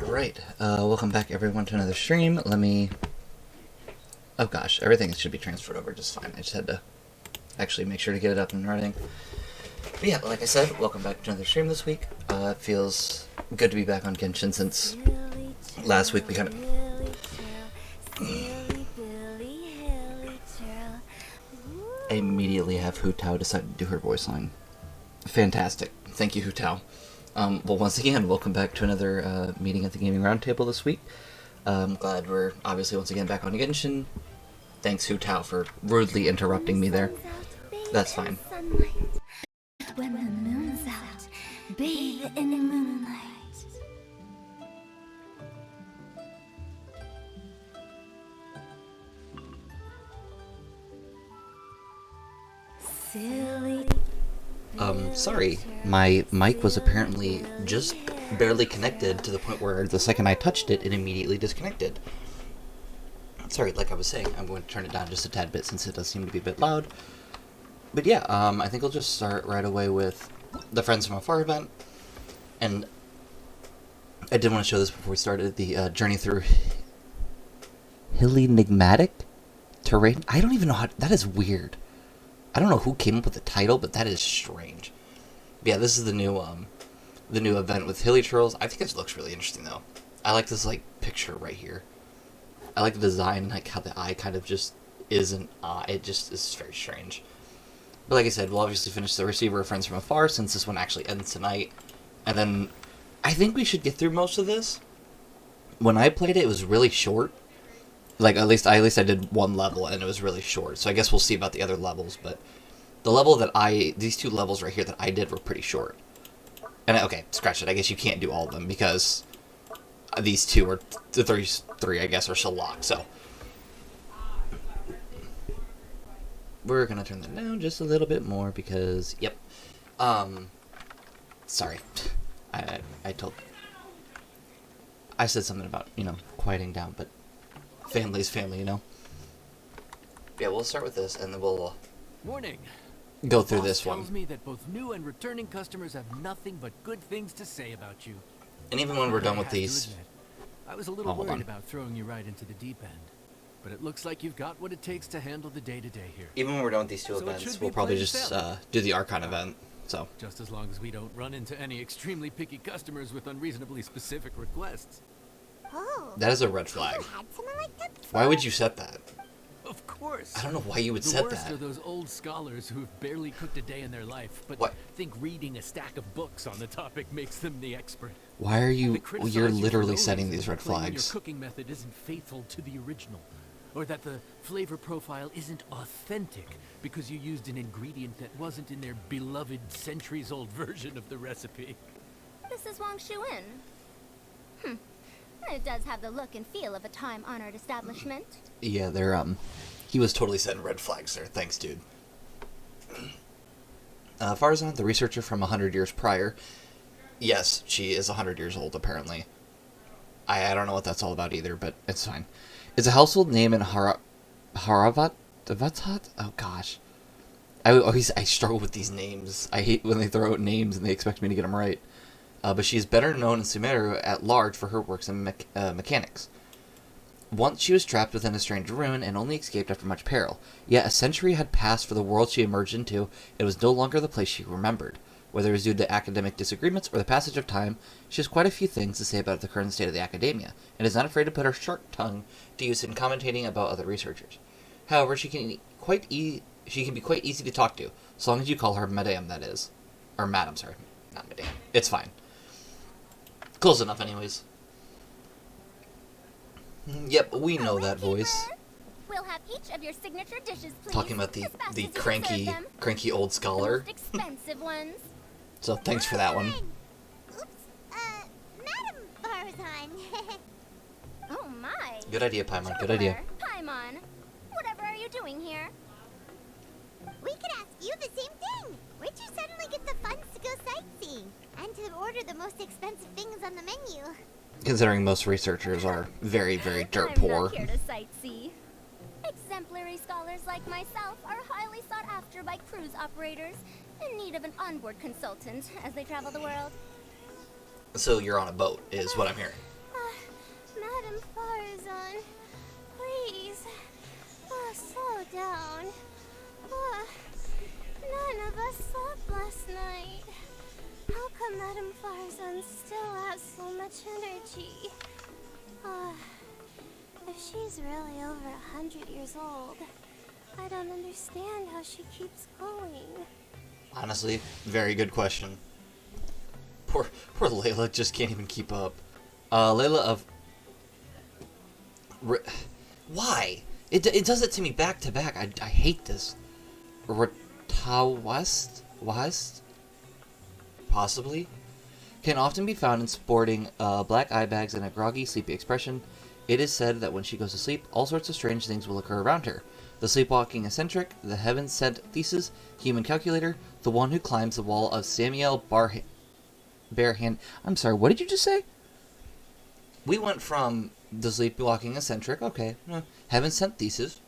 Alright, welcome back everyone to another stream. Oh gosh, everything should be transferred over just fine. I just had to actually make sure to get it up and running. But yeah, like I said, welcome back to another stream this week. It feels good to be back on Genshin since last week we kind of... I immediately have Hutao decide to do her voice line. Fantastic. Thank you, Hutao. Well, once again, welcome back to another meeting at the Gaming Roundtable this week. I'm glad we're obviously once again back on Genshin. Thanks, Hutao, for rudely interrupting me there. That's fine. When the moon's out, bathe in the moonlight. Silly. Sorry. My mic was apparently just barely connected to the point where the second I touched it, it immediately disconnected. Sorry, like I was saying, I'm going to turn it down just a tad bit since it does seem to be a bit loud. But yeah, I think I'll just start right away with the Friends From Afar event. And I did want to show this before we started, the journey through Hilicurl terrain. I don't even know how... That is weird. I don't know who came up with the title, but that is strange. But yeah, this is the new event with Hilichurls. I think this looks really interesting, though. I like this, like, picture right here. I like the design, like, how the eye kind of just isn't... it just is very strange. But like I said, we'll obviously finish the Receiver of Friends From Afar, since this one actually ends tonight. And then, I think we should get through most of this. When I played it, it was really short. Like, at least I did one level, and it was really short. So I guess we'll see about the other levels, but... The level that these two levels right here that I did were pretty short. And, okay, scratch it. I guess you can't do all of them, because these two are... The three, I guess, are still locked, so... We're gonna turn that down just a little bit more, because... Yep. Sorry. I said something about, quieting down, but... Family's family, Yeah, we'll start with this, and then we'll... Morning. Go through this one. Tells me that both new and returning customers have nothing but good things to say about you. And even when we're done with these... I was a little worried about throwing you right into the deep end. But it looks like you've got what it takes to handle the day-to-day here. Even when we're done with these two events, we'll probably just do the Archon event, so... Just as long as we don't run into any extremely picky customers with unreasonably specific requests. Oh, that is a red flag. had someone like that before? Why would you set that? Of course. I don't know why you would the set worst that. are those old scholars who've barely cooked a day in their life, but think reading a stack of books on the topic makes them the expert. Why are you... You're literally no setting reason these red claiming flags. Your cooking method isn't faithful to the original, or that the flavor profile isn't authentic because you used an ingredient that wasn't in their beloved centuries-old version of the recipe. This is Wang Shuin. It does have the look and feel of a time-honored establishment. Yeah, they're, he was totally setting red flags there. Thanks, dude. Farzan, the researcher from 100 years prior. Yes, she is 100 years old, apparently. I don't know what that's all about either, but it's fine. It's a household name in Haravat? Oh, gosh. I struggle with these names. I hate when they throw out names and they expect me to get them right. But she is better known in Sumeru at large for her works in mechanics. Once she was trapped within a strange ruin and only escaped after much peril. Yet a century had passed for the world she emerged into. It was no longer the place she remembered. Whether it was due to academic disagreements or the passage of time, she has quite a few things to say about the current state of the academia, and is not afraid to put her sharp tongue to use in commentating about other researchers. However, she can be quite easy to talk to, as long as you call her Madame, that is. Or Madam, sorry. Not Madame. It's fine. Close enough, anyways. Yep, we know that voice. We'll have each of your signature dishes, please. Talking about the cranky old scholar. The most expensive ones. So thanks for that one. Oops, Madam Barzan. Oh my. Good idea, Paimon. Good idea. Paimon, whatever are you doing here? We could ask you the same thing. Where'd you suddenly get the funds to go sightseeing? And to order the most expensive things on the menu? Considering most researchers are very, very dirt poor. I'm not here to sightsee. Exemplary scholars like myself are highly sought after by cruise operators in need of an onboard consultant as they travel the world. So you're on a boat, is what I'm hearing. Madame Farazan, please. Slow down. None of us slept last night. How come Madame Farazan still has so much energy? If she's really over 100 years old, I don't understand how she keeps going. Honestly, very good question. Poor Layla just can't even keep up. Layla of... Why? It does it to me back to back. I hate this. West? Possibly? Can often be found in sporting black eye bags and a groggy, sleepy expression. It is said that when she goes to sleep, all sorts of strange things will occur around her. The sleepwalking eccentric, the heaven-sent thesis, human calculator, the one who climbs the wall of Samuel Barehand... I'm sorry, what did you just say? We went from the sleepwalking eccentric, okay, heaven-sent thesis,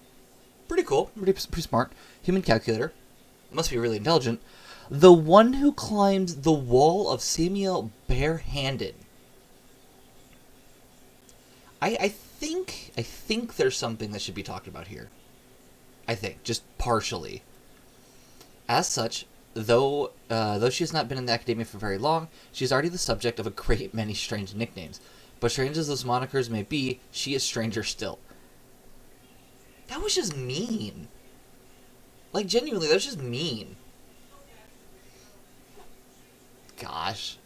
pretty cool, pretty smart, human calculator, must be really intelligent, the one who climbs the wall of Samuel barehanded. I think there's something that should be talked about here. I think, just partially. As such, though she has not been in the academia for very long, she's already the subject of a great many strange nicknames. But strange as those monikers may be, she is stranger still. That was just mean. Like, genuinely, that was just mean. Gosh.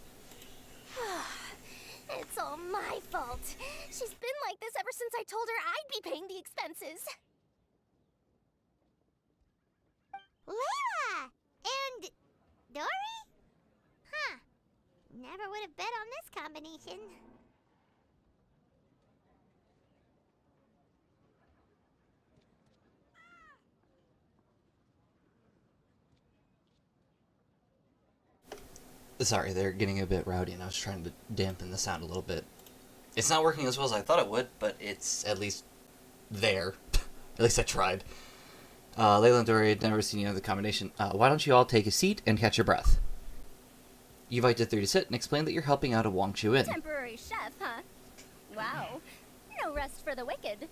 It's all my fault. She's been like this ever since I told her I'd be paying the expenses. Layla! And Dory? Huh. Never would have bet on this combination. Sorry, they're getting a bit rowdy, and I was trying to dampen the sound a little bit. It's not working as well as I thought it would, but it's at least there. At least I tried. Layla and Dory had never seen the combination. Why don't you all take a seat and catch your breath? You invite the three to sit and explain that you're helping out a Wong Chu-in. Temporary chef, huh? Wow. No rest for the wicked.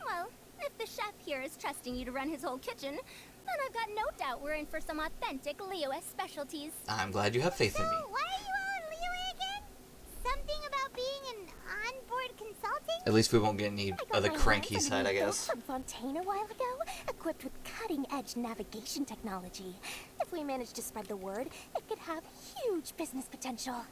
Well, if the chef here is trusting you to run his whole kitchen, then I've got no doubt we're in for some authentic Liyue specialties. I'm glad you have faith in me. So, why are you all in Liyue again? Something about being an onboard consulting? At least we won't get any of the cranky side, I guess. From Fontaine a while ago, equipped with cutting-edge navigation technology. If we manage to spread the word, it could have huge business potential.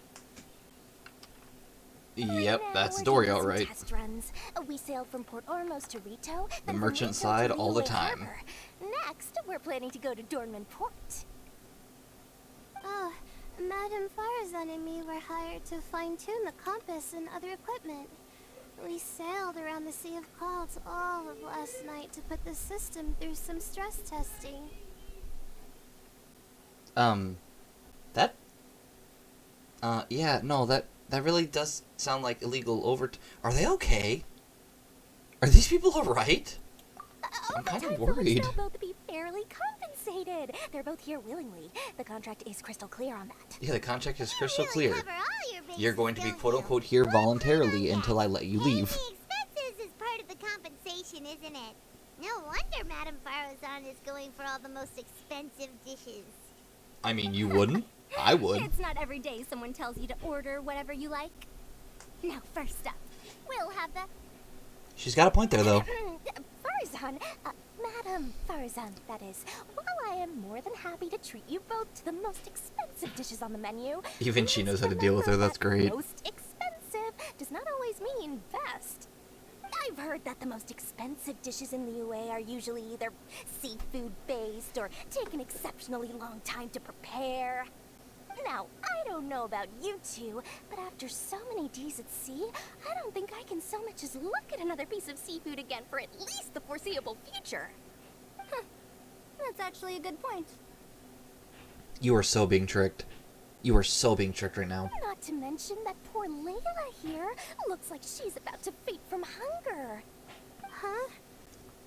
Yep, Right that's now, Dory, we're all doing some right. Test runs. We sailed from Port Ormos to Rito. The then from merchant Rito side to all the Liyue time. Harbor. Next, we're planning to go to Dornman Port. Oh, Madame Farazan and me were hired to fine-tune the compass and other equipment. We sailed around the Sea of Clouds all of last night to put the system through some stress testing. Yeah, no, that really does sound like illegal Are they okay? Are these people alright? I'm kind of worried. They'll both be fairly compensated. They're both here willingly. The contract is crystal clear on that. Yeah, the contract is crystal Really clear. cover all your bases, You're going to be don't quote-unquote you? here voluntarily until I let you leave. Paying the expenses is part of the compensation, isn't it? No wonder Madame Farazan is going for all the most expensive dishes. I mean, you wouldn't? I would. It's not every day someone tells you to order whatever you like. Now, first up, we'll have the... She's got a point there, though. Farazan, Madame Farazan, that is. While I am more than happy to treat you both to the most expensive dishes on the menu... Even she knows how to let's deal with her, remember that's that great. Most expensive does not always mean best. I've heard that the most expensive dishes in the UA are usually either seafood-based or take an exceptionally long time to prepare. Now, I don't know about you two, but after so many days at sea, I don't think I can so much as look at another piece of seafood again for at least the foreseeable future. Huh. That's actually a good point. You are so being tricked. You are so being tricked right now. Not to mention that poor Layla here looks like she's about to faint from hunger. Huh?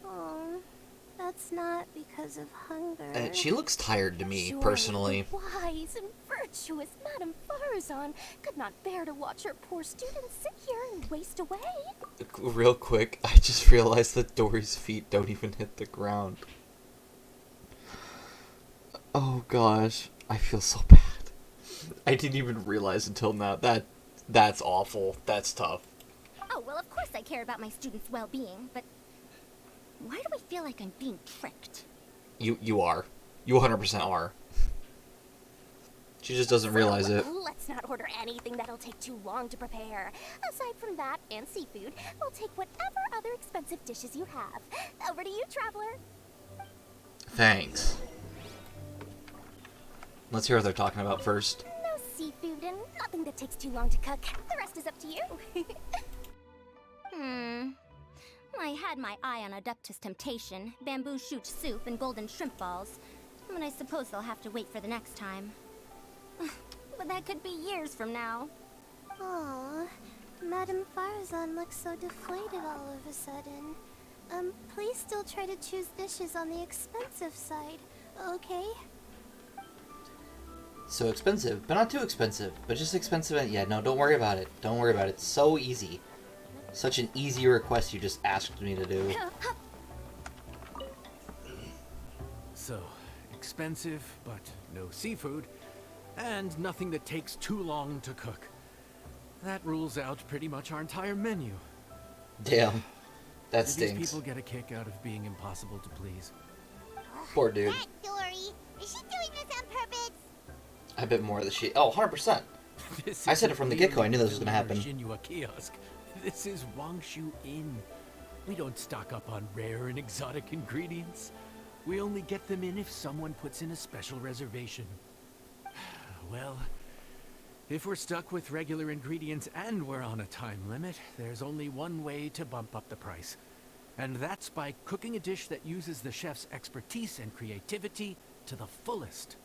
Oh, that's not because of hunger. She looks tired to me, Sure, personally. the wise and virtuous Madame Farazan could not bear to watch her poor students sit here and waste away. Real quick, I just realized that Dory's feet don't even hit the ground. Oh gosh, I feel so bad. I didn't even realize until now. That's awful. That's tough. Oh, well, of course I care about my students' well-being, but why do I feel like I'm being tricked? You are. You 100% are. She just doesn't realize it. Let's not order anything that'll take too long to prepare. Aside from that and seafood, we'll take whatever other expensive dishes you have. Over to you, traveler. Thanks. Let's hear what they're talking about first. No seafood and nothing that takes too long to cook. The rest is up to you. I had my eye on Adeptus Temptation, bamboo shoot soup, and golden shrimp balls. But I suppose they'll have to wait for the next time. But that could be years from now. Aww, Madame Farazan looks so deflated all of a sudden. Please still try to choose dishes on the expensive side, okay? So expensive, but not too expensive. But just expensive. Yeah, no, don't worry about it. Don't worry about it. It's so easy. Such an easy request you just asked me to do. So, expensive, but no seafood, and nothing that takes too long to cook. That rules out pretty much our entire menu. Damn. That Do stinks. these people get a kick out of being impossible to please? Poor dude. That Dory! Is she doing this on purpose? I bet more that she... Oh, 100%. This I said it isn't from the get-go. I knew this was really gonna happen. Xinhua kiosk. This is Wangshu Inn. We don't stock up on rare and exotic ingredients. We only get them in if someone puts in a special reservation. Well, if we're stuck with regular ingredients and we're on a time limit, there's only one way to bump up the price. And that's by cooking a dish that uses the chef's expertise and creativity to the fullest.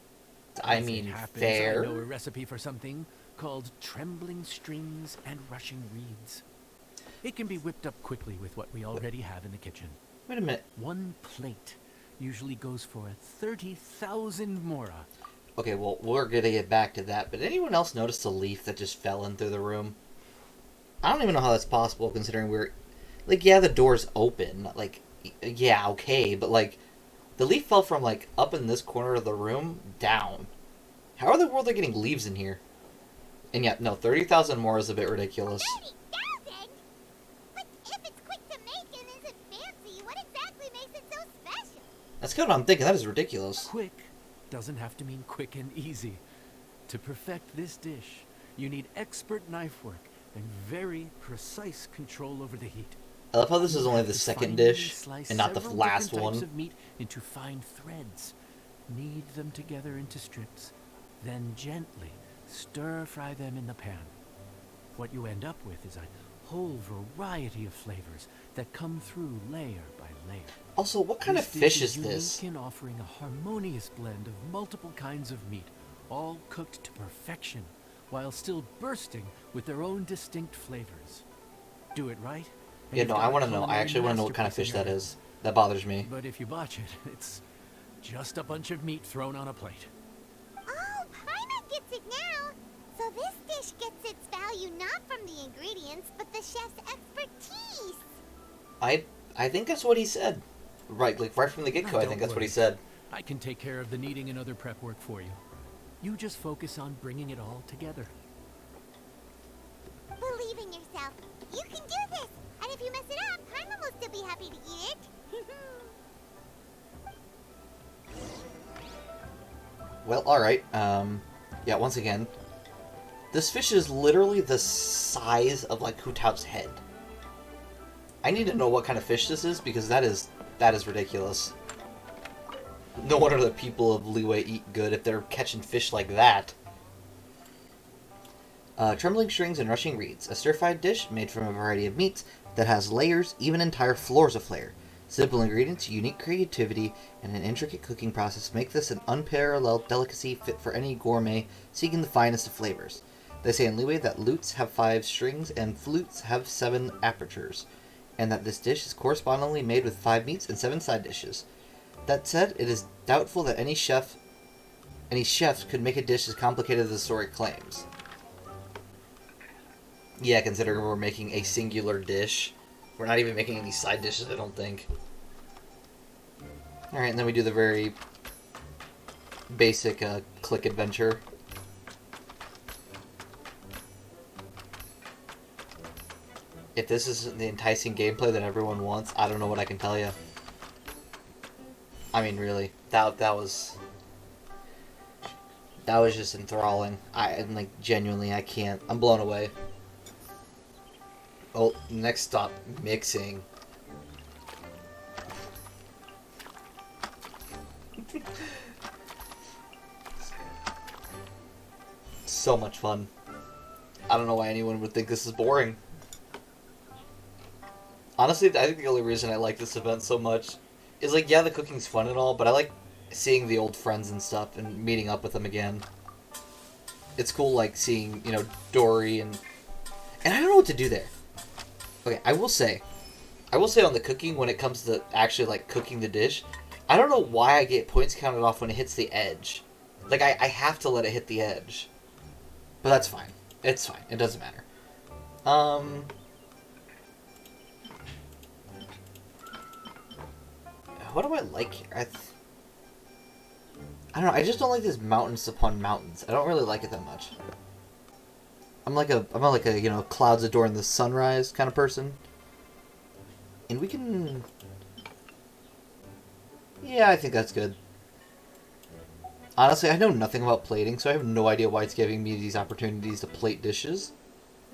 I As it mean, happens, fair. I know a recipe for something called trembling strings and rushing reeds. It can be whipped up quickly with what we already have in the kitchen. Wait a minute. One plate usually goes for 30,000 mora. Okay, well, we're gonna get back to that, but anyone else notice the leaf that just fell in through the room? I don't even know how that's possible, considering we're... Like, yeah, the door's open. Like, yeah, okay, but, like, the leaf fell from, like, up in this corner of the room down. How in the world are they getting leaves in here? And yeah, no, 30,000 more is a bit ridiculous. 30,000? But if it's quick to make and isn't fancy, what exactly makes it so special? That's kind of what I'm thinking. That is ridiculous. Quick doesn't have to mean quick and easy. To perfect this dish, you need expert knife work and very precise control over the heat. I love how this is only the You have to second finely dish, slice and not the several last different types one. of meat into fine threads. Knead them together into strips, then gently stir fry them in the pan. What you end up with is a whole variety of flavors that come through layer by layer. Also, what kind of This fish dish is this? unique in offering a harmonious blend of multiple kinds of meat, all cooked to perfection, while still bursting with their own distinct flavors. Do it right, and Yeah, you've no, got I a want to know. I culinary actually want to know what kind of masterpiece fish in that your is. That bothers me. hand. But if you botch it, it's just a bunch of meat thrown on a plate. Oh, Paimon gets it now! So this dish gets its value not from the ingredients, but the chef's expertise! I think that's what he said. Right, like right from the get-go, I Don't think that's what he worry. said. I can take care of the kneading and other prep work for you. You just focus on bringing it all together. Believe in yourself. You can do this! And if you mess it up, Paimon will still be happy to eat it. Well, alright. Yeah, once again, this fish is literally the size of, like, Hu Tao's head. I need to know what kind of fish this is, because that is ridiculous. No wonder that people of Liyue eat good if they're catching fish like that. Trembling strings and rushing reeds. A stir-fried dish made from a variety of meats that has layers, even entire floors of flavor. Simple ingredients, unique creativity, and an intricate cooking process make this an unparalleled delicacy fit for any gourmet seeking the finest of flavors. They say in Liyue that lutes have 5 strings and flutes have 7 apertures, and that this dish is correspondingly made with 5 meats and 7 side dishes. That said, it is doubtful that any chef Any chefs could make a dish as complicated as the story claims. Yeah, considering we're making a singular dish. We're not even making any side dishes, I don't think. Alright, and then we do the very basic click adventure. If this isn't the enticing gameplay that everyone wants, I don't know what I can tell you. I mean, really, that was just enthralling. I'm like, genuinely, I can't. I'm blown away. Oh, next stop, mixing. So much fun. I don't know why anyone would think this is boring. Honestly, I think the only reason I like this event so much is, like, yeah, the cooking's fun and all, but I like seeing the old friends and stuff and meeting up with them again. It's cool, like, seeing, you know, Dory and I don't know what to do there. Okay, I will say on the cooking, when it comes to actually, like, cooking the dish, I don't know why I get points counted off when it hits the edge. Like, I have to let it hit the edge. But that's fine. It's fine. It doesn't matter. What do I like here? I don't know. I just don't like this mountains upon mountains. I don't really like it that much. I'm like a you know, clouds adorn the sunrise kind of person. And we can... Yeah, I think that's good. Honestly, I know nothing about plating, so I have no idea why it's giving me these opportunities to plate dishes.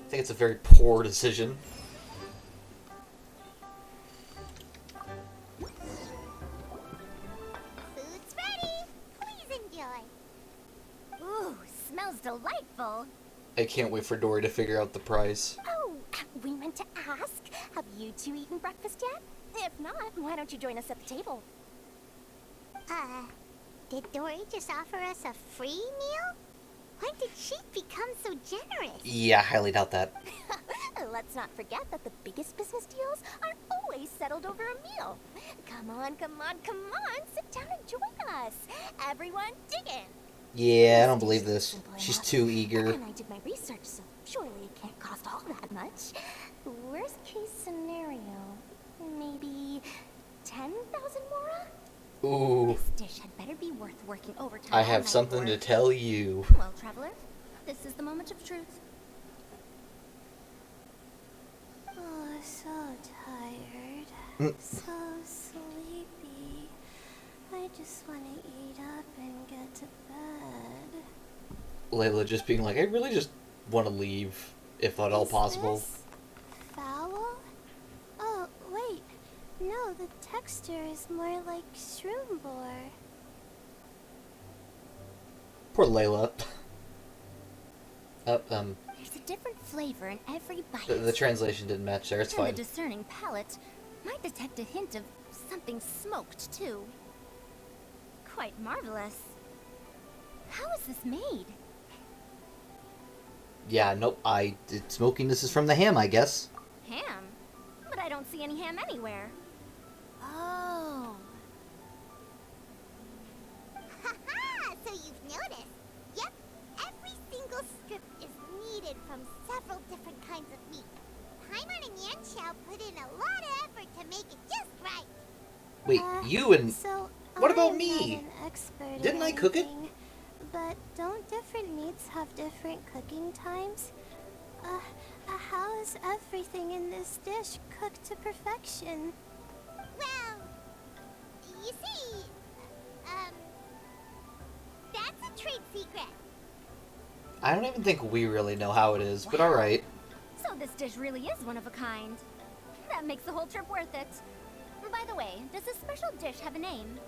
I think it's a very poor decision. Food's ready. Please enjoy. Ooh, smells delightful. I can't wait for Dory to figure out the price. Oh, we meant to ask, have you two eaten breakfast yet? If not, why don't you join us at the table? Did Dory just offer us a free meal? When did she become so generous? Yeah, I highly doubt that. Let's not forget that the biggest business deals are always settled over a meal. Come on, sit down and join us. Everyone, dig in. Yeah, I don't believe this. She's too eager. And I did my research, so surely it can't cost all that much. Worst case scenario, maybe 10,000 mora? Ooh, This dish had better be worth working overtime. I all have night something for. to tell you. Well, traveler, this is the moment of truth. Oh, so tired. So sleepy. I just want to eat up and get to bed. Layla just being like, I really just want to leave, if at all possible. This foul? Oh, wait. No, the texture is more like shroom boar. Poor Layla. There's a different flavor in every bite. The translation didn't match there, it's And fine. the discerning palate might detect a hint of something smoked, too. Quite marvelous. How is this made? Yeah, nope, smokiness is from the ham, I guess. Ham? But I don't see any ham anywhere. Oh. Haha! So you've noticed? Yep, every single strip is kneaded from several different kinds of meat. Paimon and Yanxiao put in a lot of effort to make it just right. Wait, you and... So What about I'm me? Not an expert Didn't in I cook it? anything, but don't different meats have different cooking times? How is everything in this dish cooked to perfection? Well, you see, that's a trade secret. I don't even think we really know how it is, but alright. So this dish really is one of a kind. That makes the whole trip worth it. By the way, does this special dish have a name?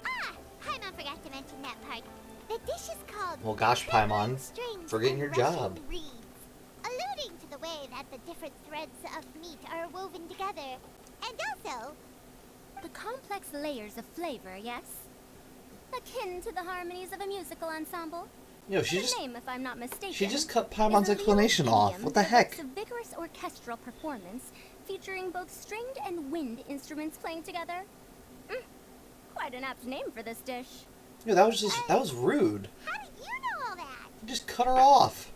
Ah, Paimon forgot to mention that part. The dish is called... Well, gosh, Paimon, strings forgetting and your Russian job. reeds, alluding to the way that the different threads of meat are woven together. And also... The complex layers of flavor, yes? Akin to the harmonies of a musical ensemble? Yo, she The just... name, if I'm not mistaken, She just cut is Paimon's a explanation real off. idiom What the that heck? depicts a vigorous orchestral performance featuring both stringed and wind instruments playing together. Quite an apt name for this dish. Yeah, that was rude. How did you know all that? You just cut her off.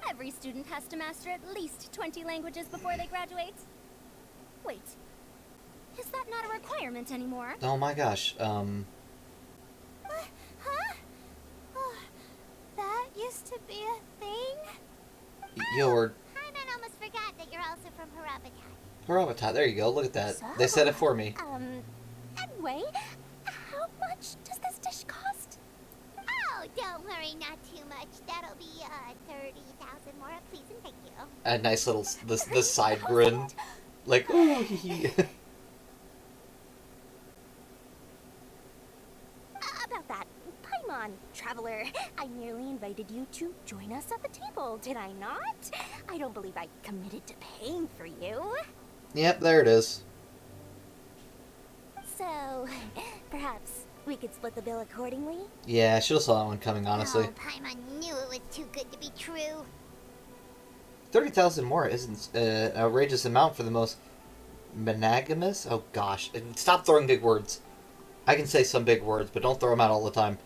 Every student has to master at least 20 languages before they graduate. Wait, is that not a requirement anymore? Oh my gosh, Huh? Oh, That used to be a thing? you're Paimon almost forgot that you're also from Harabatat. Harabatat. There you go. Look at that. They said it for me. Anyway, how much does this dish cost? Oh, don't worry, not too much. That'll be, 30,000 more, please and thank you. A nice little the side grin, like ooh. About that, Paimon, traveler, I merely invited you to join us at the table, did I not? I don't believe I committed to paying for you. Yep, there it is. So, perhaps we could split the bill accordingly? Yeah, I should have saw that one coming. Honestly, Paimon knew it was too good to be true. 30,000 more isn't an outrageous amount for the most monogamous. Oh gosh, stop throwing big words. I can say some big words, but don't throw them out all the time.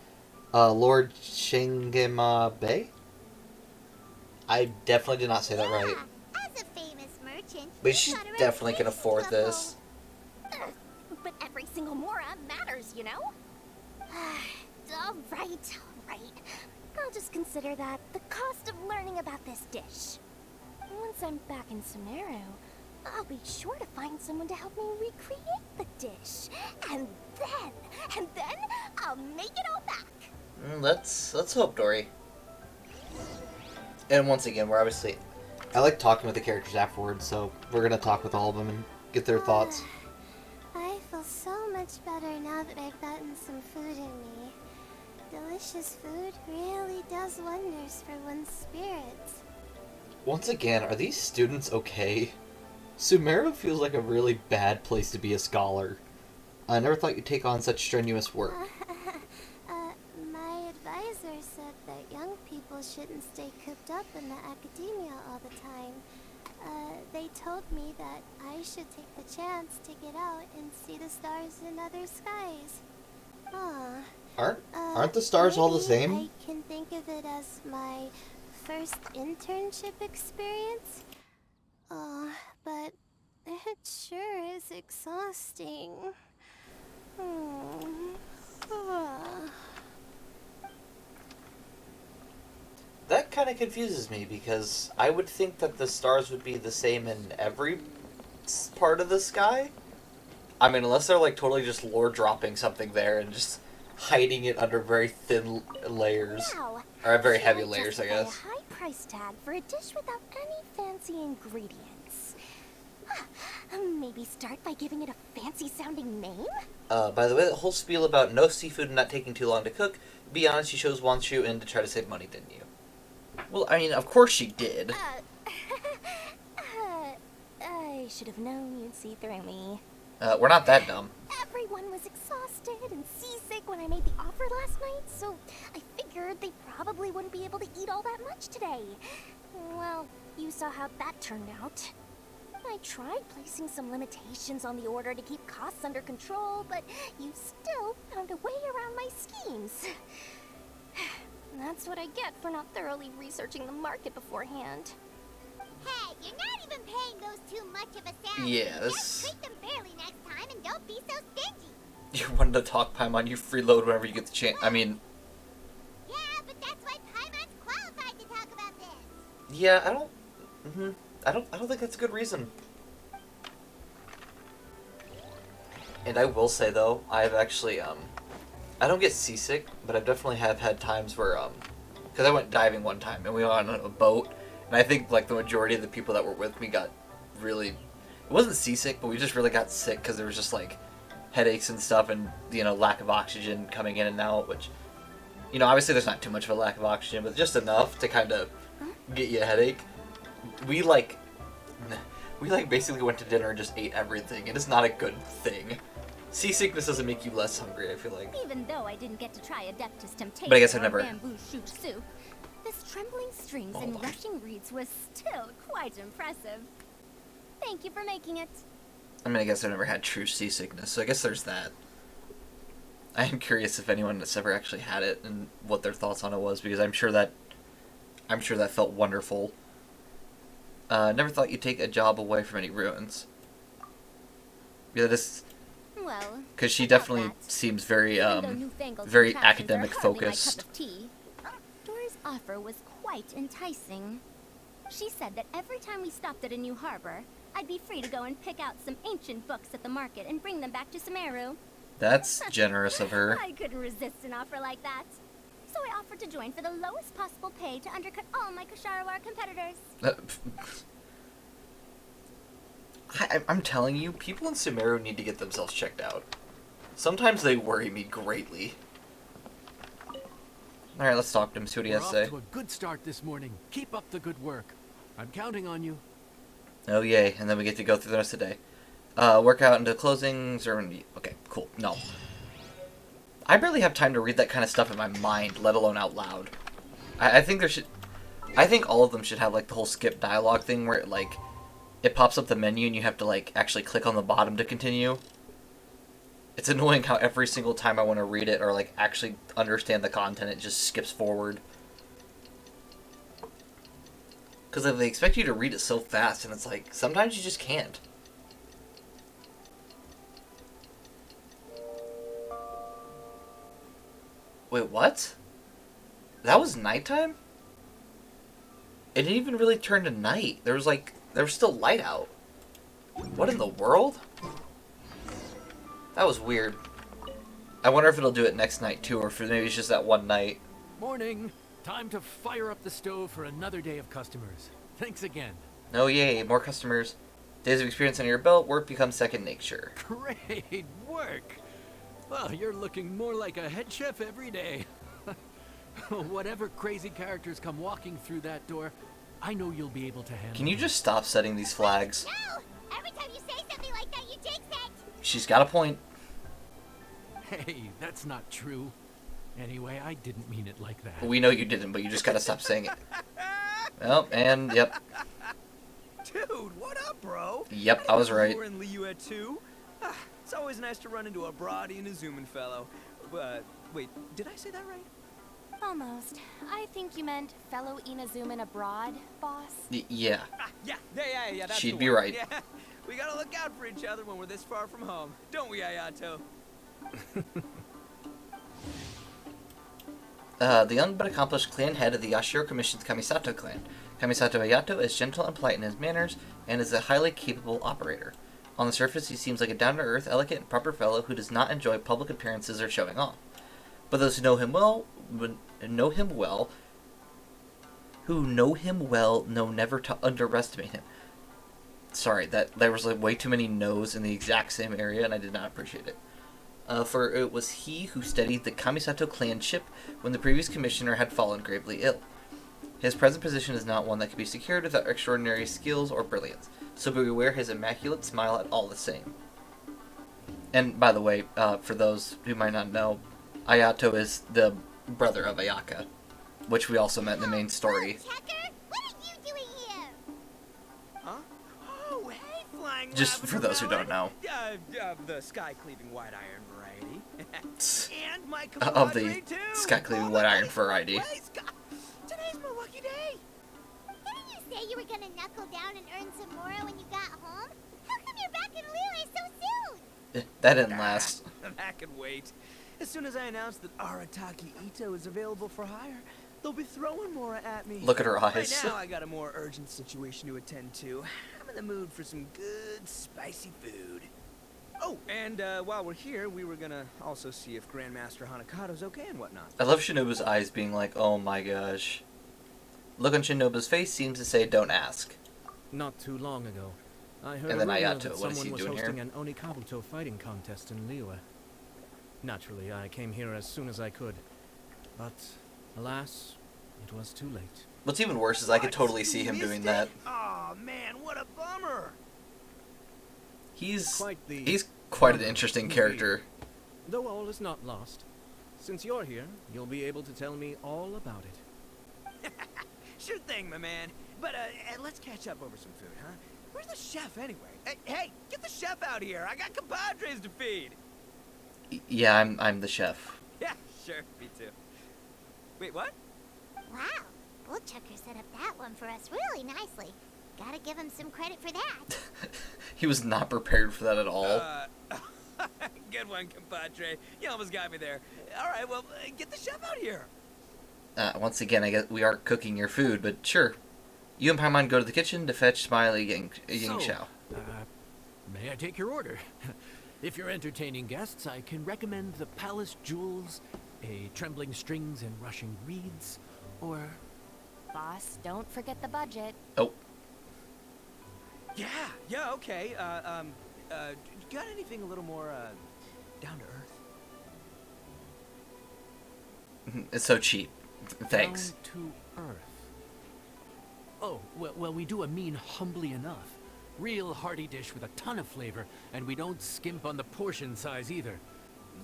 Lord Shingima Bay? I definitely did not say that right. As a famous merchant, But she definitely can afford this. But every single mora matters, you know? all right. I'll just consider that the cost of learning about this dish. Once I'm back in Sonero, I'll be sure to find someone to help me recreate the dish. And then I'll make it all back. Let's hope, Dory. And once again, we're obviously... I like talking with the characters afterwards, so we're going to talk with all of them and get their thoughts. I feel so much better now that I've gotten some food in me. Delicious food really does wonders for one's spirits. Once again, are these students okay? Sumeru feels like a really bad place to be a scholar. I never thought you'd take on such strenuous work. My advisor said that young people shouldn't stay cooped up in the academia all the time. They told me that I should take the chance to get out and see the stars in other skies. Aren't the stars all the maybe same? I can think of it as my first internship experience. But it sure is exhausting. That kind of confuses me, because I would think that the stars would be the same in every part of the sky. I mean, unless they're like totally just lore dropping something there and just hiding it under very thin layers. Wow. Or very Should heavy layers, I justify guess. A high price tag for a dish without any fancy ingredients. Maybe start by giving it a fancy sounding name? By the way, the whole spiel about no seafood and not taking too long to cook, be honest, you chose Wanshu in to try to save money, didn't you? Well, I mean, of course she did. I should have known you'd see through me. We're not that dumb. Everyone was exhausted and seasick when I made the offer last night, so I figured they probably wouldn't be able to eat all that much today. Well, you saw how that turned out. I tried placing some limitations on the order to keep costs under control, but you still found a way around my schemes. That's what I get for not thoroughly researching the market beforehand. Hey, you're not even paying those too much of a salary. Yeah, this... Just treat them fairly next time and don't be so stingy. You wanted to talk Paimon, you freeload whenever you get the chance. I mean... Yeah, but that's why Paimon's qualified to talk about this. Yeah, I don't think that's a good reason. And I will say, though, I've actually, I don't get seasick, but I definitely have had times where, because I went diving one time, and we were on a boat, and I think, like, the majority of the people that were with me got really, it wasn't seasick, but we just really got sick, because there was just, like, headaches and stuff, and, you know, lack of oxygen coming in and out, which, you know, obviously there's not too much of a lack of oxygen, but just enough to kind of get you a headache. We basically went to dinner and just ate everything. It is not a good thing. Seasickness doesn't make you less hungry, I feel like. Even though I didn't get to try Adeptus Temptation But I guess I've or never- bamboo shoot soup, this trembling strings and rushing reeds was still quite impressive. Thank you for making it. I mean, I guess I've never had true seasickness, so I guess there's that. I am curious if anyone has ever actually had it and what their thoughts on it was, because I'm sure that felt wonderful. Never thought you'd take a job away from any ruins. Yeah, this, Well, because she about definitely that, seems very even though newfangled very contraptions are academic hardly my focused. cup of tea, Dora's offer was quite enticing. She said that every time we stopped at a new harbor, I'd be free to go and pick out some ancient books at the market and bring them back to Sumeru. That's generous of her. I couldn't resist an offer like that. So I offered to join for the lowest possible pay to undercut all my Ksharawar competitors. I'm telling you, people in Sumeru need to get themselves checked out. Sometimes they worry me greatly. Alright, let's talk to him, see what he We're has off to say. to a good start this morning. Keep up the good work. I'm counting on you. Oh yay, and then we get to go through the rest of the day. Work out into closings, or... Okay, cool. No. I barely have time to read that kind of stuff in my mind, let alone out loud. I think there should... I think all of them should have, like, the whole skip dialogue thing where, it pops up the menu and you have to, actually click on the bottom to continue. It's annoying how every single time I want to read it or, actually understand the content, it just skips forward. Because they expect you to read it so fast, and it's sometimes you just can't. Wait, what? That was nighttime? It didn't even really turn to night. There was still light out. What in the world? That was weird. I wonder if it'll do it next night too, or if maybe it's just that one night. Morning. Time to fire up the stove for another day of customers. Thanks again. Oh yay, more customers. Days of experience under your belt, work becomes second nature. Great work. Well, you're looking more like a head chef every day. Whatever crazy characters come walking through that door, I know you'll be able to handle. Can you just stop setting these flags? No! Every time you say something like that, you jinx it! She's got a point. Hey, that's not true. Anyway, I didn't mean it like that. We know you didn't, but you just gotta stop saying it. Well, and yep. Dude, what up, bro? Yep, I was right. You were in Liyue too? It's always nice to run into a Brody and a Zoomin fellow. Wait, did I say that right? Almost. I think you meant fellow Inazuman abroad, boss. Yeah. Yeah, that's She'd the be one. right. Yeah, we gotta look out for each other when we're this far from home, don't we, Ayato? The young but accomplished clan head of the Yashiro Commission's Kamisato clan. Kamisato Ayato is gentle and polite in his manners, and is a highly capable operator. On the surface, he seems like a down-to-earth, elegant, and proper fellow who does not enjoy public appearances or showing off. But those who know him well know never to underestimate him. Sorry, there was way too many no's in the exact same area, and I did not appreciate it. For it was he who steadied the Kamisato clan ship when the previous commissioner had fallen gravely ill. His present position is not one that can be secured without extraordinary skills or brilliance, so beware his immaculate smile at all the same. And, by the way, for those who might not know, Ayato is the brother of Ayaka, which we also met in the main story. Checker, what are you doing here? Huh? Oh, hey, flying Just for those who don't know. The sky-cleaving white iron variety. And my Of the compadre, too. sky-cleaving white iron variety. Today's my lucky day. Didn't you say you were gonna knuckle down and earn some more when you got home? How come you're back in Liyue so soon? That didn't last. That can wait. As soon as I announce that Arataki Ito is available for hire, they'll be throwing Mora at me. Look at her Right eyes. now, I got a more urgent situation to attend to. I'm in the mood for some good, spicy food. Oh, and while we're here, we were gonna also see if Grandmaster Hanakado's okay and whatnot. I love Shinobu's eyes being like, oh my gosh. Look on Shinobu's face seems to say, don't ask. Not too long ago, I heard And then a rumor Ayato, that what is someone he was doing here? hosting an Onikabuto fighting contest in Liyue. Naturally, I came here as soon as I could, but alas, it was too late. What's even worse is I could What? totally see You him missed doing it? that. Aw, man, what a bummer. He's Quite quite an interesting character. Though all is not lost. Since you're here, you'll be able to tell me all about it. Sure thing, my man. But let's catch up over some food, huh? Where's the chef anyway? Hey, get the chef out here. I got compadres to feed. Yeah, I'm the chef. Yeah, sure, me too. Wait, what? Wow, Woodchucker set up that one for us really nicely. Gotta give him some credit for that. He was not prepared for that at all. Good one, compadre. You almost got me there. All right, well, get the chef out here. Once again, I guess we are cooking your food, but sure. You and Paimon go to the kitchen to fetch Smiley Ying Chow. May I take your order? If you're entertaining guests, I can recommend the palace jewels, a trembling strings and rushing reeds, or... Boss, don't forget the budget. Oh, Yeah, okay. Got anything a little more, down to earth? it's so cheap. Thanks. Down to earth. Oh, well, we do a mean humbly enough. Real hearty dish with a ton of flavor, and we don't skimp on the portion size either.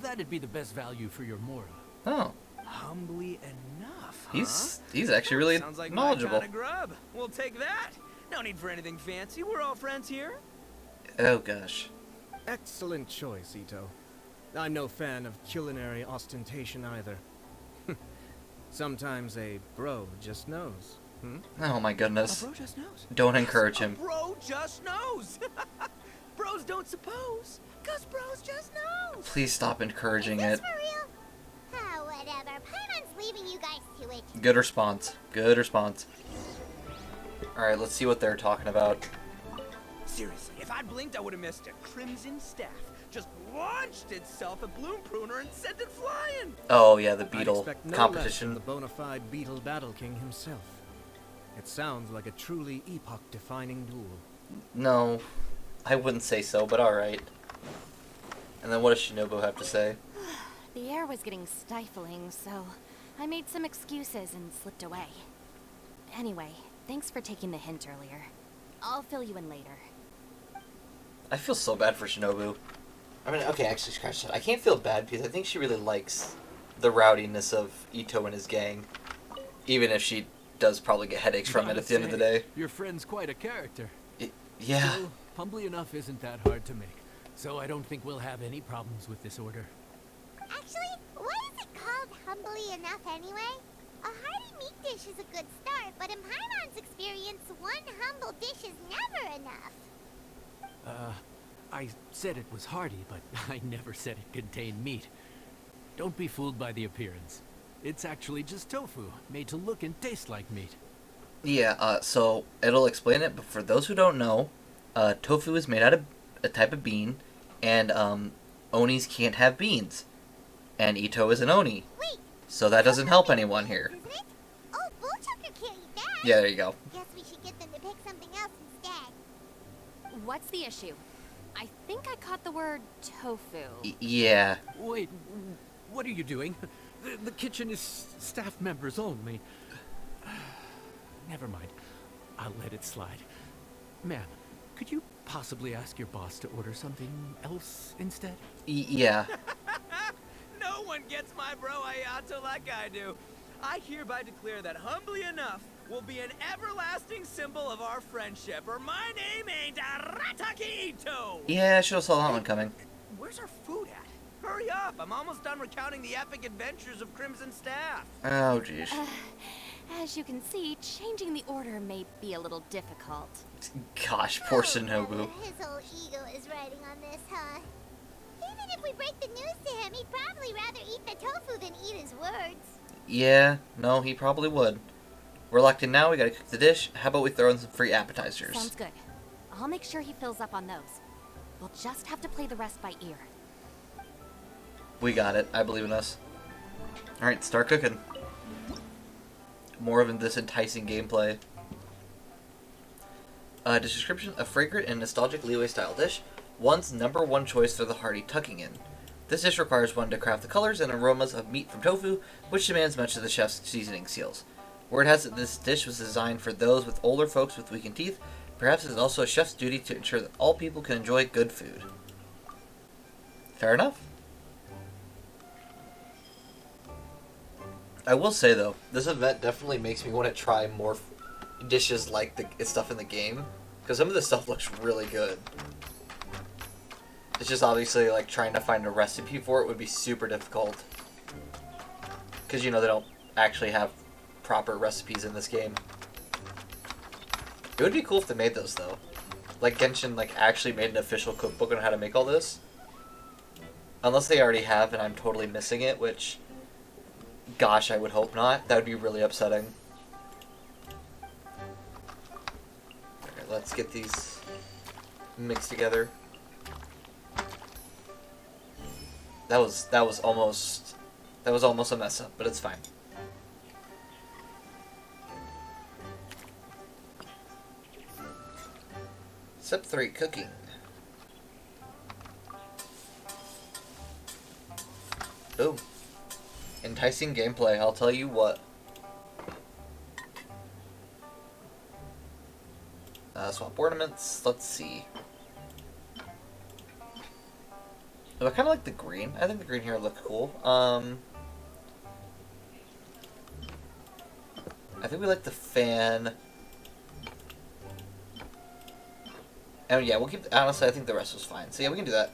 That'd be the best value for your Mora. Oh, Humbly enough, huh? he's actually really Sounds like knowledgeable. my kind of grub. We'll take that. No need for anything fancy. We're all friends here. Oh gosh. Excellent choice, Ito. I'm no fan of culinary ostentation either. Sometimes a bro just knows. Oh my A goodness. bro just knows. Don't encourage him. A bro just knows. Bros don't suppose, 'cause bros just knows. Please stop encouraging Is it. this for real? Ah, whatever. Paimon's leaving you guys to it. Good response. Good response. Alright, let's see what they're talking about. Seriously, if I blinked, I would have missed it. Crimson Staff just launched itself at Bloom Pruner and sent it flying. Oh yeah, the I'd beetle expect no less competition. from the bona fide beetle battle king himself. It sounds like a truly epoch-defining duel. No, I wouldn't say so, but alright. And then what does Shinobu have to say? The air was getting stifling, so I made some excuses and slipped away. Anyway, thanks for taking the hint earlier. I'll fill you in later. I feel so bad for Shinobu. I mean, okay, actually scratch that. I can't feel bad because I think she really likes the rowdiness of Ito and his gang. Even if she does probably get headaches from it at the end of the day. Your friend's quite a character. Yeah. Still, humbly enough isn't that hard to make, so I don't think we'll have any problems with this order. Actually, what is it called humbly enough anyway? A hearty meat dish is a good start, but in Paimon's experience, one humble dish is never enough. I said it was hearty, but I never said it contained meat. Don't be fooled by the appearance. It's actually just tofu, made to look and taste like meat. Yeah, so it'll explain it, but for those who don't know, tofu is made out of a type of bean, and onis can't have beans. And Ito is an oni. Wait, So that doesn't help anyone here. isn't it? Oh, Bullchucker can't eat that. Yeah, there you go. Guess we should get them to pick something else instead. What's the issue? I think I caught the word tofu. Yeah. Wait, what are you doing? The kitchen is staff members only. Never mind. I'll let it slide. Ma'am, could you possibly ask your boss to order something else instead? Yeah. No one gets my bro Ayato like I do. I hereby declare that humbly enough will be an everlasting symbol of our friendship, or my name ain't Arataki Ito. Yeah, I should have saw that one coming. Where's our food at? Hurry up! I'm almost done recounting the epic adventures of Crimson Staff. Oh, jeez. As you can see, changing the order may be a little difficult. Gosh, poor Oh, Shinobu. brother, his whole ego is riding on this, huh? Even if we break the news to him, he'd probably rather eat the tofu than eat his words. Yeah, no, he probably would. We're locked in now, we gotta cook the dish. How about we throw in some free appetizers? Sounds good. I'll make sure he fills up on those. We'll just have to play the rest by ear. We got it. I believe in us. Alright, start cooking. More of this enticing gameplay. Description: a fragrant and nostalgic leeway style dish. One's number one choice for the hearty tucking in. This dish requires one to craft the colors and aromas of meat from tofu, which demands much of the chef's seasoning skills. Word has it this dish was designed for those with older folks with weakened teeth. Perhaps it is also a chef's duty to ensure that all people can enjoy good food. Fair enough. I will say though, this event definitely makes me want to try more dishes like the stuff in the game, because some of this stuff looks really good. It's just obviously like trying to find a recipe for it would be super difficult. Because, you know, they don't actually have proper recipes in this game. It would be cool if they made those, though. Like, Genshin, like, actually made an official cookbook on how to make all this. Unless they already have and I'm totally missing it, which... Gosh, I would hope not. That would be really upsetting. Alright, let's get these mixed together. That was almost a mess up, but it's fine. Step 3, cooking. Oh. Enticing gameplay, I'll tell you what. Swap ornaments, let's see. Oh, I kind of like the green. I think the green here looked cool. I think we like the fan. And yeah, we'll keep... Honestly, I think the rest was fine. So yeah, we can do that.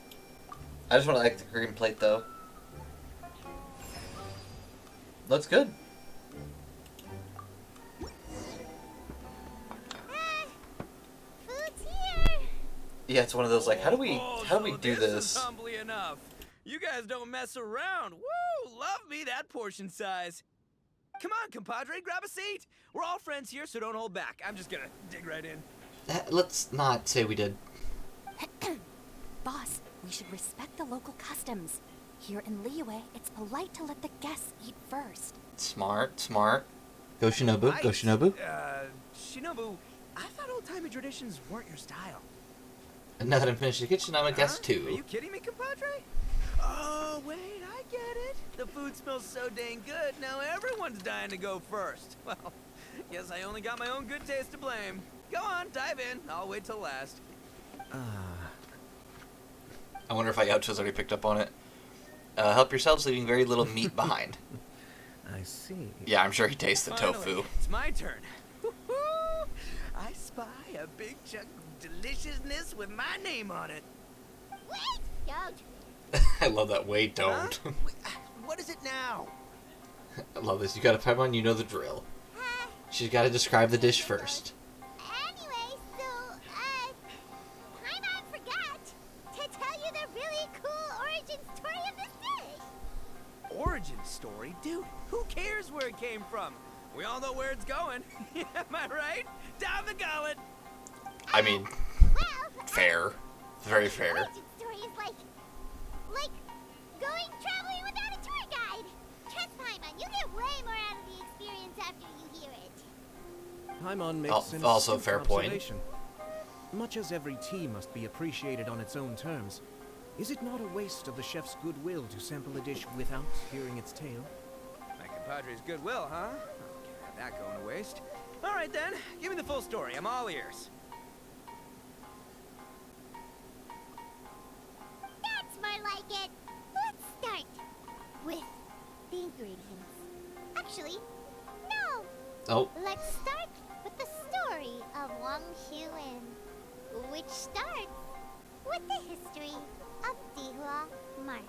I just want to like the green plate, though. Looks good. Food's here. Yeah, it's one of those like, how do we do this? this? Is humbly enough. You guys don't mess around. Woo! Love me that portion size. Come on, compadre, grab a seat. We're all friends here, so don't hold back. I'm just gonna dig right in. Let's not say we did. Boss, we should respect the local customs. Here in Liyue, it's polite to let the guests eat first. Smart, smart. Go Shinobu, go Shinobu. Shinobu, I thought old-timey traditions weren't your style. And now that I'm finished the kitchen, I'm a guest Are too. you kidding me, compadre? Oh, wait, I get it. The food smells so dang good, now everyone's dying to go first. Well, guess I only got my own good taste to blame. Go on, dive in. I'll wait till last. I wonder if Ayacho's already picked up on it. Help yourselves, leaving very little meat behind. I see. Yeah, I'm sure he tastes the Finally, tofu. it's my turn. I spy a big chunk of deliciousness with my name on it. Wait! Don't. I love that. Wait, don't. Huh? Wait, what is it now? I love this. You got a Paimon, you know the drill. She's got to describe the dish first. Anyway, so, Paimon forgot to tell you the really cool origin story of this dish. Origin story? Dude, who cares where it came from? We all know where it's going. Am I right? Down the gullet. I mean, Well, fair. Very fair. origin story is like going traveling without a tour guide. Trust Paimon, you get way more out of the experience after you hear it. Paimon makes an Also astute fair point. observation. Much as every tea must be appreciated on its own terms, is it not a waste of the chef's goodwill to sample a dish without hearing its tale? My compadre's goodwill, huh? Can't have that going to waste. All right then, give me the full story. I'm all ears. That's more like it. Let's start with the ingredients. Actually, no. Oh, Let's start with the story of Wang Xuan, which starts with the history of Dihua Marsh.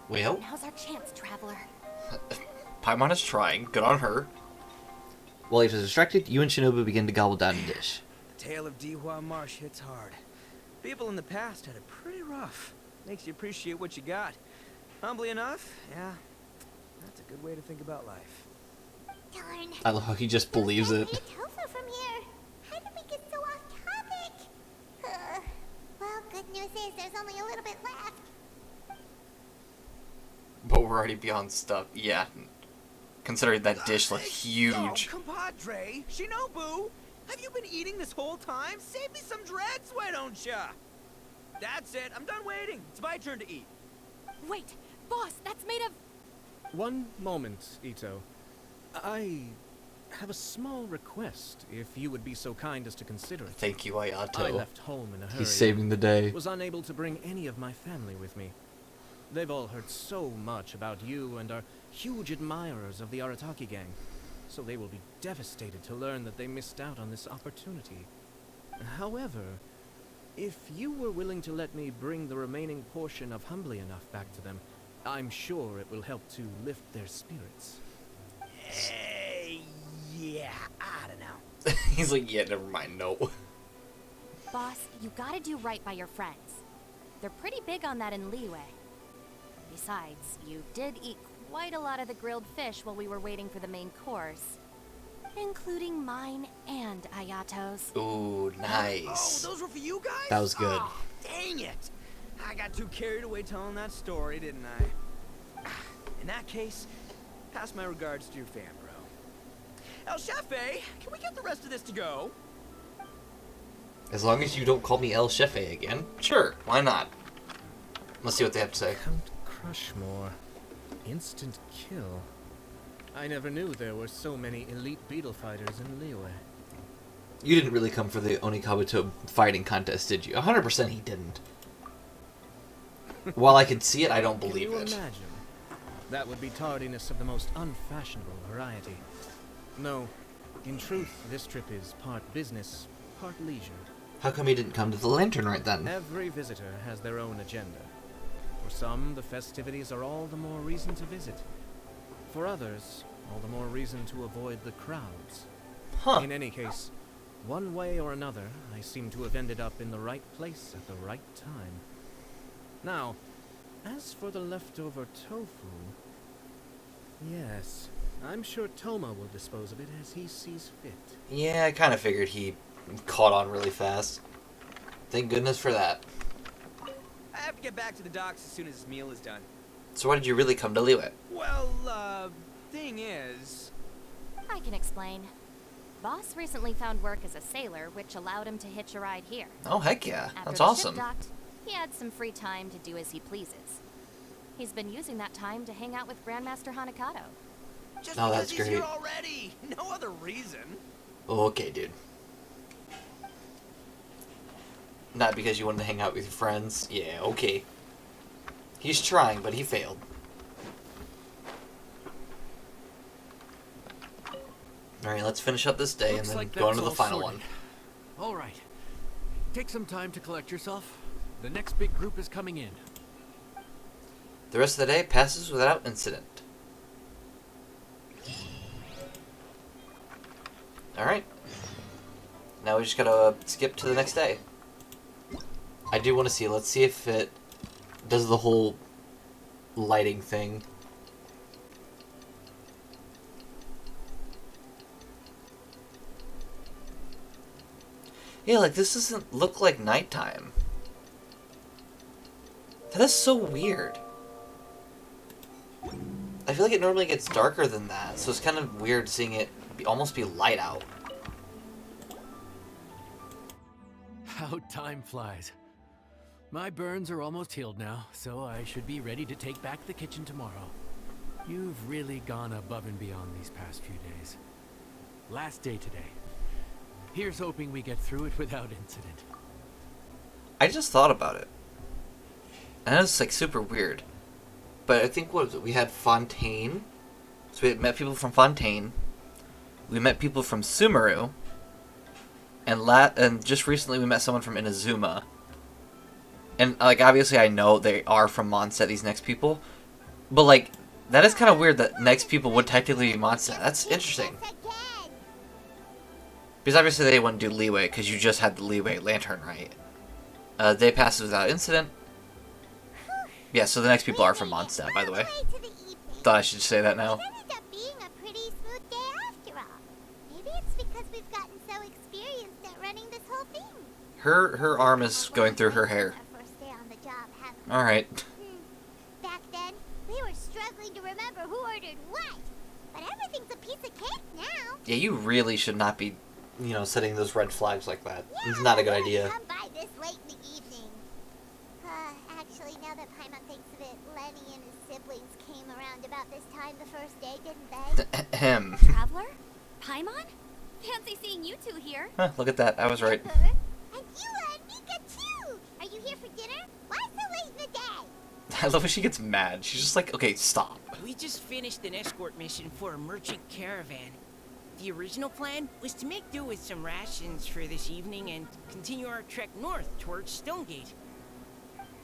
well, Now's our chance, traveler. Paimon is trying. Good on her. While he was distracted, you and Shinobu begin to gobble down the dish. The tale of Dihua Marsh hits hard. People in the past had it pretty rough. Makes you appreciate what you got. Humbly enough, yeah, that's a good way to think about life. Darn. I love how he just believes it. Hey, tofu from here. How did we get so off topic? Well, good news is there's only a little bit left. But we're already beyond stuff. Yeah. Considering that dish looked huge. Oh, compadre, Shinobu, have you been eating this whole time? Save me some dreads, why don't ya? That's it, I'm done waiting. It's my turn to eat. Wait, boss, that's made of... One moment, Ito. I have a small request, if you would be so kind as to consider it. Thank you, I Ayato. left home in a hurry. He's saving the day. Was unable to bring any of my family with me. They've all heard so much about you and are huge admirers of the Arataki gang, so they will be devastated to learn that they missed out on this opportunity. However, If you were willing to let me bring the remaining portion of Humbly Enough back to them, I'm sure it will help to lift their spirits. Yeah, I don't know. He's like, yeah, never mind, no. Boss, you gotta do right by your friends. They're pretty big on that in Liyue. Besides, you did eat quite a lot of the grilled fish while we were waiting for the main course. Including mine and Ayato's. Ooh, nice. Oh, those were for you guys? That was good. Oh, dang it. I got too carried away telling that story, didn't I? In that case, pass my regards to your fan, bro. El Chefe, can we get the rest of this to go? As long as you don't call me El Chefe again. Sure, why not? Let's see what they have to say. Count Crushmore. Instant kill. I never knew there were so many elite beetle fighters in Liyue. You didn't really come for the Onikabuto fighting contest, did you? 100% he didn't. While I can see it, I don't believe Can you it. imagine? That would be tardiness of the most unfashionable variety. No, in truth, this trip is part business, part leisure. How come he didn't come to the lantern right then? Every visitor has their own agenda. For some, the festivities are all the more reason to visit. For others, all the more reason to avoid the crowds. Huh. In any case, one way or another, I seem to have ended up in the right place at the right time. Now, as for the leftover tofu... Yes, I'm sure Toma will dispose of it as he sees fit. Yeah, I kind of figured he caught on really fast. Thank goodness for that. I have to get back to the docks as soon as this meal is done. So why did you really come to Liyue? Well, thing is... I can explain. Boss recently found work as a sailor, which allowed him to hitch a ride here. Oh, heck yeah. After That's the awesome. ship docked, he had some free time to do as he pleases. He's been using that time to hang out with Grandmaster Hanakato. Just Oh, because that's he's great. here already. No other reason. Okay, dude. Not because you wanted to hang out with your friends? Yeah, okay. He's trying, but he failed. Alright, let's finish up this day Looks and then like go on that's to the all final sorted. one. All right. Take some time to collect yourself. The next big group is coming in. The rest of the day passes without incident. Alright. Now we just gotta skip to the next day. I do want to see, let's see if it does the whole lighting thing. Yeah, like this doesn't look like nighttime. That is so weird. I feel like it normally gets darker than that, so it's kind of weird seeing it almost be light out. How time flies. My burns are almost healed now, so I should be ready to take back the kitchen tomorrow. You've really gone above and beyond these past few days. Last day today. Here's hoping we get through it without incident. I just thought about it. And it's like super weird. But I think what was it? We had Fontaine. So we had met people from Fontaine. We met people from Sumeru. And just recently we met someone from Inazuma. And like obviously I know they are from Mondstadt, these next people. But like that is kind of weird that next people would technically be Mondstadt. That's interesting. Because obviously they wouldn't do Liyue because you just had the Liyue lantern, right? Day passes without incident. Yeah, so the next people are from Mondstadt, by the way. Thought I should say that now. It ended up being a pretty smooth day after all. Maybe it's because we've gotten so experienced at running this whole thing. Her arm is going through her hair. Our first day on the job, haven't we? Alright. Back then, we were struggling to remember who ordered what. But everything's a piece of cake now. Yeah, you really should not be, setting those red flags like that. It's not a good idea. Come by this late in the evening. Actually, now that Paimon thinks of it, Lenny and his siblings came around about this time the first day, didn't they? Ahem. Traveler? Paimon? Fancy seeing you two here. Huh, look at that. I was right. And you and Mika too! Are you here for dinner? Why so late in the day? I love when she gets mad. She's just like, okay, stop. We just finished an escort mission for a merchant caravan. The original plan was to make do with some rations for this evening and continue our trek north towards Stonegate.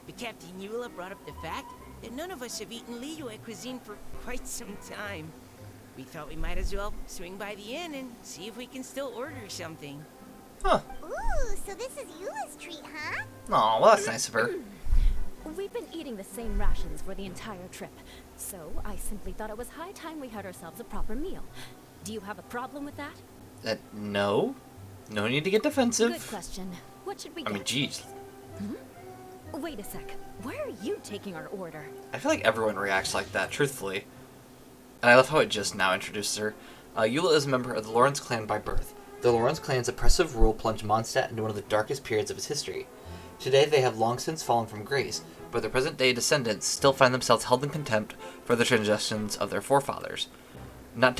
But Captain Eula brought up the fact that none of us have eaten Liyue cuisine for quite some time. We thought we might as well swing by the inn and see if we can still order something. Huh. Ooh, so this is Eula's treat, huh? Aw, well, that's nice of her. We've been eating the same rations for the entire trip, so I simply thought it was high time we had ourselves a proper meal. Do you have a problem with that? No. No need to get defensive. Good question. What should we I get? mean, geez. Wait a sec. Where are you taking our order? I feel like everyone reacts like that, truthfully. And I love how it just now introduces her. Eula is a member of the Lawrence clan by birth. The Lawrence clan's oppressive rule plunged Mondstadt into one of the darkest periods of its history. Today they have long since fallen from grace, but their present-day descendants still find themselves held in contempt for the transgressions of their forefathers. Not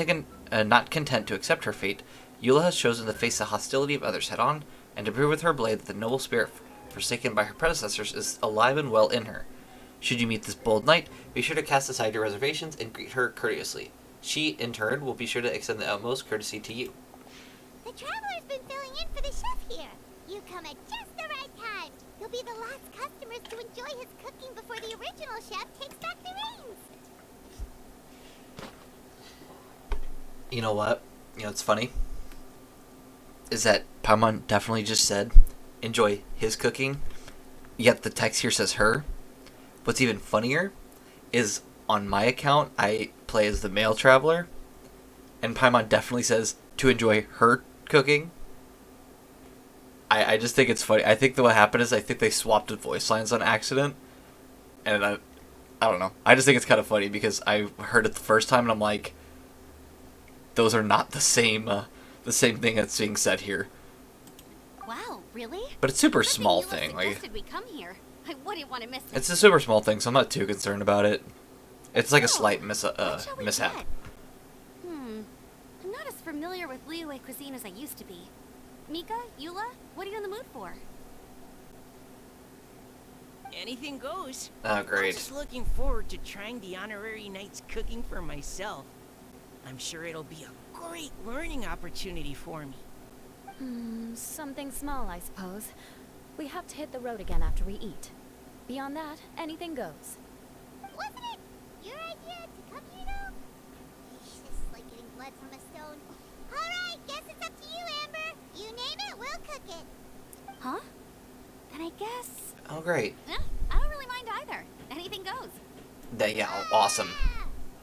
content to accept her fate, Eula has chosen to face the hostility of others head-on, and to prove with her blade that the noble spirit forsaken by her predecessors is alive and well in her. Should you meet this bold knight, be sure to cast aside your reservations and greet her courteously. She, in turn, will be sure to extend the utmost courtesy to you. The traveler's been filling in for the chef here. You come at just the right time. You'll be the last customers to enjoy his cooking before the original chef takes back the reins. You know what? You know what's funny? Is that Paimon definitely just said, enjoy his cooking, yet the text here says her. What's even funnier is, on my account, I play as the male traveler, and Paimon definitely says to enjoy her cooking. I just think it's funny. I think that what happened is I think they swapped the voice lines on accident, and I don't know. I just think it's kind of funny because I heard it the first time and I'm like, those are not the same thing that's being said here. Wow, really? But it's a super Good small Eula thing. Like, suggested we come here. I wouldn't want to miss it. it's a super small thing, so I'm not too concerned about it. It's like a slight What shall we mishap. get? I'm not as familiar with Liyue cuisine as I used to be. Mika, Eula, what are you in the mood for? Anything goes. Oh, I'm great. just looking forward to trying the honorary knight's cooking for myself. I'm sure it'll be a great learning opportunity for me. Something small, I suppose. We have to hit the road again after we eat. Beyond that, anything goes. Wasn't it your idea to come here, though? This is like getting blood from a stone. All right, guess it's up to you, Amber. You name it, we'll cook it. Huh? Then I guess... Oh, great. I don't really mind either. Anything goes. Yeah, awesome.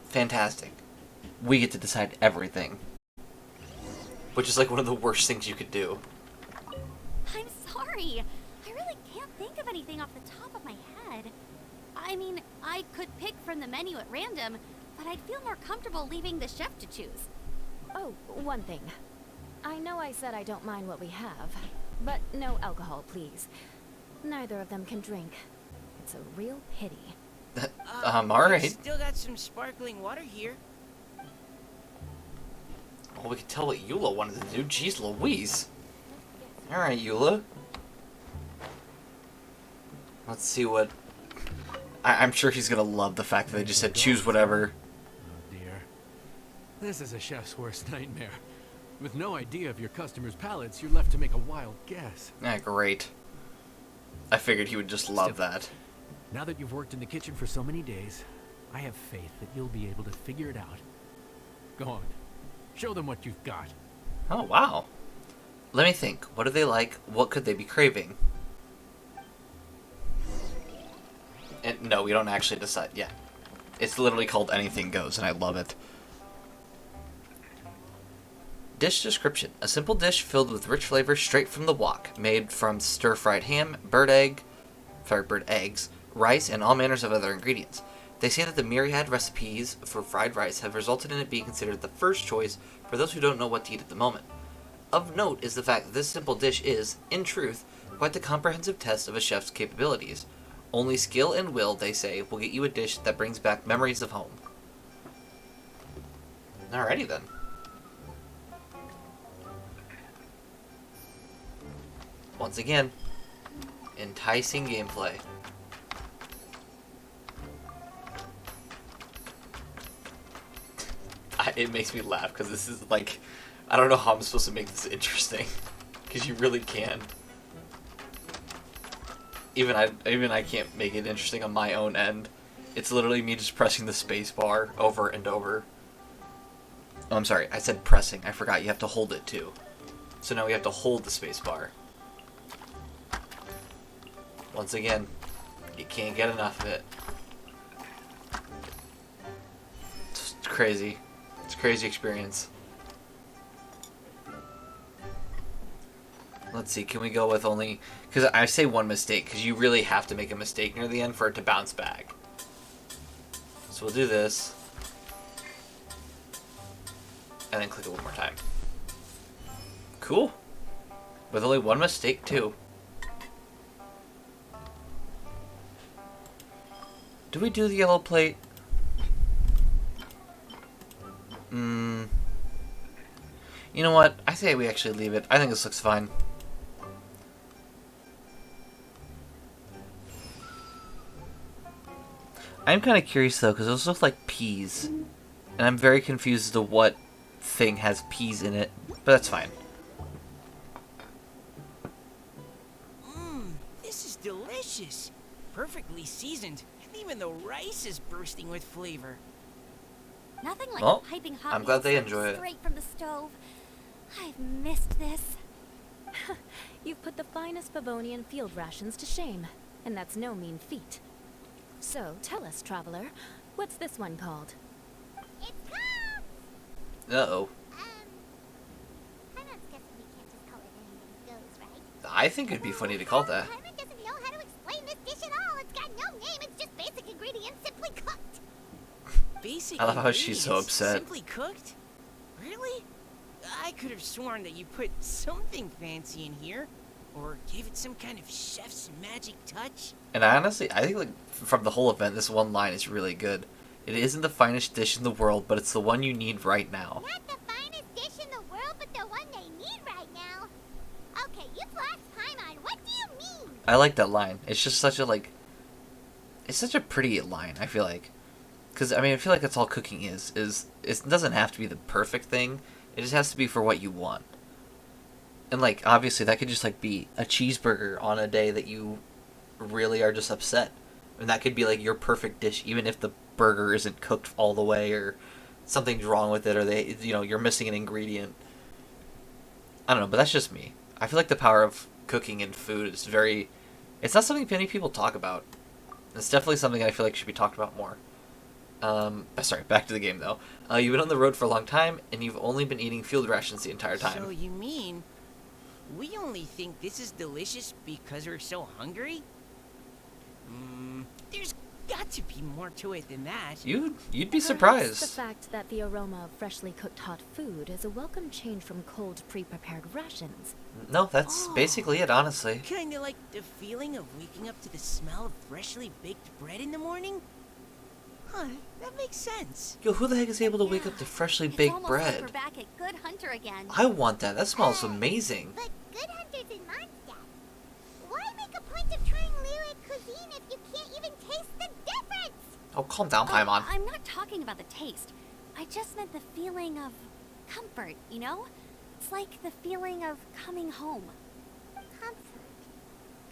Fantastic. We get to decide everything. Which is like one of the worst things you could do. I'm sorry. I really can't think of anything off the top of my head. I mean, I could pick from the menu at random, but I'd feel more comfortable leaving the chef to choose. Oh, one thing. I know I said I don't mind what we have, but no alcohol, please. Neither of them can drink. It's a real pity. Alright. Still got some sparkling water here. Well, we can tell what Eula wanted to do. Jeez Louise. Alright, Eula. Let's see what... I'm sure he's gonna love the fact that they just said choose whatever. Oh dear. This is a chef's worst nightmare. With no idea of your customers' palates, you're left to make a wild guess. Ah, great. I figured he would just love Still, that. Now that you've worked in the kitchen for so many days, I have faith that you'll be able to figure it out. Go on. Show them what you've got. Oh, wow. Let me think. What do they like? What could they be craving? And no, we don't actually decide. Yeah. It's literally called Anything Goes, and I love it. Dish description. A simple dish filled with rich flavors straight from the wok, made from stir-fried ham, bird eggs, rice, and all manners of other ingredients. They say that the myriad recipes for fried rice have resulted in it being considered the first choice for those who don't know what to eat at the moment. Of note is the fact that this simple dish is, in truth, quite the comprehensive test of a chef's capabilities. Only skill and will, they say, will get you a dish that brings back memories of home. Alrighty then. Once again, enticing gameplay. It makes me laugh because this is like I don't know how I'm supposed to make this interesting. Because you really can. Even I can't make it interesting on my own end. It's literally me just pressing the space bar over and over. Oh, I'm sorry. I said pressing. I forgot you have to hold it too. So now we have to hold the space bar. Once again, you can't get enough of it. It's crazy. It's a crazy experience. Let's see, can we go with only... Because I say one mistake, because you really have to make a mistake near the end for it to bounce back. So we'll do this. And then click it one more time. Cool. With only one mistake, too. Do we do the yellow plate? You know what? I say we actually leave it. I think this looks fine. I'm kind of curious though, because those look like peas. And I'm very confused as to what thing has peas in it. But that's fine. This is delicious. Perfectly seasoned. And even the rice is bursting with flavor. Nothing like Well, a piping hot I'm glad they meal enjoy it. straight from the stove. I've missed this. You've put the finest Favonian field rations to shame, and that's no mean feat. So, tell us, traveler, what's this one called? It's come! Uh-oh. Paimon guessing we can't just call it anything goes, right? I think it'd be funny to call that. Paimon doesn't know how to explain this dish at all. It's got no name. It's just basic ingredients simply cooked. Basic I love how she's so ingredients, upset. Simply cooked? Really? I could have sworn that you put something fancy in here. Or gave it some kind of chef's magic touch. And I honestly, I think like from the whole event, this one line is really good. It isn't the finest dish in the world, but it's the one you need right now. Not the finest dish in the world, but the one they need right now. Okay, you've lost Paimon. What do you mean? I like that line. It's just such a like... It's such a pretty line, I feel like. Because, I mean, I feel like that's all cooking is it doesn't have to be the perfect thing. It just has to be for what you want. And, like, obviously, that could just, like, be a cheeseburger on a day that you really are just upset. And that could be, like, your perfect dish, even if the burger isn't cooked all the way, or something's wrong with it, or you're missing an ingredient. I don't know, but that's just me. I feel like the power of cooking and food is very... It's not something many people talk about. It's definitely something I feel like should be talked about more. Sorry, back to the game, though. You've been on the road for a long time, and you've only been eating field rations the entire time. So you mean... we only think this is delicious because we're so hungry? There's got to be more to it than that. You'd be Perhaps surprised. the fact that the aroma of freshly cooked hot food is a welcome change from cold, pre-prepared rations. No, that's basically it, honestly. Kinda like the feeling of waking up to the smell of freshly baked bread in the morning? Huh, that makes sense. Yo, who the heck is able to wake up to freshly It's baked almost bread? like we're back at Good Hunter again. I want that. That smells amazing. But Good Hunter's in Mondstadt. Why make a point of trying Lyric cuisine if you can't even taste the difference? Oh, calm down, Paimon. I'm not talking about the taste. I just meant the feeling of comfort, you know? It's like the feeling of coming home. Comfort.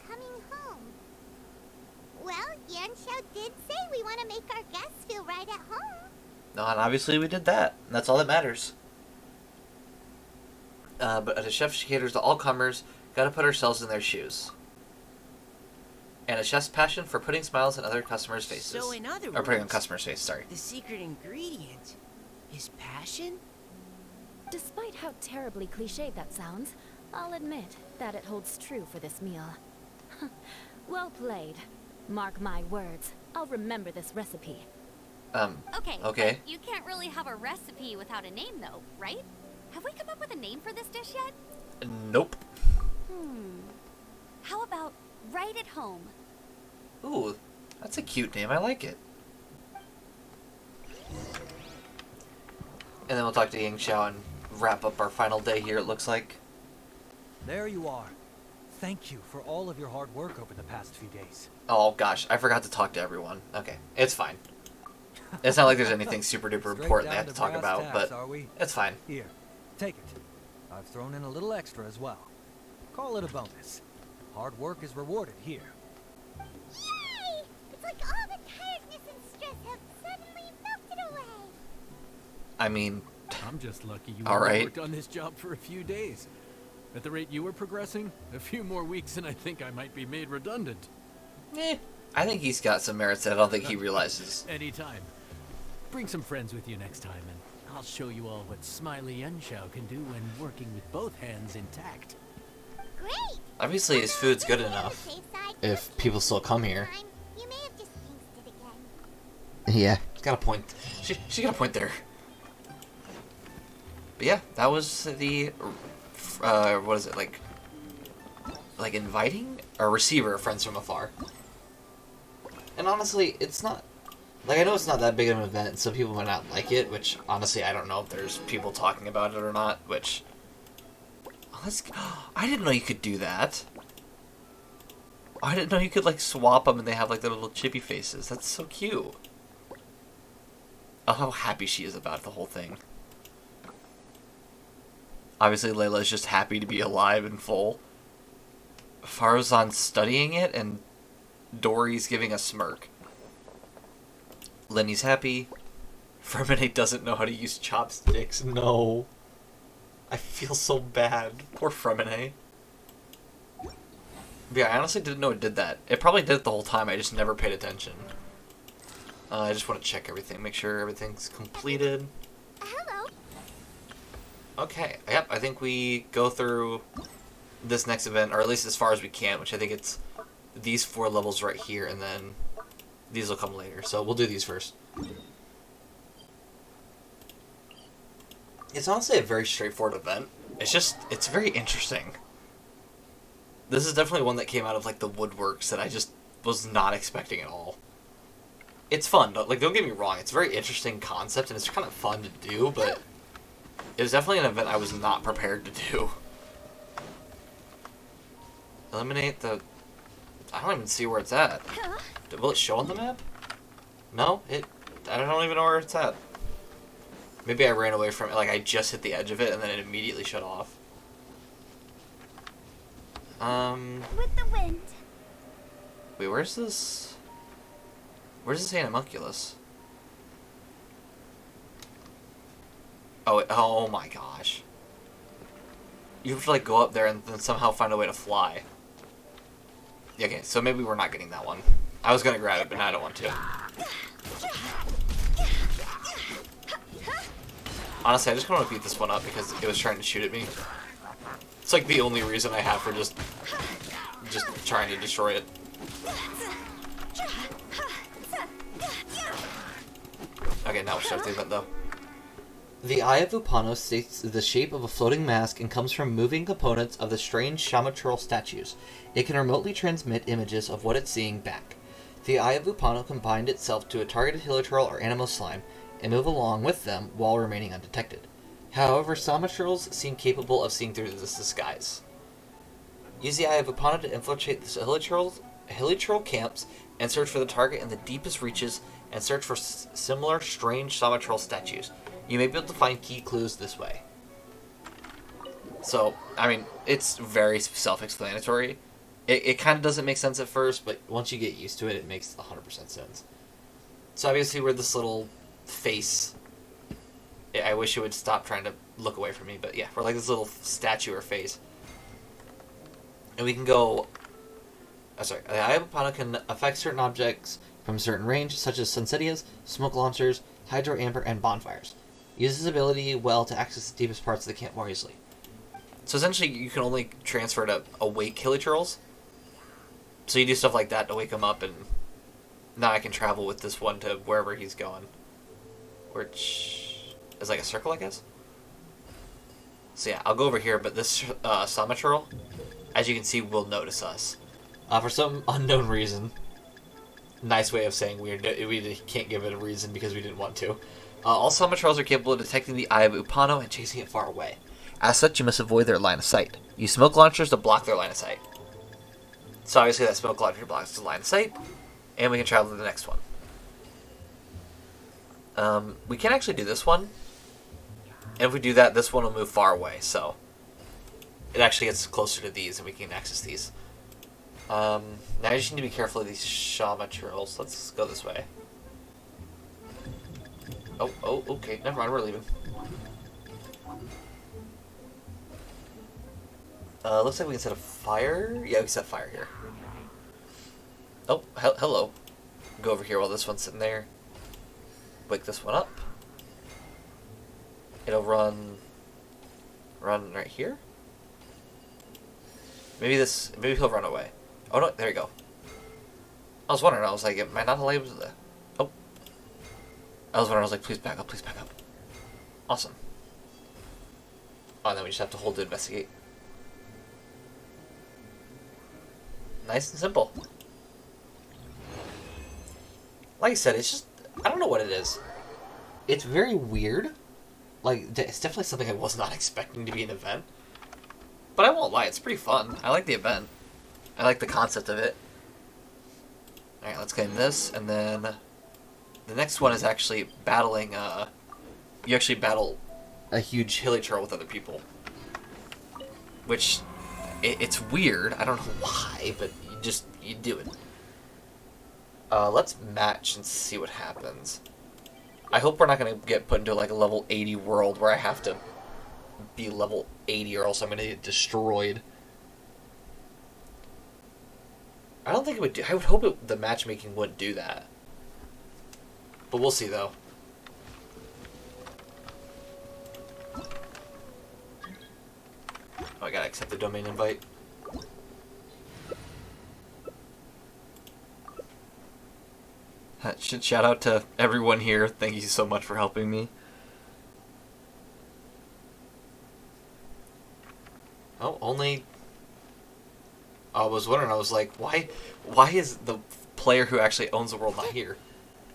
Coming home. Well, Yanxiao did say we want to make our guests feel right at home. No, and obviously we did that. And that's all that matters. But as a chef, she caters to all comers. Gotta put ourselves in their shoes. And a chef's passion for putting smiles on other customers' faces. So in other Or putting on words, customers' faces, sorry. the secret ingredient is passion? Despite how terribly cliched that sounds, I'll admit that it holds true for this meal. Well played. Mark my words, I'll remember this recipe. Okay. Okay. But you can't really have a recipe without a name, though, right? Have we come up with a name for this dish yet? Nope. How about Right at Home? Ooh, that's a cute name. I like it. And then we'll talk to Yang Xiao and wrap up our final day here, it looks like. There you are. Thank you for all of your hard work over the past few days. Oh gosh, I forgot to talk to everyone. Okay, it's fine. It's not like there's anything super duper Straight important they down have to to talk brass about, tacks, but are we? it's fine. Here, take it. I've thrown in a little extra as well. Call it a bonus. Hard work is rewarded here. Yay! It's like all the tiredness and stress have suddenly melted away. I mean, I'm just lucky you All only right. worked on this job for a few days. At the rate you were progressing, a few more weeks and I think I might be made redundant. I think he's got some merits that I don't think he realizes. Anytime. Bring some friends with you next time, and I'll show you all what Smiley Yunshao can do when working with both hands intact. Great! Obviously, his food's good enough. If people still come here. You may have just jinxed it again. Yeah, she's got a point. She got a point there. But yeah, that was the what is it, like inviting or receiver of Friends From Afar. And honestly, it's not like, I know it's not that big of an event, and some people might not like it, which honestly I don't know if there's people talking about it or not. Which I didn't know you could do that. I didn't know you could like swap them and they have like their little chippy faces. That's so cute. Oh, how happy she is about the whole thing. Obviously, Layla's just happy to be alive and full. Farzan's studying it, and Dory's giving a smirk. Lenny's happy. Ferminate doesn't know how to use chopsticks. No. I feel so bad. Poor Ferminate. Yeah, I honestly didn't know it did that. It probably did it the whole time, I just never paid attention. I just want to check everything, make sure everything's completed. Hello. Okay, yep, I think we go through this next event, or at least as far as we can, which I think it's these 4 levels right here, and then these will come later. So we'll do these first. It's honestly a very straightforward event. It's very interesting. This is definitely one that came out of like the woodworks that I just was not expecting at all. It's fun, like, don't get me wrong, it's a very interesting concept and it's kind of fun to do, but it was definitely an event I was not prepared to do. Eliminate the... I don't even see where it's at. Will it show on the map? No? I don't even know where it's at. Maybe I ran away from it, like I just hit the edge of it and then it immediately shut off. With the wind. Wait, where's this? Where's this animalculus? Oh my gosh. You have to like go up there and then somehow find a way to fly. Yeah, okay, so maybe we're not getting that one. I was gonna grab it, but now I don't want to. Honestly, I just want to beat this one up because it was trying to shoot at me. It's like the only reason I have for just trying to destroy it. Okay, now we'll start the event though. The Eye of Upanos takes the shape of a floating mask and comes from moving components of the strange Hilichurl statues. It can remotely transmit images of what it's seeing back. The Eye of Upano combined itself to a targeted Hilichurl or animal slime and move along with them while remaining undetected. However, Hilichurls seem capable of seeing through this disguise. Use the Eye of Upano to infiltrate the Hilichurl camps and search for the target in the deepest reaches and search for similar strange Hilichurl statues. You may be able to find key clues this way. So, I mean, it's very self-explanatory. It kind of doesn't make sense at first, but once you get used to it, it makes 100% sense. So obviously we're this little face. I wish it would stop trying to look away from me, but yeah, we're like this little statue or face. And we can go... the Eye of Apana can affect certain objects from a certain range, such as sunsettias, smoke launchers, hydro amber, and bonfires. Use this ability well to access the deepest parts of the camp more easily. So essentially, you can only transfer to awake Hilichurls. So you do stuff like that to wake him up, and now I can travel with this one to wherever he's going. Which is like a circle, I guess? So yeah, I'll go over here, but this Hilichurl, as you can see, will notice us. For some unknown reason. Nice way of saying we can't give it a reason because we didn't want to. All Hilichurls are capable of detecting the Eye of Upano and chasing it far away. As such, you must avoid their line of sight. Use smoke launchers to block their line of sight. So obviously that smoke launcher blocks the line of sight, and we can travel to the next one. We can actually do this one. And if we do that, this one will move far away, so it actually gets closer to these and we can access these. Now I just need to be careful of these Hilichurls. Let's go this way. Oh, okay. Never mind, we're leaving. Looks like we can set a fire. Yeah, we can set fire here. Oh, hello. Go over here while this one's sitting there. Wake this one up. It'll run right here. Maybe he'll run away. Oh no, there you go. I was wondering, I was like, am I not allowed to... Oh. I was wondering, I was like, please back up, please back up. Awesome. Oh, and then we just have to hold to investigate. Nice and simple. Like I said, it's just, I don't know what it is. It's very weird. Like, it's definitely something I was not expecting to be an event. But I won't lie, it's pretty fun. I like the event. I like the concept of it. Alright, let's get in this, and then the next one is actually battling, you actually battle a huge Hilichurl with other people. Which, it's weird, I don't know why, but you do it. Let's match and see what happens. I hope we're not going to get put into like a level 80 world where I have to be level 80 or else I'm going to get destroyed. I don't think it would do... I would hope the matchmaking wouldn't do that. But we'll see, though. Oh, I gotta accept the domain invite. Shout out to everyone here. Thank you so much for helping me. Oh, only... I was wondering, I was like, why is the player who actually owns the world not here?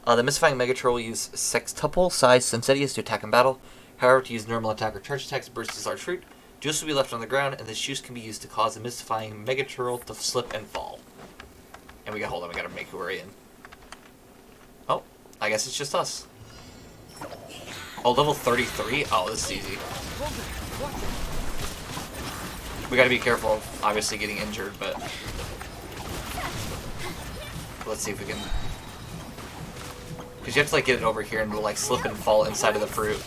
The mystifying Megatroll will use sextuple-sized Sensidius to attack in battle. However, to use normal attack or charge attacks, burst his large fruit. Juice will be left on the ground, and this juice can be used to cause the mystifying Megatroll to slip and fall. And we gotta make our way in. Oh, I guess it's just us. Oh, level 33? Oh, this is easy. We gotta be careful of obviously getting injured, but let's see if we can. Because you have to like get it over here and it'll like slip and fall inside of the fruit.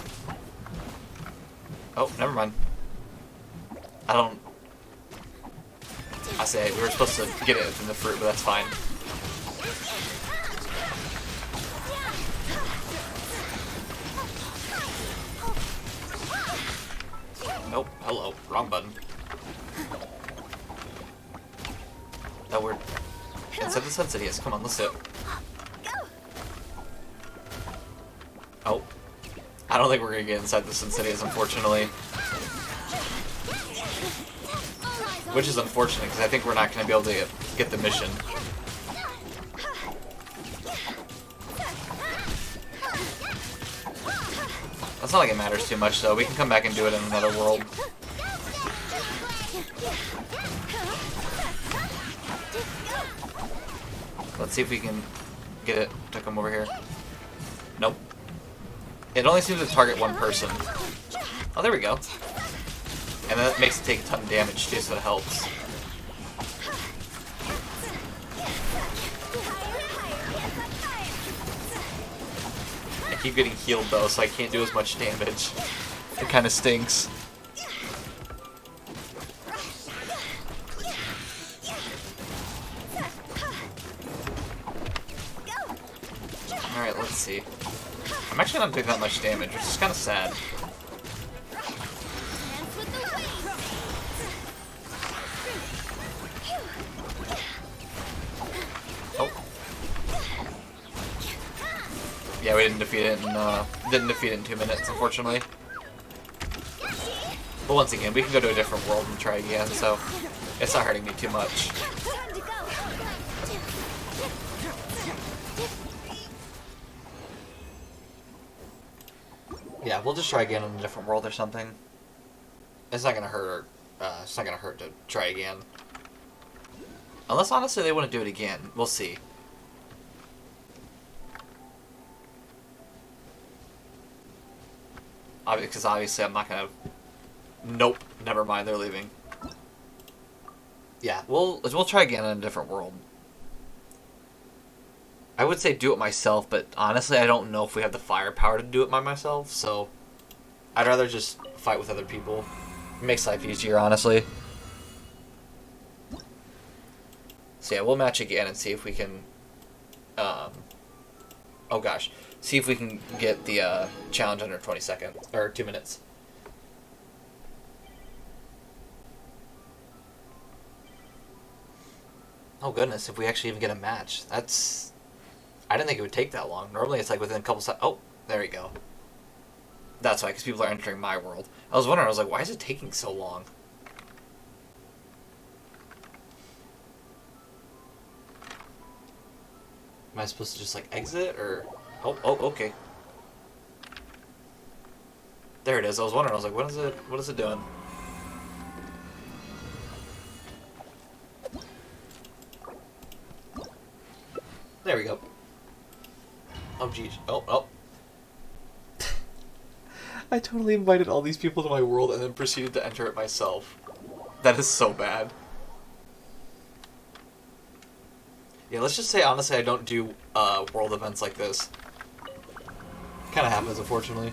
Oh, never mind. I say we were supposed to get it in the fruit, but that's fine. Nope, hello, wrong button. No, we're inside the Sensidius. Come on, let's do it. Oh. I don't think we're gonna get inside the Sensidius, unfortunately. Which is unfortunate, because I think we're not gonna be able to get the mission. It's not like it matters too much, though. We can come back and do it in another world. Let's see if we can get it to come over here. Nope. It only seems to target one person. Oh, there we go. And then it makes it take a ton of damage too, so it helps. I keep getting healed though, so I can't do as much damage. It kind of stinks. Alright, let's see. I'm actually not doing that much damage, which is kind of sad. Oh. Yeah, we didn't defeat it in 2 minutes, unfortunately. But once again, we can go to a different world and try again, so it's not hurting me too much. Yeah, we'll just try again in a different world or something. It's not gonna hurt. It's not gonna hurt to try again. Unless honestly they want to do it again. We'll see. Because obviously I'm not gonna... Nope, never mind, they're leaving. Yeah, we'll try again in a different world. I would say do it myself, but honestly I don't know if we have the firepower to do it by myself, so... I'd rather just fight with other people. It makes life easier, honestly. So yeah, we'll match again and see if we can... oh gosh. See if we can get the challenge under 20 seconds. Or 2 minutes. Oh goodness, if we actually even get a match. That's... I didn't think it would take that long. Normally it's like within a couple seconds. Oh, there we go. That's why, because people are entering my world. I was wondering, I was like, why is it taking so long? Am I supposed to just like exit or... Oh, okay. There it is. I was wondering, I was like, what is it doing? There we go. Oh, geez. Oh. I totally invited all these people to my world and then proceeded to enter it myself. That is so bad. Yeah, let's just say, honestly, I don't do world events like this. Kind of happens, unfortunately.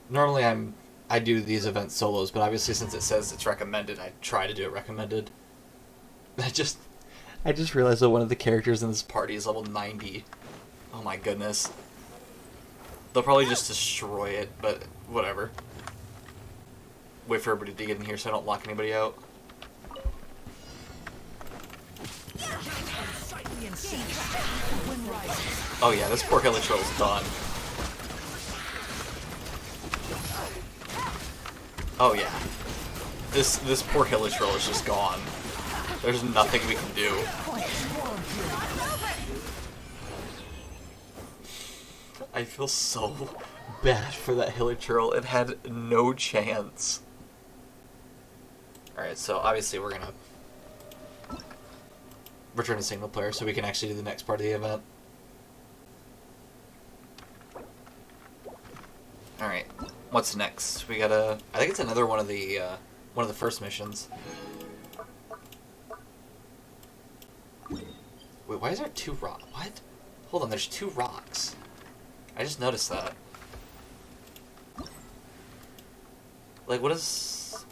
Normally I do these events solos, but obviously since it says it's recommended, I try to do it recommended. I just realized that one of the characters in this party is level 90. Oh my goodness. They'll probably just destroy it, but whatever. Wait for everybody to get in here so I don't lock anybody out. Oh yeah, this poor Hilichurl's done. Oh yeah. This poor Hilichurl is just gone. There's nothing we can do. I feel so bad for that Hilichurl. It had no chance. Alright, so obviously we're gonna return to single player so we can actually do the next part of the event. Alright, what's next? We gotta... I think it's another one of the first missions. Wait, why is there 2 rocks? What? Hold on, there's 2 rocks. I just noticed that. Like, what is...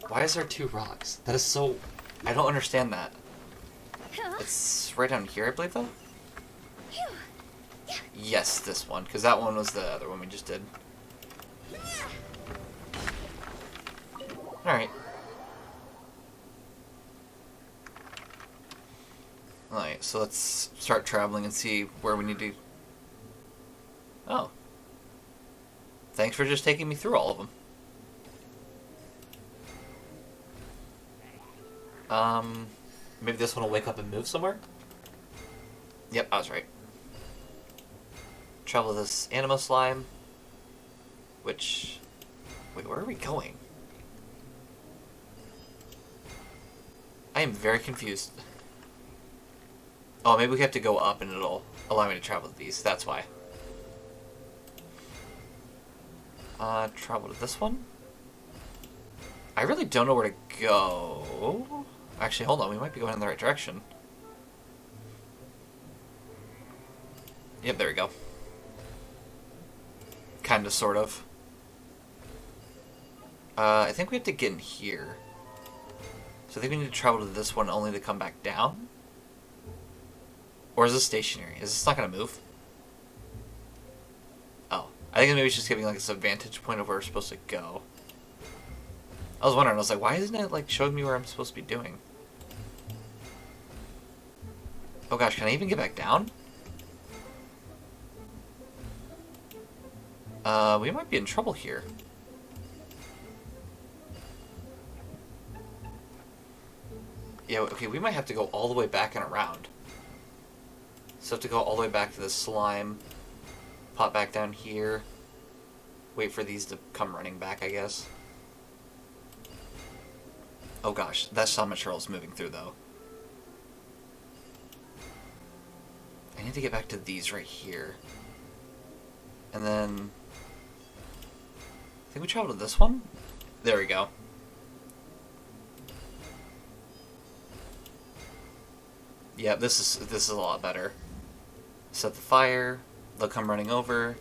Why is there 2 rocks? That is so... I don't understand that. It's right down here, I believe, though? Yes, this one, because that one was the other one we just did. Alright. Alright, so let's start traveling and see where we need to... Oh. Thanks for just taking me through all of them. Maybe this one will wake up and move somewhere? Yep, I was right. Travel this Animo Slime. Which... Wait, where are we going? I am very confused. Oh, maybe we have to go up and it'll allow me to travel to these. That's why. Travel to this one? I really don't know where to go. Actually, hold on. We might be going in the right direction. Yep, there we go. Kind of, sort of. I think we have to get in here. So I think we need to travel to this one only to come back down? Or is this stationary? Is this not going to move? Oh. I think maybe it's just giving like this vantage point of where we're supposed to go. I was wondering, I was like, why isn't it like showing me where I'm supposed to be doing? Oh gosh, can I even get back down? We might be in trouble here. Yeah, okay, we might have to go all the way back and around. So have to go all the way back to the slime, pop back down here, wait for these to come running back, I guess. Oh gosh, that Hilichurl is moving through, though. I need to get back to these right here. And then... I think we traveled to this one? There we go. Yeah, this is a lot better. Set the fire. They'll come running over.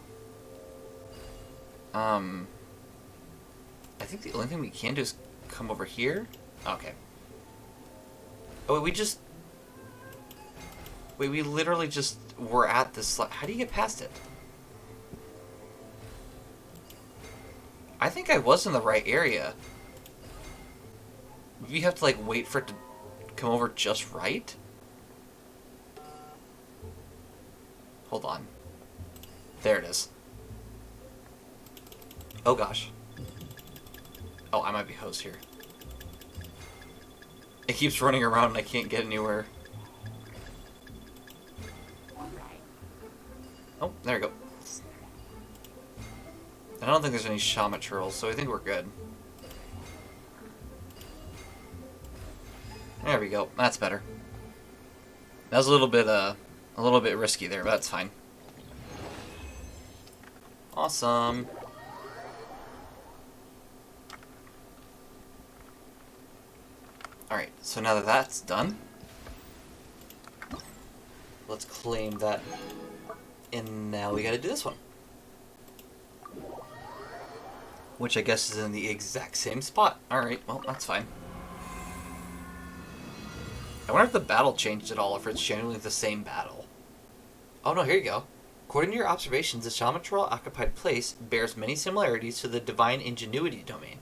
I think the only thing we can do is come over here. Okay. Oh, wait, we literally just were at this. How do you get past it? I think I was in the right area. We have to, like, wait for it to come over just right? Hold on. There it is. Oh, gosh. Oh, I might be hosed here. It keeps running around and I can't get anywhere. Oh, there we go. I don't think there's any Hilichurls, so I think we're good. There we go. That's better. That was a little bit risky there, but that's fine. Awesome. Alright, so now that that's done, let's claim that, and now we gotta do this one. Which I guess is in the exact same spot. Alright, well, that's fine. I wonder if the battle changed at all, or if it's genuinely the same battle. Oh no, here you go. According to your observations, the Hilichurl-occupied place bears many similarities to the Divine Ingenuity domain.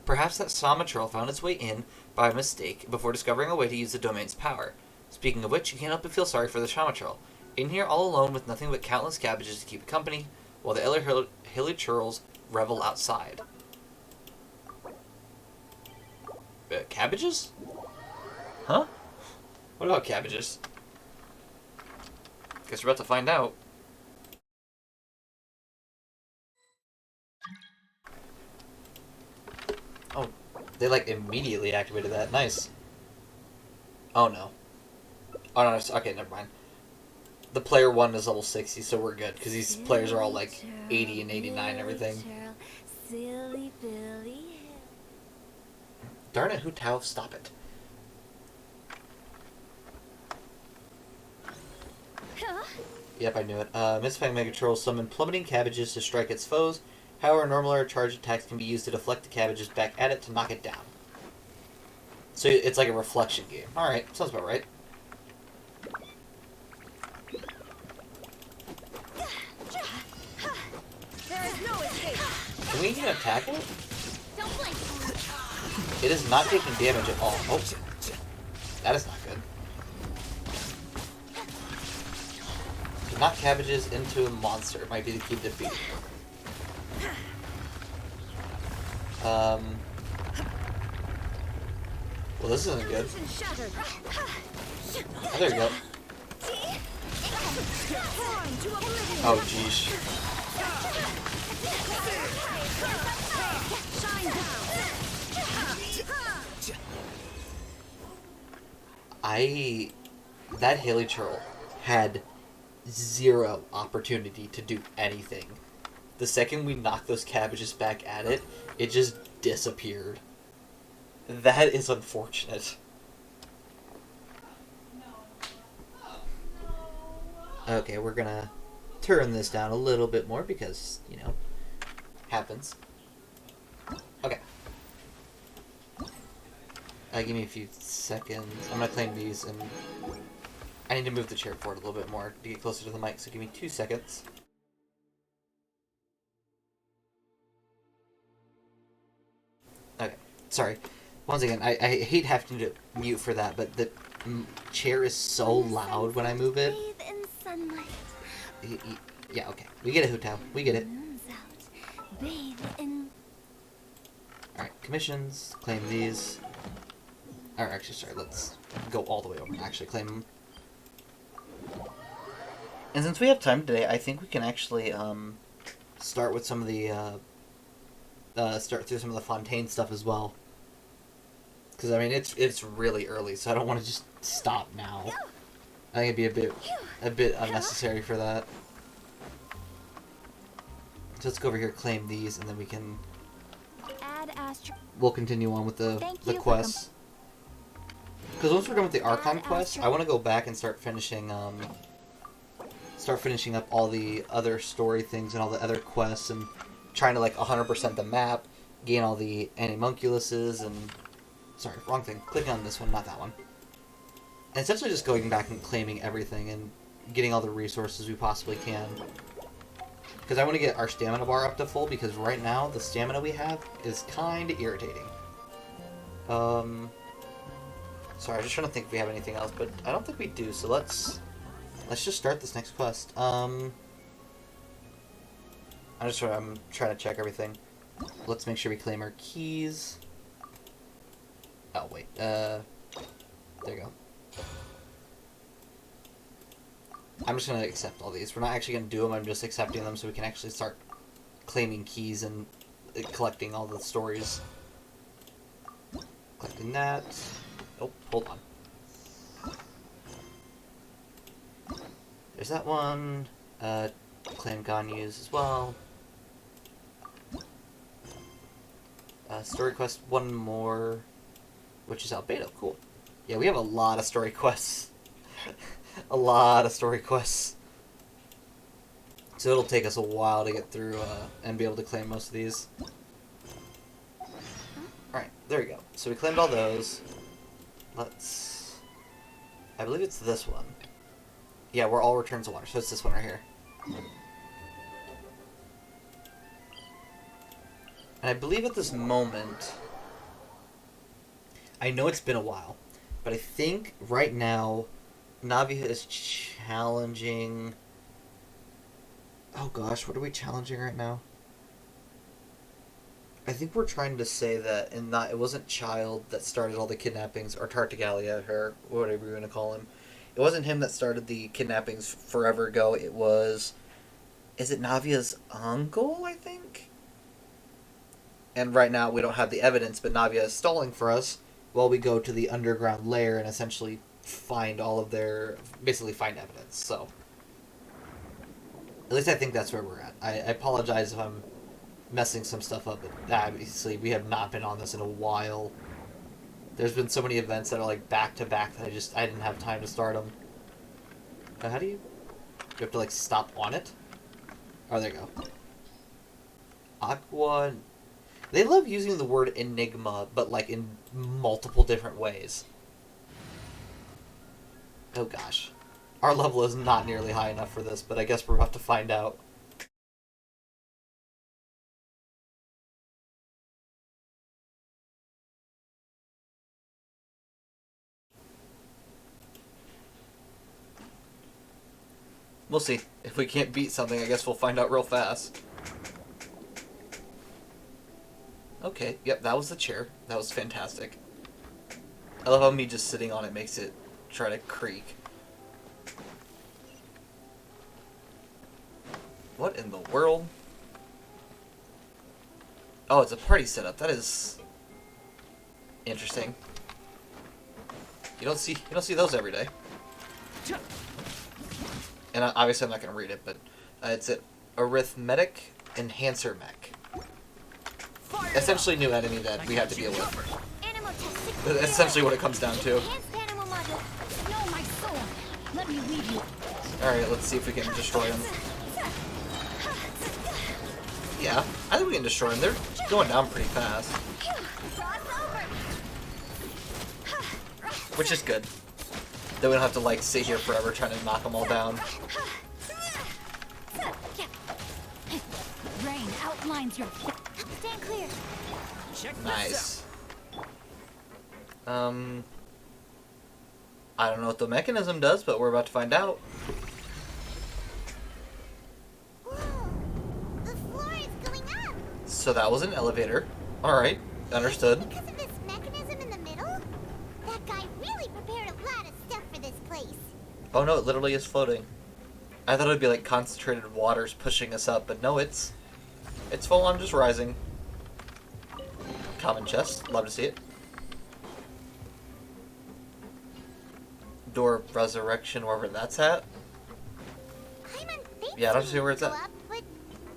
Perhaps that Hilichurl found its way in by mistake before discovering a way to use the domain's power. Speaking of which, you can't help but feel sorry for the Hilichurl. In here all alone with nothing but countless cabbages to keep it company, while the other Hilichurls revel outside. Cabbages? Huh? What about cabbages? Guess we're about to find out. Oh, they like immediately activated that. Nice. Oh no. Oh no, okay, never mind. The player 1 is level 60, so we're good, because these players are all like 80 and 89 and everything. Silly Billy. Darn it, Hutao, stop it. Yep, I knew it. Mystifying Megatroll summon plummeting cabbages to strike its foes. However, normal or charged attacks can be used to deflect the cabbages back at it to knock it down. So it's like a reflection game. Alright, sounds about right. There is no escape. Can we even attack it? Don't blink. It is not taking damage at all. Oh, that is not good. To knock cabbages into a monster might be the key to defeat. Well, this isn't good. Oh, there you go. Oh, jeez. That Hilichurl had zero opportunity to do anything. The second we knocked those cabbages back at it, it just disappeared. That is unfortunate. Okay, we're gonna turn this down a little bit more because, you know, happens. Okay. Give me a few seconds. I'm gonna claim these, and I need to move the chair forward a little bit more to get closer to the mic, so give me 2 seconds. Okay, sorry. Once again, I hate having to mute for that, but the chair is so loud when I move it. Bathe in sunlight. Yeah, okay. We get it, Hutao. We get it. Moon's out. Bathe in. Alright, commissions. Claim these. Or actually, sorry, let's go all the way over and actually claim them. And since we have time today, I think we can actually start with some of the start through some of the Fontaine stuff as well. Because, I mean, it's really early, so I don't want to just stop now. I think it'd be a bit unnecessary for that. So let's go over here, claim these, and then we can... We'll continue on with the quests. Because once we're done with the Archon quest, I want to go back and start finishing up all the other story things and all the other quests, and trying to, like, 100% the map, gain all the animunculuses, and... Sorry, wrong thing. Clicking on this one, not that one. And essentially just going back and claiming everything and getting all the resources we possibly can. Because I want to get our stamina bar up to full, because right now the stamina we have is kind of irritating. Sorry, I was just trying to think if we have anything else, but I don't think we do, so let's just start this next quest. I'm trying to check everything. Let's make sure we claim our keys. Oh, wait. There you go. I'm just going to accept all these. We're not actually going to do them, I'm just accepting them so we can actually start claiming keys and collecting all the stories. Collecting that. Oh, hold on. There's that one. Claim Ganyu's as well. Story quest, one more. Which is Albedo, cool. Yeah, we have a lot of story quests. A lot of story quests. So it'll take us a while to get through and be able to claim most of these. Alright, there we go. So we claimed all those. Let's... I believe it's this one. Yeah, we're all returns of water, so it's this one right here. And I believe at this moment... I know it's been a while, but I think right now Navia is challenging... Oh gosh, what are we challenging right now? I think we're trying to say that it wasn't Child that started all the kidnappings, or Tartagalia, or whatever you're going to call him. It wasn't him that started the kidnappings forever ago, it was... Is it Navia's uncle, I think? And right now we don't have the evidence, but Navia is stalling for us while we go to the underground lair and essentially find all of their... basically find evidence, so... At least I think that's where we're at. I apologize if I'm messing some stuff up, but obviously we have not been on this in a while. There's been so many events that are like back to back that I didn't have time to start them. How do you... You have to like stop on it? Oh, there you go. Aqua... They love using the word enigma, but like in multiple different ways. Oh gosh. Our level is not nearly high enough for this, but I guess we're about to find out. We'll see. If we can't beat something, I guess we'll find out real fast. Okay, yep, that was the chair. That was fantastic. I love how me just sitting on it makes it try to creak. What in the world? Oh, it's a party setup. That is interesting. You don't see those every day. And obviously I'm not going to read it, but it's an arithmetic enhancer mech. Essentially new enemy that we have to deal with. That's essentially what it comes down to. Alright, let's see if we can destroy him. Yeah, I think we can destroy them. They're going down pretty fast. Which is good. Then we don't have to, like, sit here forever trying to knock them all down. Rain outlines your... Stand clear. Nice. I don't know what the mechanism does, but we're about to find out. So that was an elevator. Alright, understood. Because of this mechanism in the middle? That guy really prepared a lot of stuff for this place. Oh no, it literally is floating. I thought it would be like concentrated waters pushing us up, but no, it's full on just rising. Common chest, love to see it. Door of Resurrection, wherever that's at. Paimon thinks Yeah, I don't we see where need to it's go at. up, but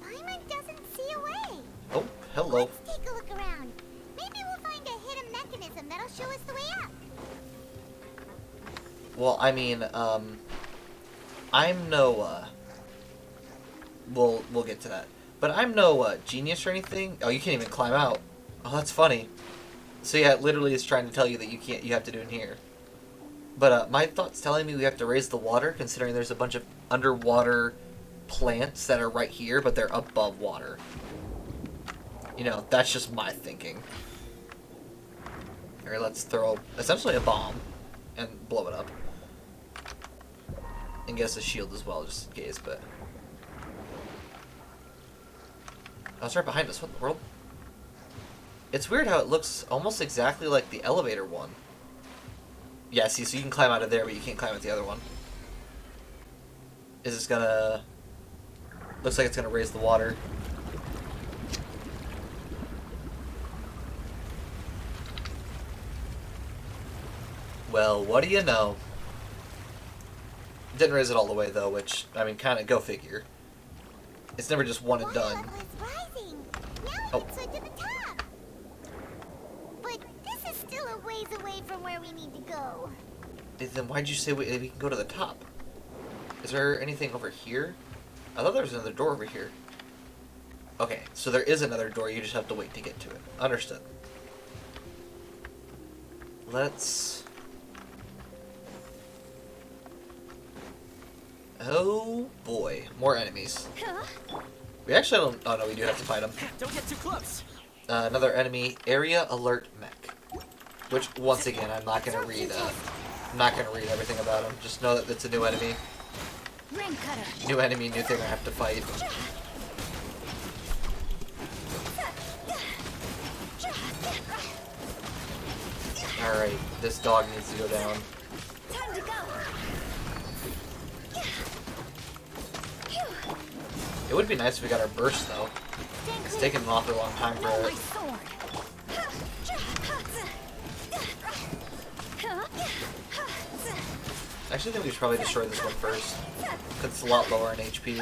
Paimon doesn't see a way. Oh, hello. Let's take a look around. Maybe we'll find a hidden mechanism that'll show us the way up. Well, I mean, I'm no, we'll get to that. But I'm no, genius or anything. Oh, you can't even climb out. Oh, that's funny. So yeah, it literally is trying to tell you that you have to do it in here. But, my thought's telling me we have to raise the water, considering there's a bunch of underwater plants that are right here, but they're above water. You know, that's just my thinking. Alright, let's throw essentially a bomb and blow it up. And guess a shield as well, just in case, but... Oh, it's right behind us. What in the world? It's weird how it looks almost exactly like the elevator one. Yeah, see, so you can climb out of there, but you can't climb out the other one. Is this gonna... Looks like it's gonna raise the water. Well, what do you know? Didn't raise it all the way, though, which, I mean, kind of go figure. It's never just one and Water done. level is rising. Now we Oh. can swim to the top. But this is still a ways away from where we need to go. Then why'd you say we can go to the top? Is there anything over here? I thought there was another door over here. Okay, so there is another door, you just have to wait to get to it. Understood. Let's... Oh boy, more enemies. We actually don't... Oh no, we do have to fight them. Don't get too close. Another enemy, Area Alert Mech. Which, once again, I'm not gonna read, I'm not gonna read everything about him. Just know that it's a new enemy. Ring cutter. New enemy, new thing I have to fight. Alright, this dog needs to go down. Time to go. It would be nice if we got our burst, though. It's taken an awfully long time for My it. sword. I actually think we should probably destroy this one first. 'Cause it's a lot lower in HP.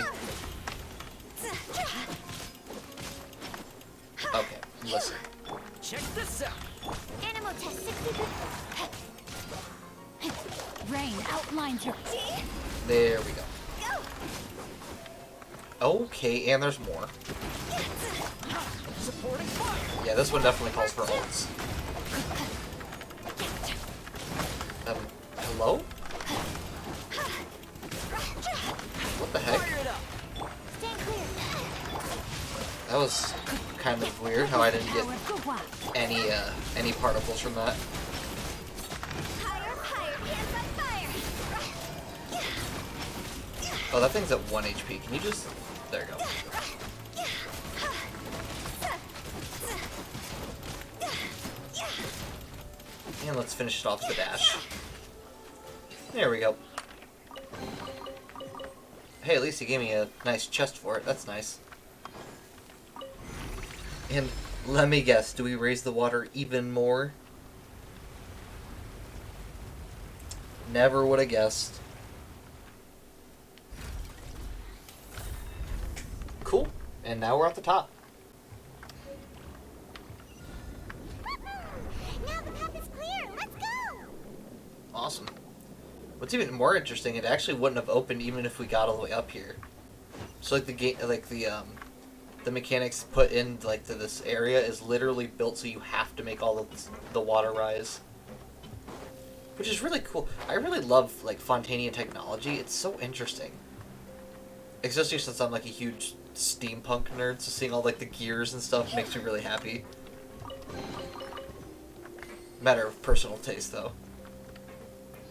Okay, listen. Check this out. Animal test 60. Rain outlines your... There we go. Okay, and there's more. Supporting fire. Yeah, this one definitely calls for ults. Hello? What the heck? Fire it up. Stand clear. That was kind of weird how I didn't get any particles from that. Higher, higher, hands on fire. Oh, that thing's at 1 HP. Can you just... There you go. And let's finish it off with a dash. There we go. Hey, at least he gave me a nice chest for it. That's nice. And let me guess, do we raise the water even more? Never would have guessed. Cool. And now we're at the top. Now the path is clear. Let's go. Awesome. What's even more interesting, it actually wouldn't have opened even if we got all the way up here. So like the gate, like the mechanics put in like to this area is literally built so you have to make all of the water rise, which is really cool. I really love like Fontanian technology. It's so interesting, especially since I'm like a huge steampunk nerd. So seeing all like the gears and stuff makes me really happy. Matter of personal taste, though.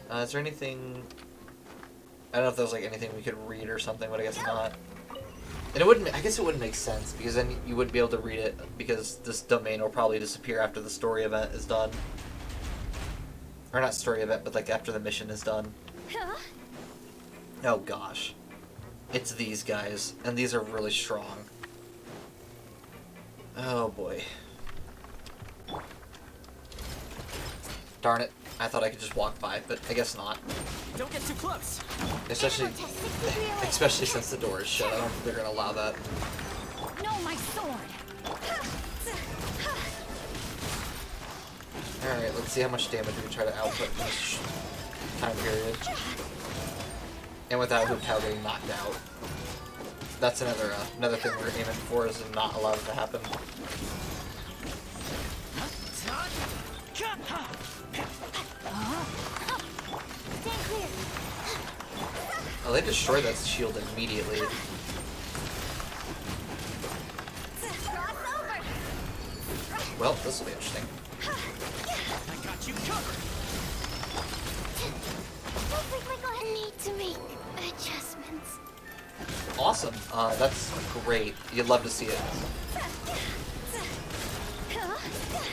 Is there anything... I don't know if there's like anything we could read or something, but I guess not. And it wouldn't... I guess it wouldn't make sense, because then you wouldn't be able to read it, because this domain will probably disappear after the story event is done. Or not story event, but like after the mission is done. Oh gosh. It's these guys, and these are really strong. Oh boy. Darn it. I thought I could just walk by, but I guess not. Don't get too close. Especially since the door is shut. I don't think they're gonna allow that. No, my sword! Alright, let's see how much damage we can try to output in this time period. And without Hilicurl getting knocked out. That's another thing we're aiming for, is not allow it to happen. Oh, they destroy that shield immediately. Well, this will be interesting. I got you covered. Don't think we're going to need to make adjustments. Awesome. That's great. You'd love to see it.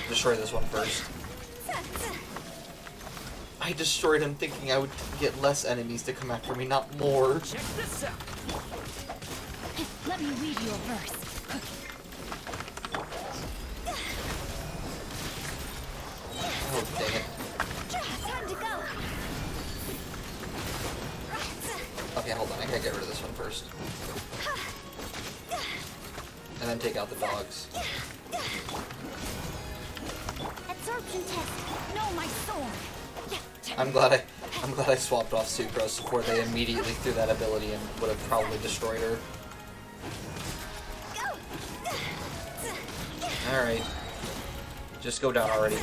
Destroy this one first. I destroyed him thinking I would get less enemies to come after me, not more. Check this out. Let me read you a verse. Oh, dang it. Time to go. Okay, hold on. I gotta get rid of this one first. And then take out the dogs. Absorption test. No, my sword! I'm glad I swapped off Sucrose before they immediately threw that ability and would have probably destroyed her. Alright. Just go down already.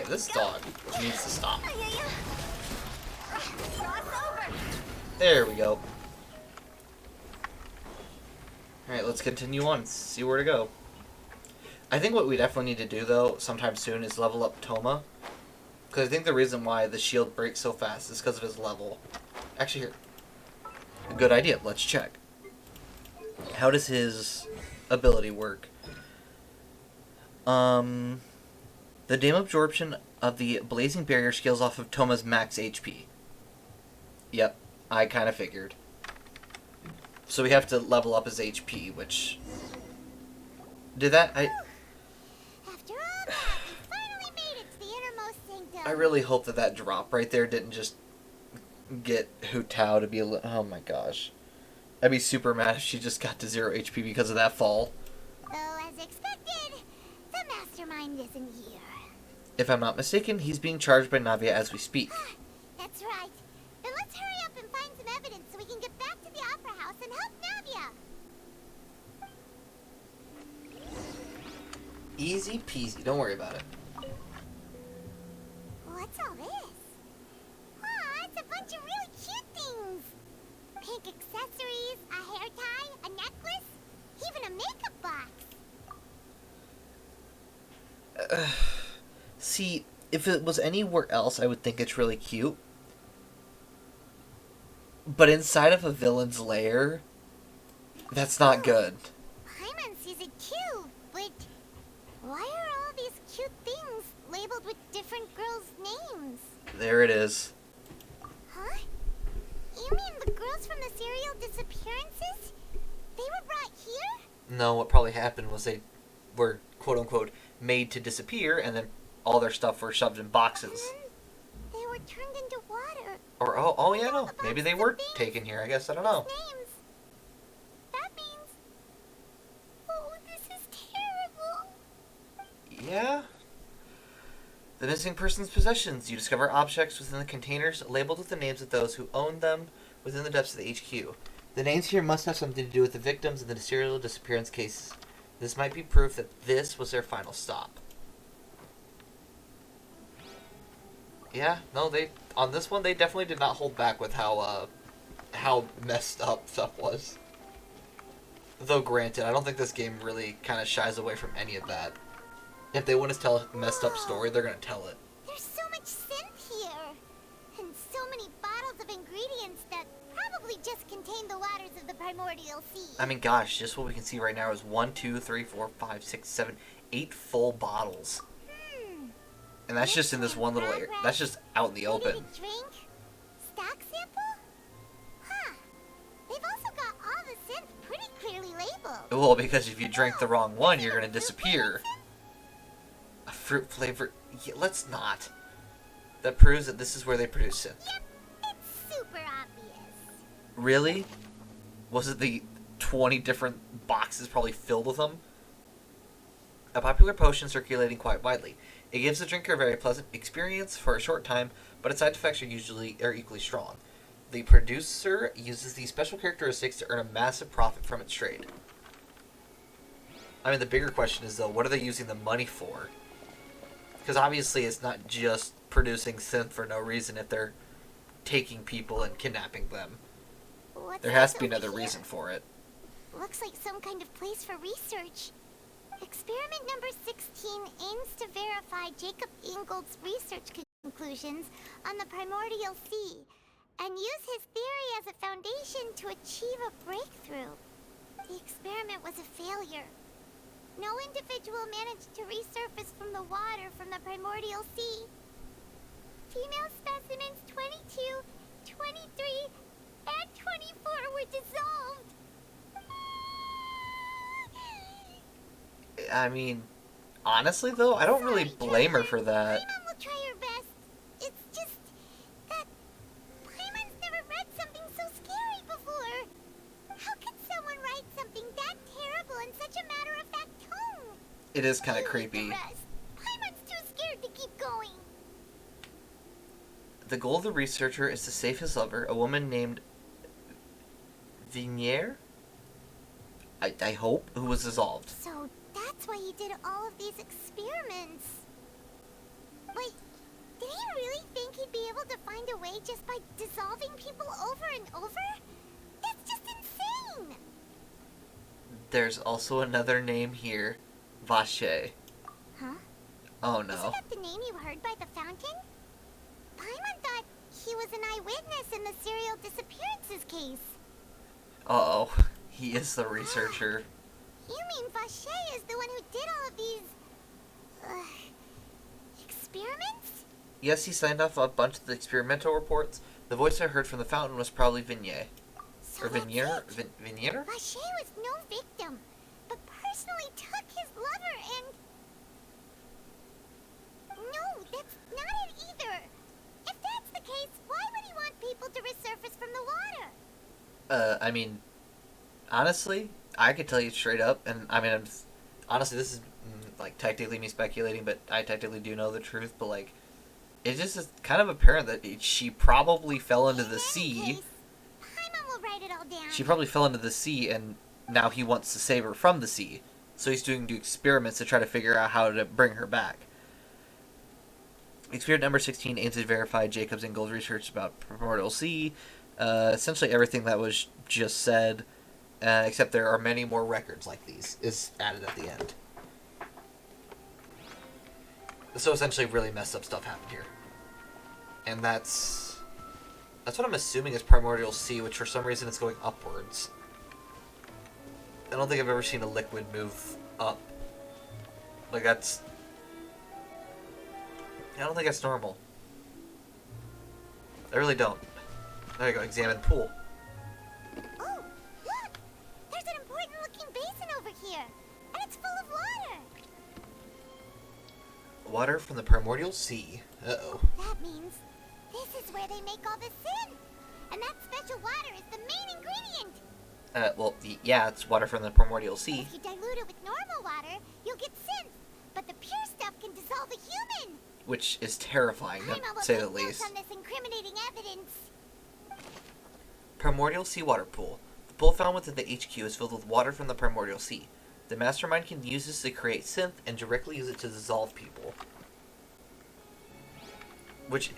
This dog needs to stop. There we go. Alright, let's continue on, see where to go. I think what we definitely need to do, though, sometime soon, is level up Toma. Because I think the reason why the shield breaks so fast is because of his level. Actually, here. A good idea. Let's check. How does his ability work? The damage absorption of the blazing barrier scales off of Toma's max HP. Yep, I kind of figured. So we have to level up his HP, which... Did that? After all that, we finally made it to the innermost sanctum. I really hope that drop right there didn't just get Hilicurl to be oh my gosh. I'd be super mad if she just got to 0 HP because of that fall. Though, as expected, the mastermind isn't here. If I'm not mistaken, he's being charged by Navia as we speak. That's right. Then let's hurry up and find some evidence so we can get back to the Opera House and help Navia. Easy peasy, don't worry about it. What's all this? Aw, it's a bunch of really cute things. Pink accessories, a hair tie, a necklace, even a makeup box. See, if it was anywhere else, I would think it's really cute. But inside of a villain's lair, that's not good. Paimon sees it too, but why are all these cute things labeled with different girls' names? There it is. Huh? You mean the girls from the serial disappearances? They were brought here? No, what probably happened was they were, quote-unquote, made to disappear, and then all their stuff were shoved in boxes. They were turned into water. Or, oh yeah, no, maybe they were taken here, I guess, I don't know. Names. That means... Oh, this is terrible. Yeah? The missing person's possessions. You discover objects within the containers labeled with the names of those who owned them within the depths of the HQ. The names here must have something to do with the victims in the serial disappearance cases. This might be proof that this was their final stop. Yeah, no, on this one, they definitely did not hold back with how messed up stuff was. Though granted, I don't think this game really kind of shies away from any of that. If they want to tell a messed up story, they're going to tell it. There's so much synth here. And so many bottles of ingredients that probably just contain the waters of the primordial sea. I mean, gosh, just what we can see right now is 1, 2, 3, 4, 5, 6, 7, 8 full bottles. And that's just in this one little area. That's just out in the open. Ready to drink? Stock sample? Huh. They've also got all the synth pretty clearly labeled. Well, because if you drink the wrong one, you're gonna disappear. A fruit flavor. Yeah, let's not. That proves that this is where they produce it. Yep, it's super obvious. Really? Was it the 20 different boxes probably filled with them? A popular potion circulating quite widely. It gives the drinker a very pleasant experience for a short time, but its side effects are equally strong. The producer uses these special characteristics to earn a massive profit from its trade. I mean, the bigger question is, though, what are they using the money for? Because obviously it's not just producing synth for no reason if they're taking people and kidnapping them. What's There has this to be over another here? reason for it. Looks like some kind of place for research. Experiment number 16 aims to verify Jacob Ingold's research conclusions on the primordial sea and use his theory as a foundation to achieve a breakthrough. The experiment was a failure. No individual managed to resurface from the water from the primordial sea. Female specimens 22, 23, and 24 were dissolved. I mean, honestly, though, I don't really blame her for that. Paimon will try her best. It's just that Paimon's never read something so scary before. How could someone write something that terrible in such a matter-of-fact tone? It is kind of Leave creepy. the rest. Paimon's too scared to keep going. The goal of the researcher is to save his lover, a woman named Vignier, I hope, who was dissolved. So that's why he did all of these experiments. Wait, did he really think he'd be able to find a way just by dissolving people over and over? That's just insane! There's also another name here, Vache. Huh? Oh Isn't no. that the name you heard by the fountain? Paimon thought he was an eyewitness in the serial disappearances case. Uh-oh. He is the researcher. You mean Vache is the one who did all of these... experiments? Yes, he signed off a bunch of the experimental reports. The voice I heard from the fountain was probably Vignier. So Or that's Vignier? it. Vignier? Vache was no victim, but personally took his lover and... No, that's not it either. If that's the case, why would he want people to resurface from the water? I mean, honestly, I could tell you straight up, and I mean, honestly, this is, like, technically me speculating, but I technically do know the truth, but, like, it just is kind of apparent that she probably fell into the sea. Paimon will write it all down. She probably fell into the sea, and now he wants to save her from the sea. So he's doing experiments to try to figure out how to bring her back. Experiment number 16 aims to verify Jacob's and Gold's research about primordial sea. Essentially everything that was just said, except there are many more records like these, is added at the end. So essentially really messed up stuff happened here. And that's what I'm assuming is primordial sea, which for some reason is going upwards. I don't think I've ever seen a liquid move up. Like that's... I don't think that's normal. I really don't. There you go, examine pool. Oh, look! There's an important looking basin over here, and it's full of water. Water from the primordial sea. Uh-oh. That means this is where they make all the sin, and that special water is the main ingredient. Well, yeah, it's water from the primordial sea. If you dilute it with normal water, you'll get synth, but the pure stuff can dissolve a human. Which is terrifying, Paimon to will say take the notes least. on this incriminating evidence. Primordial seawater pool. The pool found within the HQ is filled with water from the primordial sea. The mastermind can use this to create synth and directly use it to dissolve people. Which,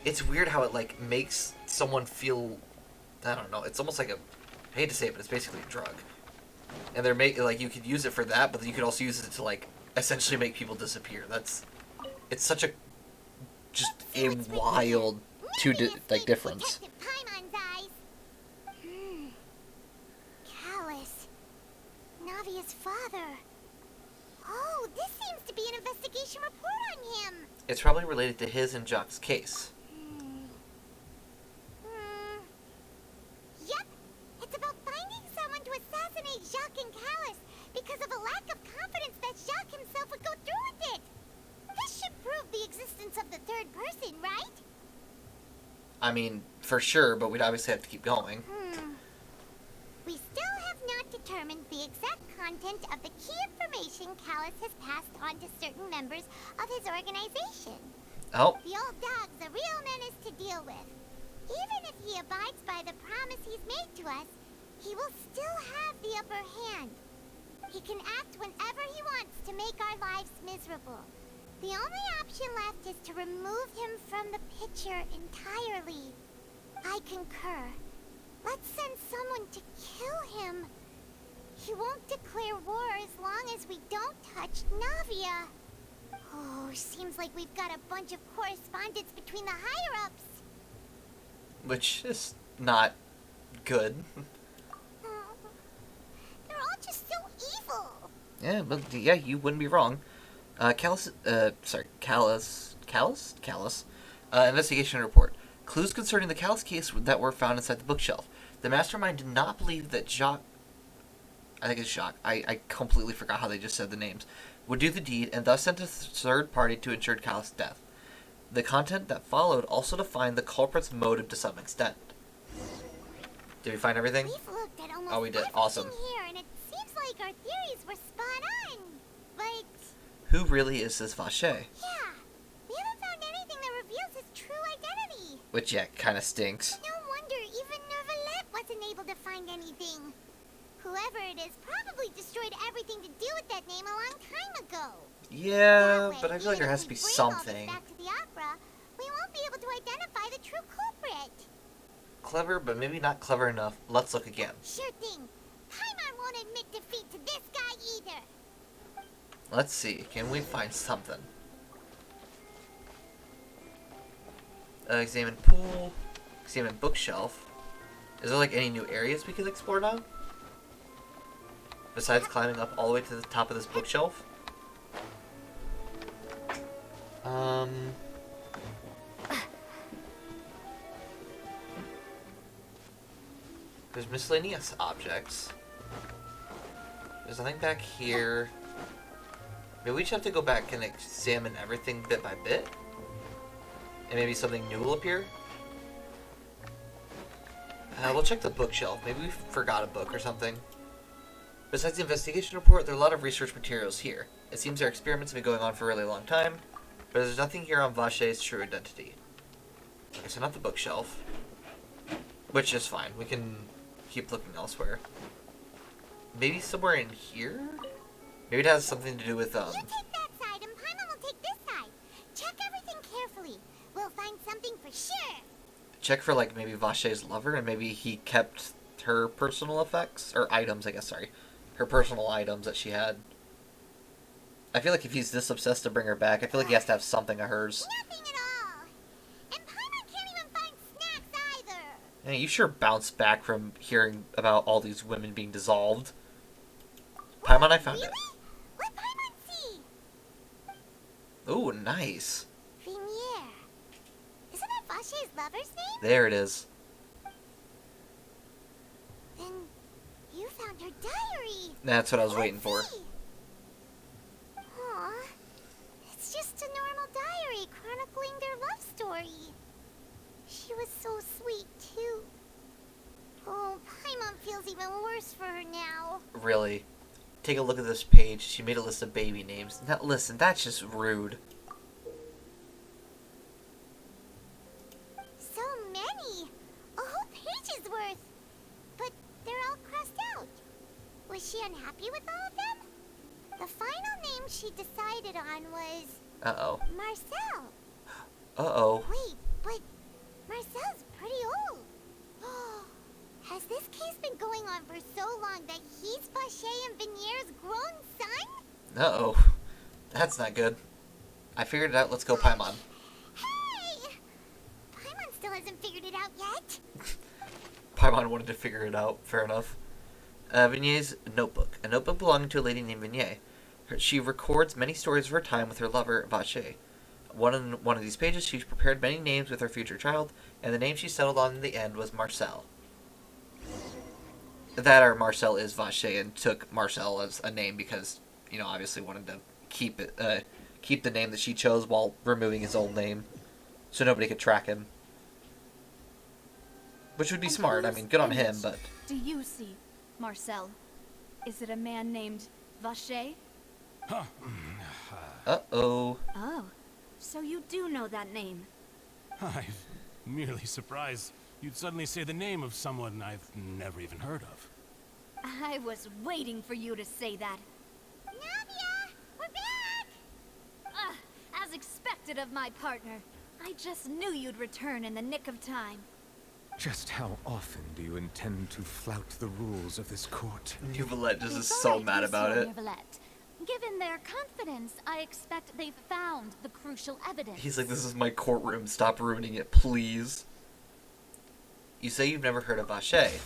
it's weird how it, like, makes someone feel, I don't know, it's almost like a, I hate to say it, but it's basically a drug. And they're like, you could use it for that, but you could also use it to, like, essentially make people disappear. It's such a, just a wild difference. Detective Paimon's eyes. Callus. Navia's father. Oh, this seems to be an investigation report on him. It's probably related to his and Jacques' case. Yep. It's about finding someone to assassinate Jacques and Callus because of a lack of confidence that Jacques himself would go through with it. This should prove the existence of the third person, right? I mean, for sure, but we'd obviously have to keep going. We still have not determined the exact content of the key information Callus has passed on to certain members of his organization. Oh. The old dog's a real menace to deal with. Even if he abides by the promise he's made to us, he will still have the upper hand. He can act whenever he wants to make our lives miserable. The only option left is to remove him from the picture entirely. I concur. Let's send someone to kill him. He won't declare war as long as we don't touch Navia. Oh, seems like we've got a bunch of correspondence between the higher-ups. Which is not good. They're all just so evil. Yeah, but yeah, you wouldn't be wrong. Callus, investigation report. Clues concerning the Callus case that were found inside the bookshelf. The mastermind did not believe that Jacques, I think it's Jacques, I completely forgot how they just said the names, would do the deed and thus sent a third party to ensure Callus' death. The content that followed also defined the culprit's motive to some extent. Did we find everything? We've looked at almost Oh, we did. everything Awesome. here, and it seems like our theories were spot on. But Who really is this Vache? yeah, we haven't found anything that reveals his true identity. Which, yeah, kind of stinks. No wonder even Nervalette wasn't able to find anything. Whoever it is probably destroyed everything to do with that name a long time ago. Yeah, That way, but I feel like there even has if to be we bring all this something. back to the opera, we won't be able to identify the true culprit. Clever, but maybe not clever enough. Let's look again. Sure thing. Paimon won't admit defeat to this guy either. Let's see. Can we find something? Examine pool. Examine bookshelf. Is there like any new areas we could explore now? Besides climbing up all the way to the top of this bookshelf? There's miscellaneous objects. There's nothing back here. Maybe we just have to go back and examine everything bit by bit? And maybe something new will appear? We'll check the bookshelf. Maybe we forgot a book or something. Besides the investigation report, there are a lot of research materials here. It seems their experiments have been going on for a really long time, but there's nothing here on Vache's true identity. Okay, so not the bookshelf. Which is fine. We can keep looking elsewhere. Maybe somewhere in here? Maybe it has something to do with, You take that side and Paimon will take this side. Check everything carefully. We'll find something for sure. check for, like, maybe Vache's lover, and maybe he kept her personal effects, or items, I guess, sorry. Her personal items that she had. I feel like if he's this obsessed to bring her back, I feel like he has to have something of hers. Nothing at all. And Paimon can't even find snacks either. Yeah, you sure bounced back from hearing about all these women being dissolved. Paimon, I found Really? it. Let Paimon see. Ooh, nice. Vinier. Isn't that Vache's lover's name? There it is. Then you found her diary. That's what I was waiting for. Let's see. Aw, it's just a normal diary chronicling their love story. She was so sweet, too. Oh, Paimon feels even worse for her now. Really. Take a look at this page. She made a list of baby names. Now, listen, that's just rude. So many! A whole page's worth! But they're all crossed out. Was she unhappy with all of them? The final name she decided on was Uh-oh. Marcel. Uh-oh. Wait, but Marcel's pretty old. Has this case been going on for so long that he's Vache and Vinier's grown son? Uh-oh. That's not good. I figured it out. Let's go, Paimon. Hey! Paimon still hasn't figured it out yet. Paimon wanted to figure it out. Fair enough. Vinier's notebook. A notebook belonging to a lady named Vinier. She records many stories of her time with her lover, Vache. One of these pages, she prepared many names with her future child, and the name she settled on in the end was Marcel. That or Marcel is Vache and took Marcel as a name because, obviously wanted to keep the name that she chose while removing his old name, so nobody could track him. Which would be smart. I mean, good on him, but... Do you see, Marcel? Is it a man named Vache? Huh. Uh-oh. Oh, so you do know that name. I'm merely surprised you'd suddenly say the name of someone I've never even heard of. I was waiting for you to say that. Navia! We're back! As expected of my partner. I just knew you'd return in the nick of time. Just how often do you intend to flout the rules of this court? Yuvalette just is It's so alright, mad about it. Monsieur Yuvalette. Given their confidence, I expect they've found the crucial evidence. He's like, this is my courtroom. Stop ruining it, please. You say you've never heard of Vache.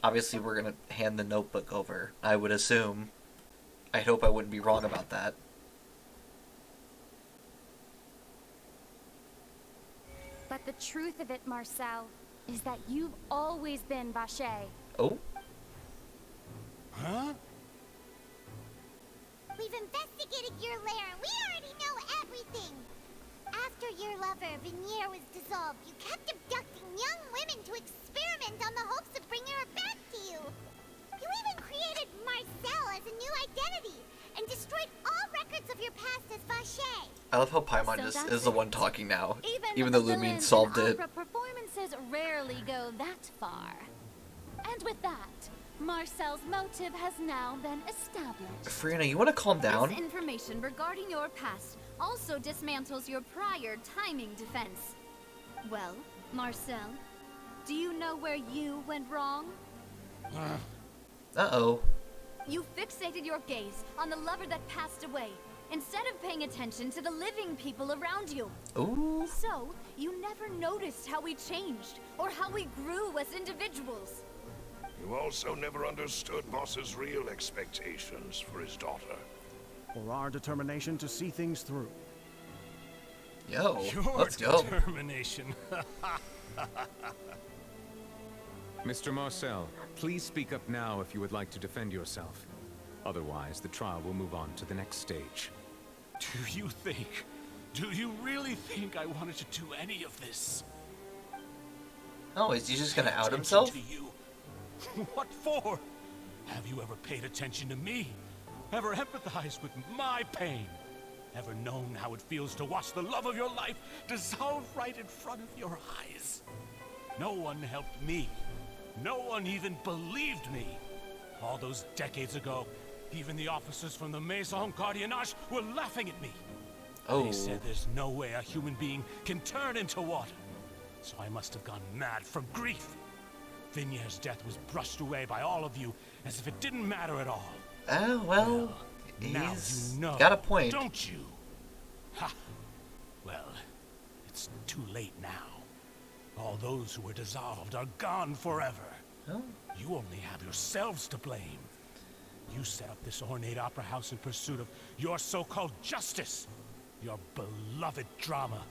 Obviously, we're going to hand the notebook over, I would assume. I hope I wouldn't be wrong about that. But the truth of it, Marcel, is that you've always been Vache. Oh? Huh? We've investigated your lair and we already know everything. After your lover, Venier, was dissolved, you kept abducting young women to experiment on the hopes of bringing her back to you. You even created Marcel as a new identity and destroyed all records of your past as Vache. I love how Paimon So just that's is the it. one talking now. Even though the Lumine villains solved in it. opera performances rarely go that far. And with that, Marcel's motive has now been established. Friana, you want to calm down? This information regarding your past also dismantles your prior timing defense. Well, Marcel, do you know where you went wrong? Uh-oh. You fixated your gaze on the lover that passed away, instead of paying attention to the living people around you. Ooh. So, you never noticed how we changed, or how we grew as individuals. You also never understood Boss's real expectations for his daughter. Or our determination to see things through. Yo, Your let's go. determination. Mr. Marcel, please speak up now if you would like to defend yourself. Otherwise, the trial will move on to the next stage. Do you really think I wanted to do any of this? Oh, is he just gonna out Attention himself? to you. What for? Have you ever paid attention to me? Ever empathized with my pain? Ever known how it feels to watch the love of your life dissolve right in front of your eyes? No one helped me. No one even believed me. All those decades ago, even the officers from the Maison Gardiennage were laughing at me. Oh. They said there's no way a human being can turn into water. So I must have gone mad from grief. Vinier's death was brushed away by all of you as if it didn't matter at all. Oh, well, Now he's you know, got a point. don't you? Ha! Well, it's too late now. All those who were dissolved are gone forever. Oh. You only have yourselves to blame. You set up this ornate opera house in pursuit of your so-called justice, your beloved drama,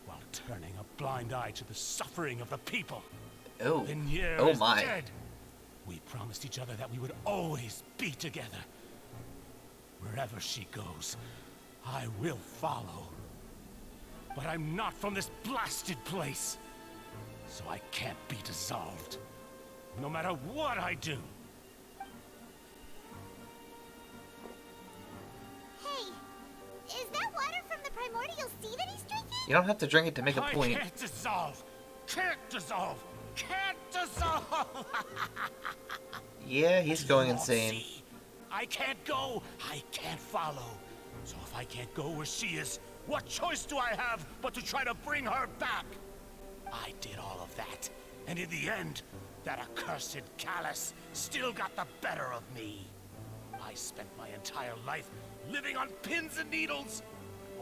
while turning a blind eye to the suffering of the people. Oh. Venier Oh is my. dead. We promised each other that we would always be together. Wherever she goes, I will follow. But I'm not from this blasted place, so I can't be dissolved. No matter what I do. Hey, is that water from the primordial sea that he's drinking? You don't have to drink it to make a I point. can't dissolve. Can't dissolve. Can't dissolve. Yeah, he's going You won't insane. see. I can't go. I can't follow. So if I can't go where she is, what choice do I have but to try to bring her back? I did all of that, and in the end, that accursed Callus still got the better of me. I spent my entire life living on pins and needles,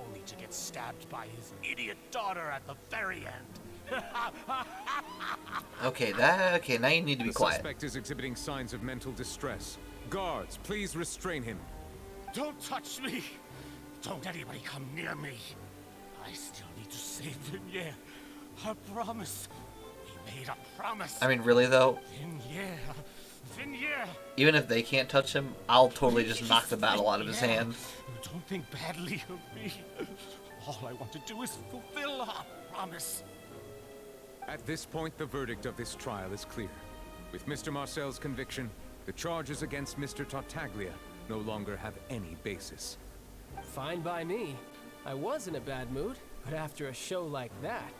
only to get stabbed by his idiot daughter at the very end. Okay, now you need to be The quiet. suspect is exhibiting signs of mental distress. Guards, please restrain him. Don't touch me! Don't anybody come near me! I still need to save Venier. I promise. We made a promise. I mean, really though? Vignere. Even if they can't touch him, I'll totally just knock the battle out of his hand. Don't think badly of me. All I want to do is fulfill our promise. At this point, the verdict of this trial is clear. With Mr. Marcel's conviction, the charges against Mr. Tartaglia no longer have any basis. Fine by me. I was in a bad mood, but after a show like that,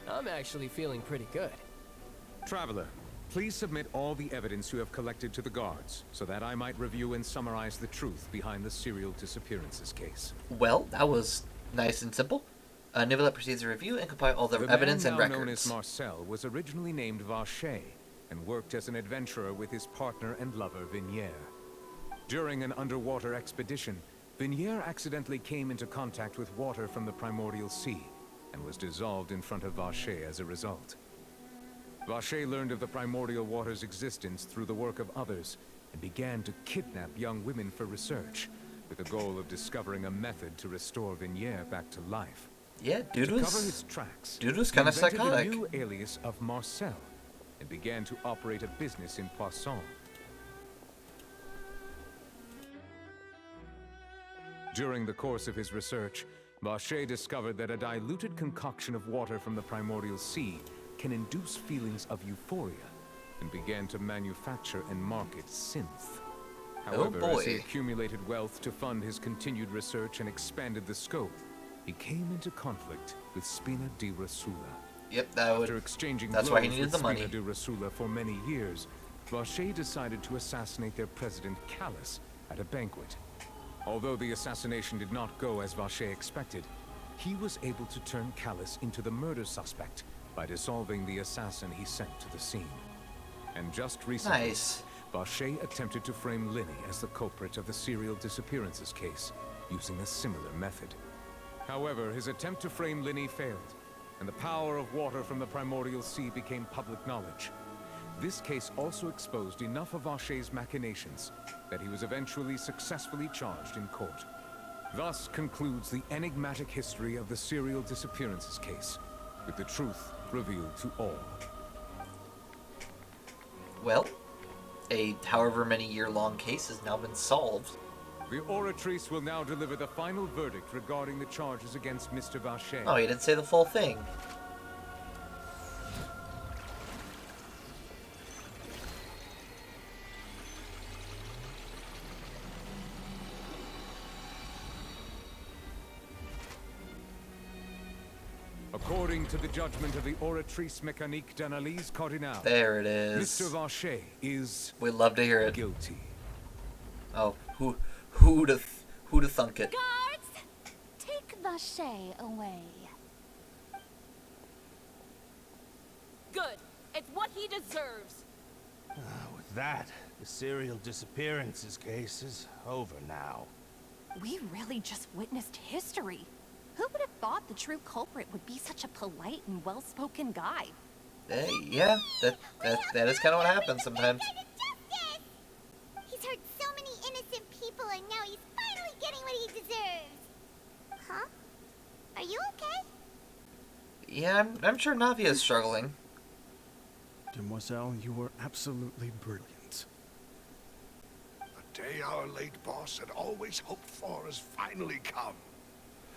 I'm actually feeling pretty good. Traveler, please submit all the evidence you have collected to the guards, so that I might review and summarize the truth behind the serial disappearances case. Well, that was nice and simple. Nivelette proceeds to review and compile all the evidence and records. The man now known as Marcel was originally named Vacher, and worked as an adventurer with his partner and lover Vignere. During an underwater expedition, Vignere accidentally came into contact with water from the primordial sea, and was dissolved in front of Vacher as a result. Vacher learned of the primordial water's existence through the work of others, and began to kidnap young women for research, with the goal of discovering a method to restore Vignere back to life. Yeah, To cover his tracks, he kind of invented psychotic. a new alias of Marcel, and began to operate a business in Poisson. During the course of his research, Vacher discovered that a diluted concoction of water from the primordial sea can induce feelings of euphoria, and began to manufacture and market synth. However, as he accumulated wealth to fund his continued research and expanded the scope, he came into conflict with Spina di Rosula. Yep, After exchanging that's why he blows needed with the money. Spina di Rosula for many years, Vacher decided to assassinate their president Callus at a banquet. Although the assassination did not go as Vacher expected, he was able to turn Callus into the murder suspect by dissolving the assassin he sent to the scene. And just recently, Vacher attempted to frame Linny as the culprit of the serial disappearances case, using a similar method. However, his attempt to frame Linny failed, and the power of water from the primordial sea became public knowledge. This case also exposed enough of Vacher's machinations that he was eventually successfully charged in court. Thus concludes the enigmatic history of the serial disappearances case, with the truth revealed to all. Well, a however many year-long case has now been solved. The Oratrice will now deliver the final verdict regarding the charges against Mr. Vacher. Oh, you didn't say the full thing. According to the judgment of the Oratrice Mécanique d'Analyse Cardinale, there it is. Mr. Vacher is... We'd love to hear it. Guilty. Oh, who'da thunk it? Guards! Take Vacher away. Good. It's what he deserves. With that, the serial disappearances case is over now. We really just witnessed history. Who would have thought the true culprit would be such a polite and well-spoken guy? Hey, yeah, that is kind of what happens sometimes. He's hurt so many innocent people and now he's finally getting what he deserves. Huh? Are you okay? Yeah, I'm sure Navia is struggling. Demoiselle, you were absolutely brilliant. The day our late boss had always hoped for has finally come.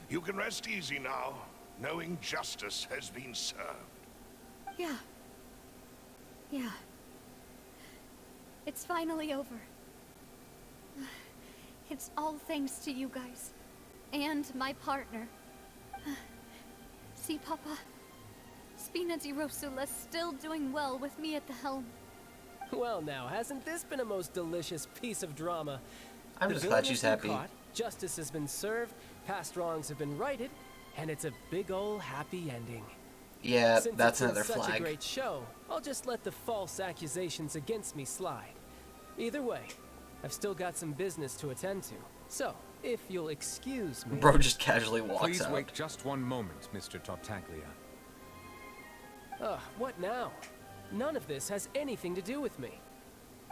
You can rest easy now, knowing justice has been served. Yeah. It's finally over. It's all thanks to you guys. And my partner. See, Papa? Spina di Rosula's still doing well with me at the helm. Well now, hasn't this been a most delicious piece of drama? I'm just glad she's happy. Caught, justice has been served, past wrongs have been righted, and it's a big ol' happy ending. Yeah, Since that's it's another been such flag. a great show, I'll just let the false accusations against me slide. Either way, I've still got some business to attend to. So, if you'll excuse me... Bro just casually walks Please out. wait just one moment, Mr. Tartaglia. What now? None of this has anything to do with me.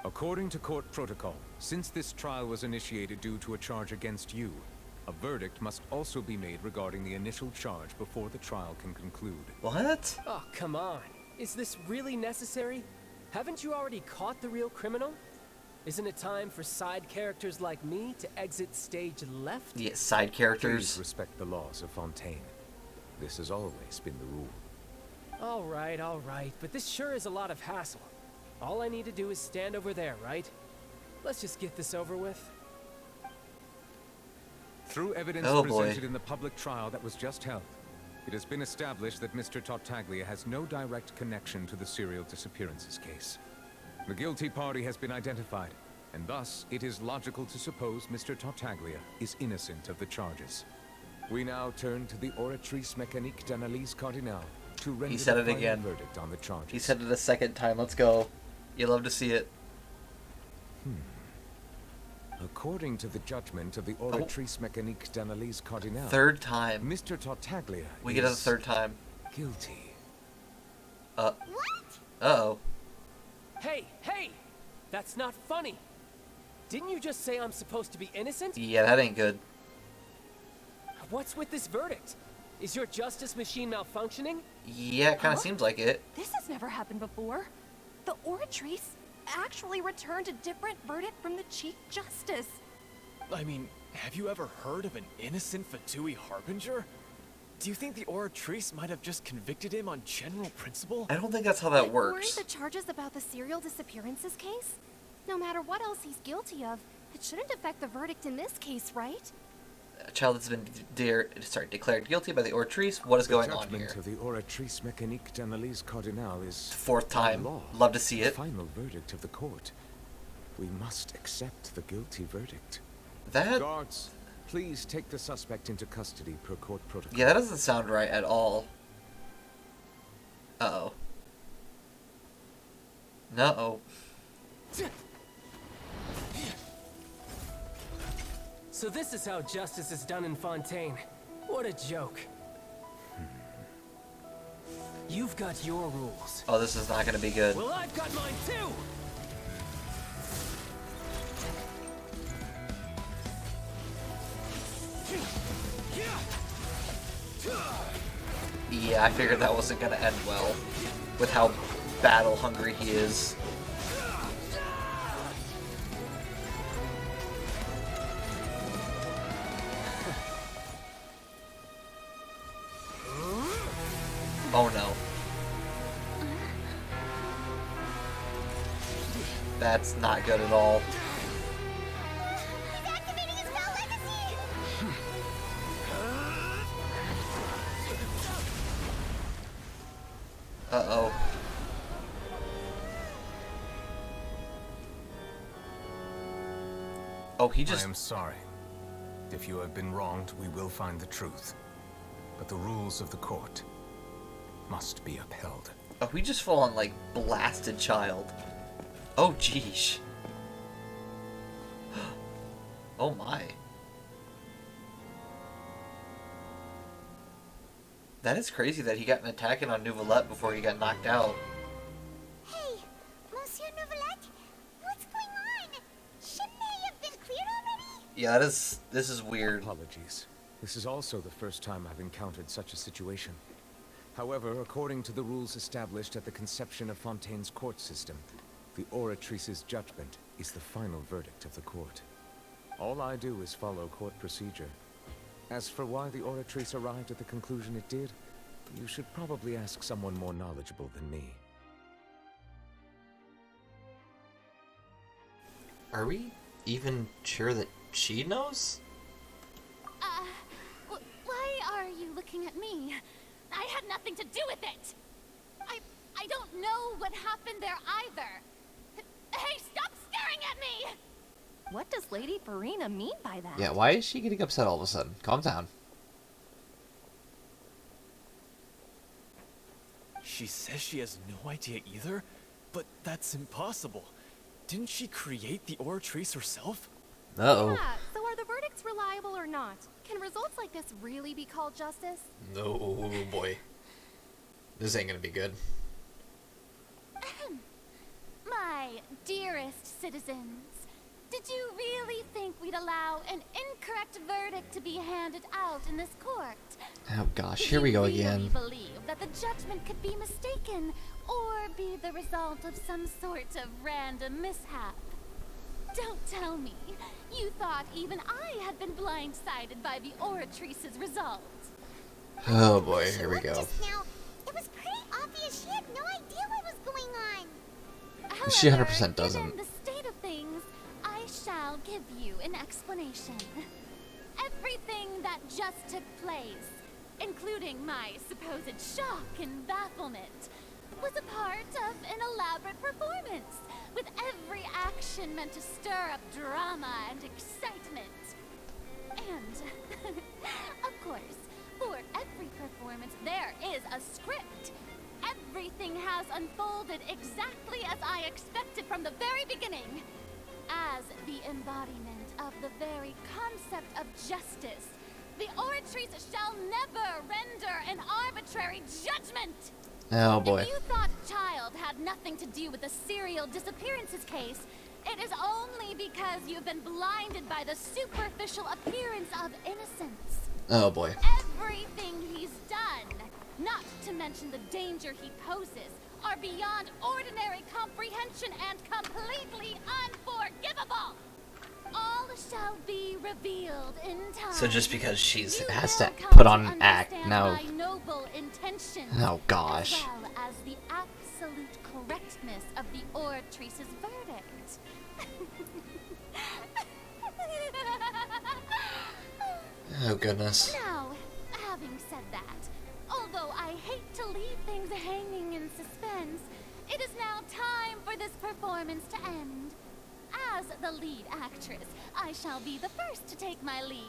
According to court protocol, since this trial was initiated due to a charge against you, a verdict must also be made regarding the initial charge before the trial can conclude. What? Oh, come on. Is this really necessary? Haven't you already caught the real criminal? Isn't it time for side characters like me to exit stage left? Yeah, side characters. Please respect the laws of Fontaine. This has always been the rule. All right, but this sure is a lot of hassle. All I need to do is stand over there, right? Let's just get this over with. Through evidence presented in the public trial that was just held, it has been established that Mr. Tartaglia has no direct connection to the serial disappearances case. The guilty party has been identified, and thus it is logical to suppose Mr. Tartaglia is innocent of the charges. We now turn to the Oratrice Mécanique d'Analyse Cardinale to render the final verdict on the charges. He said it a second time. Let's go. You love to see it. According to the judgment of the Oratrice Mécanique d'Analyse Cardinale, third time. Mr. Tartaglia We get it a third time. Guilty. What? Uh-oh. Hey! That's not funny! Didn't you just say I'm supposed to be innocent? Yeah, that ain't good. What's with this verdict? Is your justice machine malfunctioning? Yeah, it kind of seems like it. This has never happened before. The Oratrice actually returned a different verdict from the Chief Justice. I mean, have you ever heard of an innocent Fatui Harbinger? Do you think the Oratrice might have just convicted him on general principle? I don't think that's how that Weren't works. the charges about the serial disappearances case? No matter what else he's guilty of, it shouldn't affect the verdict in this case, right? A child has been declared guilty by the Oratrice. What is going on here? The judgment of the Oratrice Mécanique d'Analyse Cardinale is fourth time. Law, love to see it. The final verdict of the court. We must accept the guilty verdict. That... Guards, please take the suspect into custody per court protocol. Yeah, that doesn't sound right at all. Uh-oh. No. So this is how justice is done in Fontaine. What a joke. You've got your rules. Oh, this is not going to be good. Well, I've got mine too! Yeah, I figured that wasn't going to end well with how battle hungry he is. Oh no. That's not good at all. He's activating his spell legacy! Uh-oh. Oh, he just... I am sorry. If you have been wronged, we will find the truth. But the rules of the court must be upheld. Oh, we just full on, like, blasted child. Oh, jeesh. Oh, my. That is crazy that he got an attack in on Nouvelette before he got knocked out. Hey, Monsieur Nouvelette, what's going on? Shouldn't they have been cleared already? Yeah, this is weird. Apologies. This is also the first time I've encountered such a situation. However, according to the rules established at the conception of Fontaine's court system, the Oratrice's judgment is the final verdict of the court. All I do is follow court procedure. As for why the Oratrice arrived at the conclusion it did, you should probably ask someone more knowledgeable than me. Are we even sure that she knows? Why are you looking at me? I had nothing to do with it! I don't know what happened there either. Hey, stop staring at me! What does Lady Farina mean by that? Yeah, why is she getting upset all of a sudden? Calm down. She says she has no idea either, but that's impossible. Didn't she create the Oratrice herself? Uh-oh. Yeah, so are the verdicts reliable or not? Can results like this really be called justice? No, boy. This ain't gonna be good. My dearest citizens, Did you really think we'd allow an incorrect verdict to be handed out in this court? Oh gosh, here we go again. Do you really believe that the judgment could be mistaken, or be the result of some sort of random mishap? Don't tell me you thought even I had been blindsided by the Oratrice's result. Oh boy, here we go. Just now, it was pretty obvious she had no idea what was going on. However, She 100% doesn't. Given the state of things, I shall give you an explanation. Everything that just took place, including my supposed shock and bafflement, was a part of an elaborate performance, with every action meant to stir up drama and excitement. And, of course, for every performance there is a script. Everything has unfolded exactly as I expected from the very beginning. As the embodiment of the very concept of justice, the Oratrice shall never render an arbitrary judgment! Oh boy. If you thought Child had nothing to do with the serial disappearances case, it is only because you've been blinded by the superficial appearance of innocence. Oh boy. Everything he's done, not to mention the danger he poses, are beyond ordinary comprehension and completely unforgivable. All shall be revealed in time. So just because she's has to put on an act now. My noble intentions, Oh gosh. as well as the absolute correctness of the Oratrice's verdict. Oh goodness. Now, having said that, although I hate to leave things hanging in suspense, it is now time for this performance to end. As the lead actress, I shall be the first to take my leave.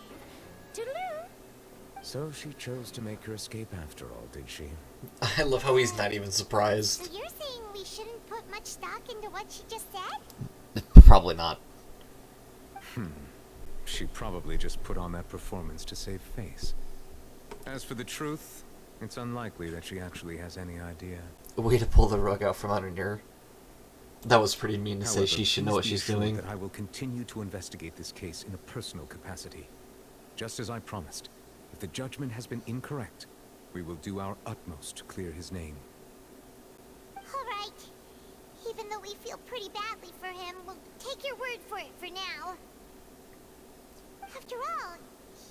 Toodaloo! So she chose to make her escape after all, did she? I love how he's not even surprised. So you're saying we shouldn't put much stock into what she just said? Probably not. She probably just put on that performance to save face. As for the truth, it's unlikely that she actually has any idea. Way to pull the rug out from under her. That was pretty mean to say. However, She should know please what be she's assured doing. that I will continue to investigate this case in a personal capacity. Just as I promised, if the judgment has been incorrect, we will do our utmost to clear his name. Alright. Even though we feel pretty badly for him, we'll take your word for it for now. After all,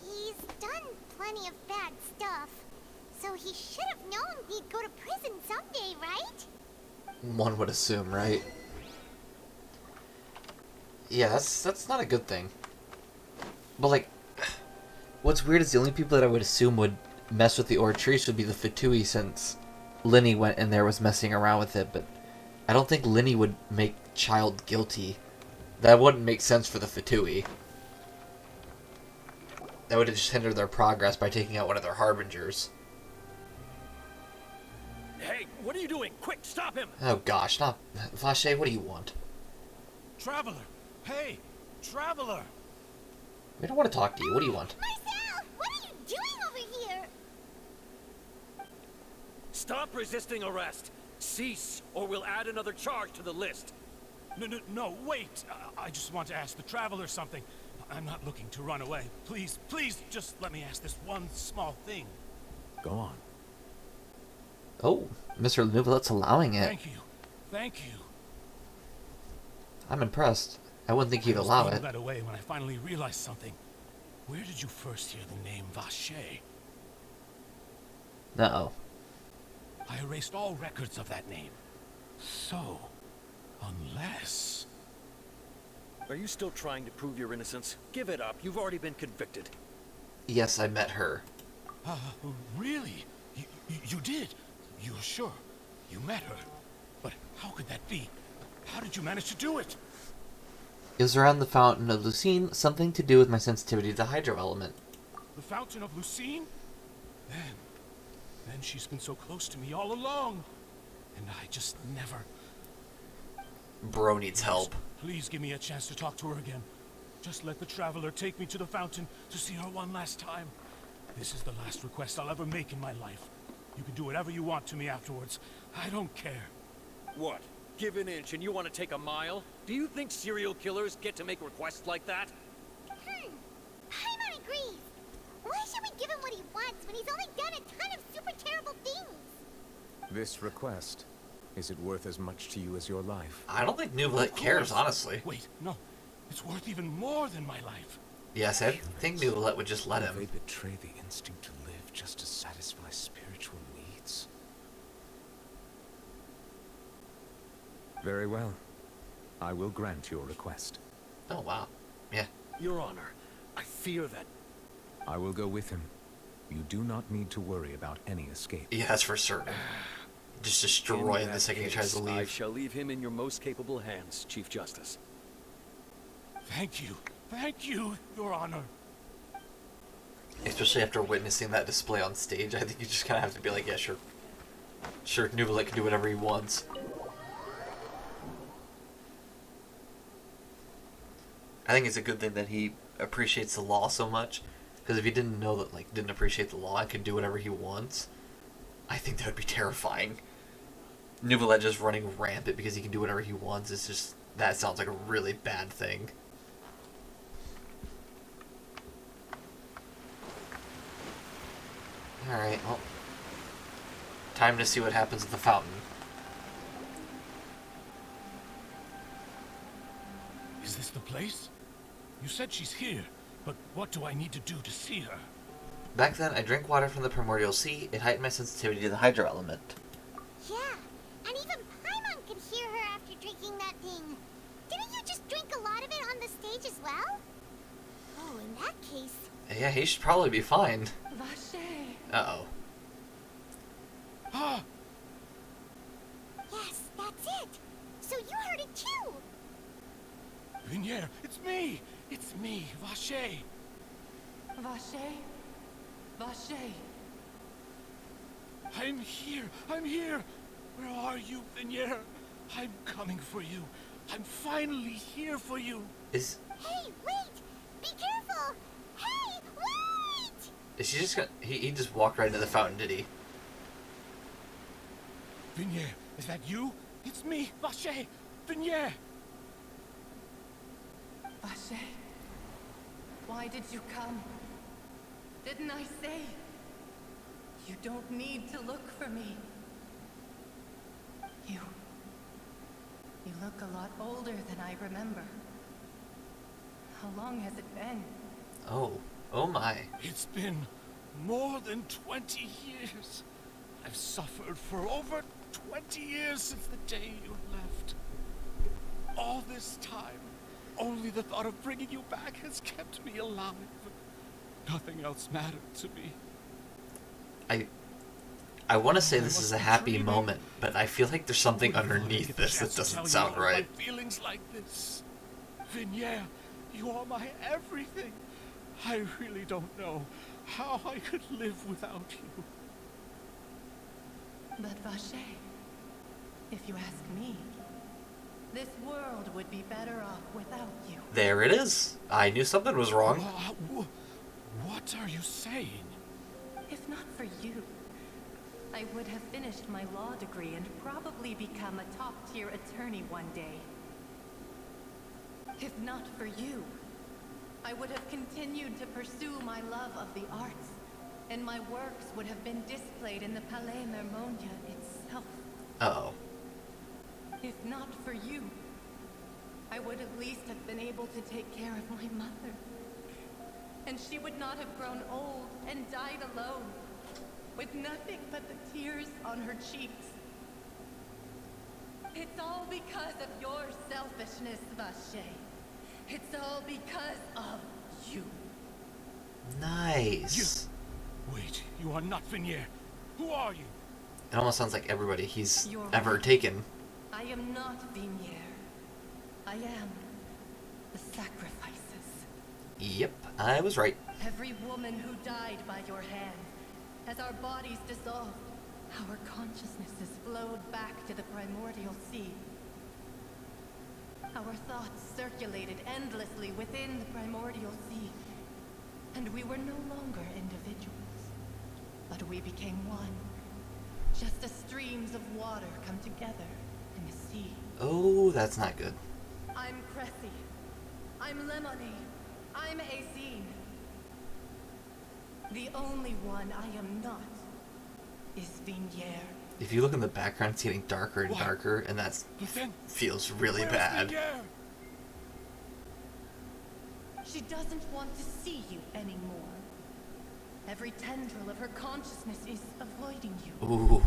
he's done plenty of bad stuff. So he should have known he'd go to prison someday, right? One would assume, right? Yeah, that's not a good thing. But like, what's weird is the only people that I would assume would mess with the Oratrice would be the Fatui, since Linny went in there was messing around with it, but I don't think Linny would make Child guilty. That wouldn't make sense for the Fatui. That would have just hindered their progress by taking out one of their harbingers. Hey, what are you doing? Quick, stop him! Oh gosh, not Vache, what do you want? Traveler! Hey, Traveler! We don't want to talk to you. What do you want? Marcel, what are you doing over here? Stop resisting arrest! Cease, or we'll add another charge to the list. No, wait! I just want to ask the Traveler something. I'm not looking to run away. Please, just let me ask this one small thing. Go on. Oh, Mr. Nouvelette's allowing it. Thank you. I'm impressed. I wouldn't think he'd allow I was it. that away when I finally realized something. Where did you first hear the name Vache? Uh-oh. I erased all records of that name. So, unless... Are you still trying to prove your innocence? Give it up. You've already been convicted. Yes, I met her. Really? You did? You're sure? You met her? But how could that be? How did you manage to do it? It was around the Fountain of Lucine, something to do with my sensitivity to the hydro element. The Fountain of Lucine? Then she's been so close to me all along. And I just never... Bro needs help. Please give me a chance to talk to her again. Just let the Traveler take me to the fountain to see her one last time. This is the last request I'll ever make in my life. You can do whatever you want to me afterwards. I don't care. What? give an inch and you want to take a mile? Do you think serial killers get to make requests like that? Paimon agrees. Why should we give him what he wants when he's only done a ton of super terrible things? This request, is it worth as much to you as your life? I don't think Nuvalet cares, honestly. Wait, no. It's worth even more than my life. Yes, I think Nuvalet would just let him. They betray the instinct to live just to satisfy spiritual needs. Very well. I will grant your request. Oh, wow. Yeah. Your Honor, I fear that... I will go with him. You do not need to worry about any escape. Yeah, that's for certain. Just destroy him the second he tries to leave. I shall leave him in your most capable hands, Chief Justice. Thank you. Thank you, Your Honor. Especially after witnessing that display on stage, I think you just kind of have to be like, yeah, sure. Sure, Nuvalet can do whatever he wants. I think it's a good thing that he appreciates the law so much. Because if he didn't know that, like, didn't appreciate the law and could do whatever he wants, I think that would be terrifying. Nuvalet just running rampant because he can do whatever he wants is just, that sounds like a really bad thing. Alright, well, time to see what happens at the fountain. Is this the place? You said she's here, but what do I need to do to see her? Back then, I drank water from the primordial sea. It heightened my sensitivity to the hydro element. Yeah, and even Paimon could hear her after drinking that thing. Didn't you just drink a lot of it on the stage as well? Oh, in that case... Yeah, he should probably be fine. Vache. Uh-oh. Ah! Yes, that's it. So you heard it too. Vinier, it's me! It's me, Vache! Vache? Vache? I'm here! I'm here! Where are you, Vinier? I'm coming for you. I'm finally here for you. Is Hey, wait! Be careful! Hey, wait! she just gonna... He just walked right into the fountain, did he? Vinier, is that you? It's me, Vache! Vinier! Vache? Why did you come? Didn't I say? You don't need to look for me. You look a lot older than I remember. How long has it been? Oh. Oh my. It's been more than 20 years. I've suffered for over 20 years since the day you left. All this time, only the thought of bringing you back has kept me alive. Nothing else mattered to me. I want to say this is a happy moment, but I feel like there's something underneath this that doesn't sound right. My feelings like this. Vinier, you are my everything. I really don't know how I could live without you. But Vache, if you ask me, this world would be better off without you. There it is. I knew something was wrong. What are you saying? If not for you, I would have finished my law degree and probably become a top-tier attorney one day. If not for you, I would have continued to pursue my love of the arts, and my works would have been displayed in the Palais Mermonia itself. Uh-oh. If not for you, I would at least have been able to take care of my mother. And she would not have grown old and died alone, with nothing but the tears on her cheeks. It's all because of your selfishness, Vache. It's all because of you. Nice. Wait, you are not Vinier. Who are you? It almost sounds like everybody he's You're ever right. taken. I am not Vinier. I am the sacrifices. Yep, I was right. Every woman who died by your hand, as our bodies dissolved, our consciousnesses flowed back to the primordial sea. Our thoughts circulated endlessly within the primordial sea, and we were no longer individuals, but we became one, just as streams of water come together in the sea. Oh, that's not good. I'm Cressy. I'm Lemony. I'm Azine. The only one I am not is Vignier. If you look in the background, it's getting darker and darker, and that feels really bad. She doesn't want to see you anymore. Every tendril of her consciousness is avoiding you. Ooh.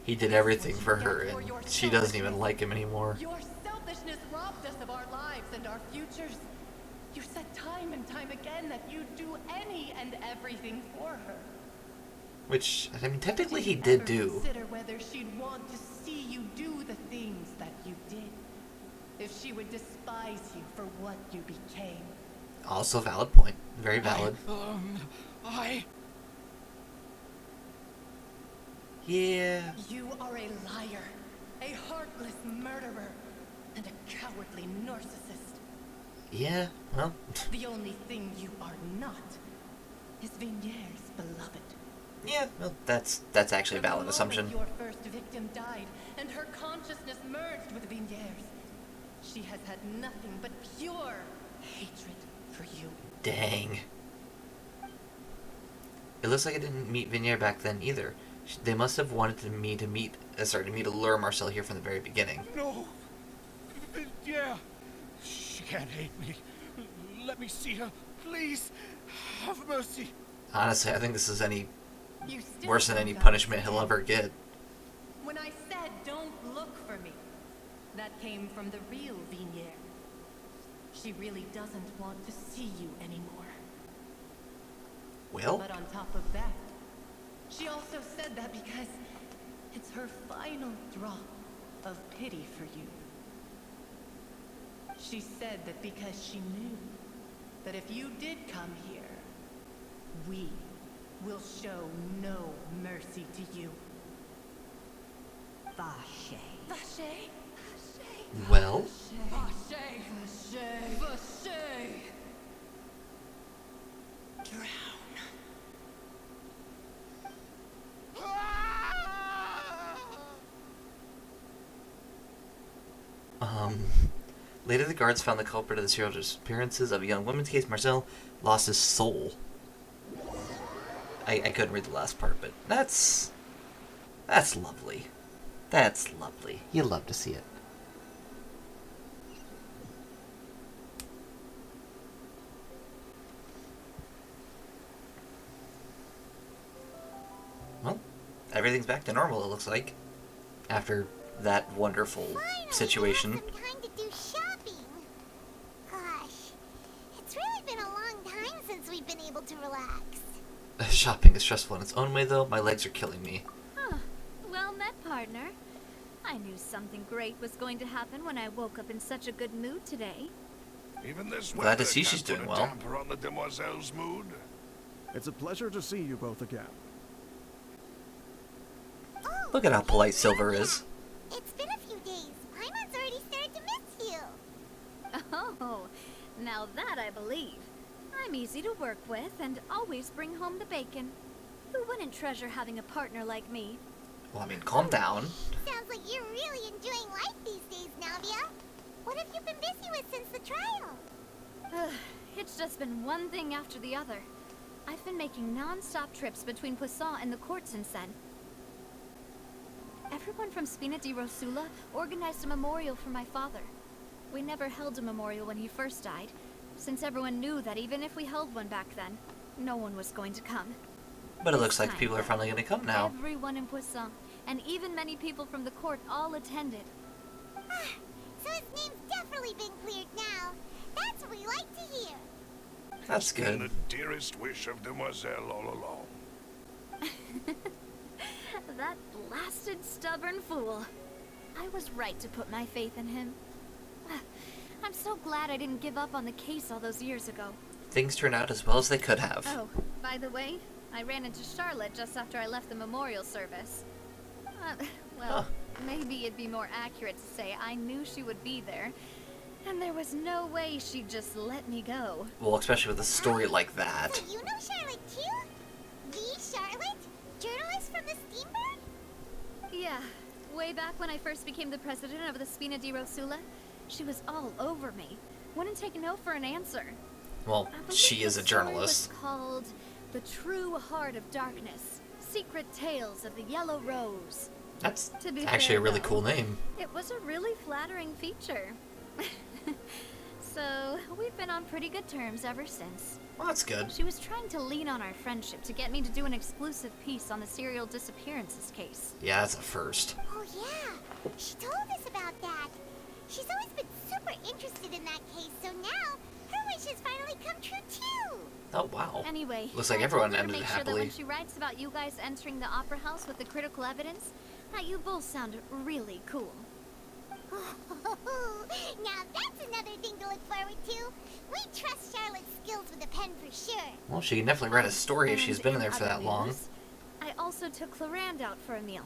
He did everything for her, and she doesn't even like him anymore. Your selfishness robbed us of our lives and our futures. You said time and time again that you'd do any and everything for her. Which, I mean, technically he did do. Consider whether she'd want to see you do the things that you did. If she would despise you for what you became. Also valid point. Very valid. Yeah. You are a liar, a heartless murderer, and a cowardly narcissist. Yeah, well. The only thing you are not is Vignier's beloved. Yeah, well, that's actually a valid assumption. Your first victim died, and her consciousness merged with Vignier's. She has had nothing but pure hatred for you. Dang. It looks like I didn't meet Vignier back then either. They must have wanted me to lure Marcel here from the very beginning. No. Yeah. She can't hate me. Let me see her. Please. Have mercy. Honestly, I think this is You worse than any punishment he'll ever get. When I said don't look for me, that came from the real Vignier. She really doesn't want to see you anymore. Well? But on top of that, she also said that because it's her final drop of pity for you. She said that because she knew that if you did come here, we will show no mercy to you. Vache. Vache? Well? Vache. Vache. Vache. Drown. Later the guards found the culprit of the serial disappearances of a young woman's case. Marcel lost his soul. I couldn't read the last part, but that's lovely. That's lovely. You love to see it. Well, everything's back to normal, it looks like. After that wonderful situation. Time to do shopping. Gosh, it's really been a long time since we've been able to relax. Shopping is stressful in its own way, though. My legs are killing me. Huh. Well met, partner. I knew something great was going to happen when I woke up in such a good mood today. Even this Glad to weather see can't she's put doing a well. damper on the demoiselle's mood. It's a pleasure to see you both again. Look at how polite Silver is. It's been a few days. Paimon's already started to miss you. Oh, now that I believe. I'm easy to work with and always bring home the bacon. Who wouldn't treasure having a partner like me? Well, I mean, calm down. Sounds like you're really enjoying life these days, Navia. What have you been busy with since the trial? It's just been one thing after the other. I've been making non-stop trips between Poisson and the courts in Sen. Everyone from Spina di Rosula organized a memorial for my father. We never held a memorial when he first died, since everyone knew that even if we held one back then, no one was going to come. But it looks like people are finally going to come now. Everyone in Poisson, and even many people from the court, all attended. So his name's definitely been cleared now. That's what we like to hear. That's It's been good. the dearest wish of Demoiselle all along. That blasted stubborn fool. I was right to put my faith in him. I'm so glad I didn't give up on the case all those years ago. Things turned out as well as they could have. Oh, by the way, I ran into Charlotte just after I left the memorial service. Well, maybe it'd be more accurate to say I knew she would be there, and there was no way she'd just let me go. Well, especially with a story like that. So you know Charlotte too? The Charlotte? Journalist from the Steambird? Yeah, Way back when I first became the president of the Spina di Rosula, she was all over me. Wouldn't take no for an answer. Well, she is a journalist. It was called The True Heart of Darkness. Secret Tales of the Yellow Rose. That's actually a really cool name. It was a really flattering feature. So, we've been on pretty good terms ever since. Well, that's good. She was trying to lean on our friendship to get me to do an exclusive piece on the serial disappearances case. Yeah, that's a first. Oh yeah, she told us about that. She's always been super interested in that case, so now her wishes finally come true too. Oh, wow. Anyway, looks like I everyone told her to ended make sure that happily. when she writes about you guys entering the opera house with the critical evidence, that you both sound really cool. Now that's another thing to look forward to. We trust Charlotte's skills with a pen for sure. Well, she can definitely write a story if she's been in there for that long. I also took Clarand out for a meal.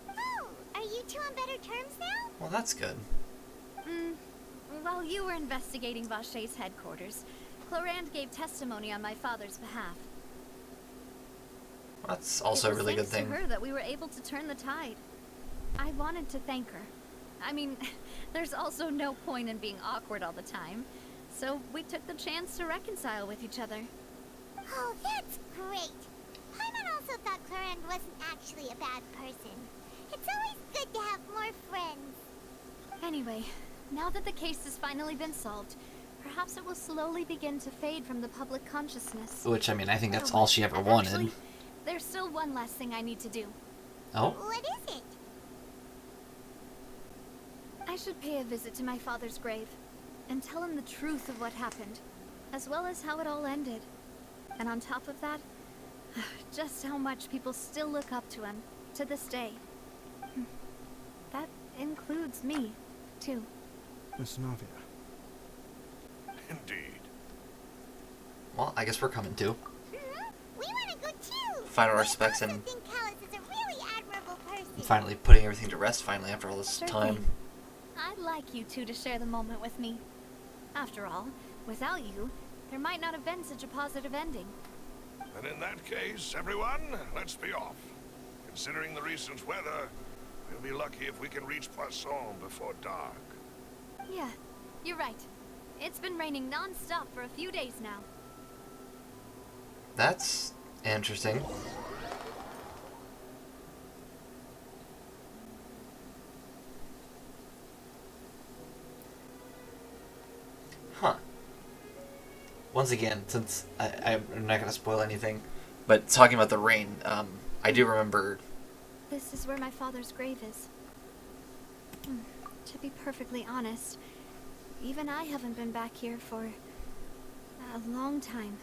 Oh, are you two on better terms now? Well, that's good. While you were investigating Vaché's headquarters, Clarand gave testimony on my father's behalf. That's also a really good thing. It was thanks to her that we were able to turn the tide. I wanted to thank her. I mean, there's also no point in being awkward all the time. So we took the chance to reconcile with each other. Oh, that's great. Paimon also thought Clarand wasn't actually a bad person. It's always good to have more friends. Anyway, now that the case has finally been solved, perhaps it will slowly begin to fade from the public consciousness. Which, I mean, I think that's all she ever wanted. Actually, there's still one last thing I need to do. Oh? What is it? I should pay a visit to my father's grave and tell him the truth of what happened, as well as how it all ended. And on top of that, just how much people still look up to him to this day. That includes me, too. Miss Navia. Indeed. Well, I guess we're coming too. We want to go too. Final respects and I think Callus is a really admirable person. finally putting everything to rest finally after all this Sure time. thing. I'd like you two to share the moment with me. After all, without you, there might not have been such a positive ending. And in that case, everyone, let's be off. Considering the recent weather, we'll be lucky if we can reach Poisson before dark. Yeah, you're right. It's been raining non-stop for a few days now. That's interesting. Huh. Once again, since I'm not going to spoil anything, but talking about the rain, I do remember... This is where my father's grave is. To be perfectly honest, even I haven't been back here for a long time.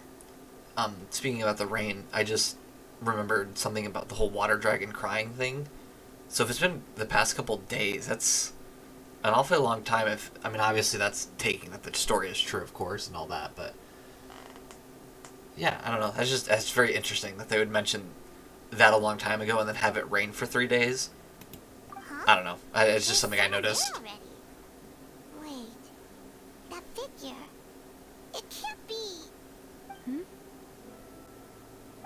Speaking about the rain, I just remembered something about the whole water dragon crying thing. So if it's been the past couple days, that's an awfully long time. If I mean, obviously that's taking that the story is true, of course, and all that, but yeah, I don't know. That's very interesting that they would mention that a long time ago and then have it rain for 3 days. Huh? I don't know. It's just something I noticed. Wait, that figure. It can't be.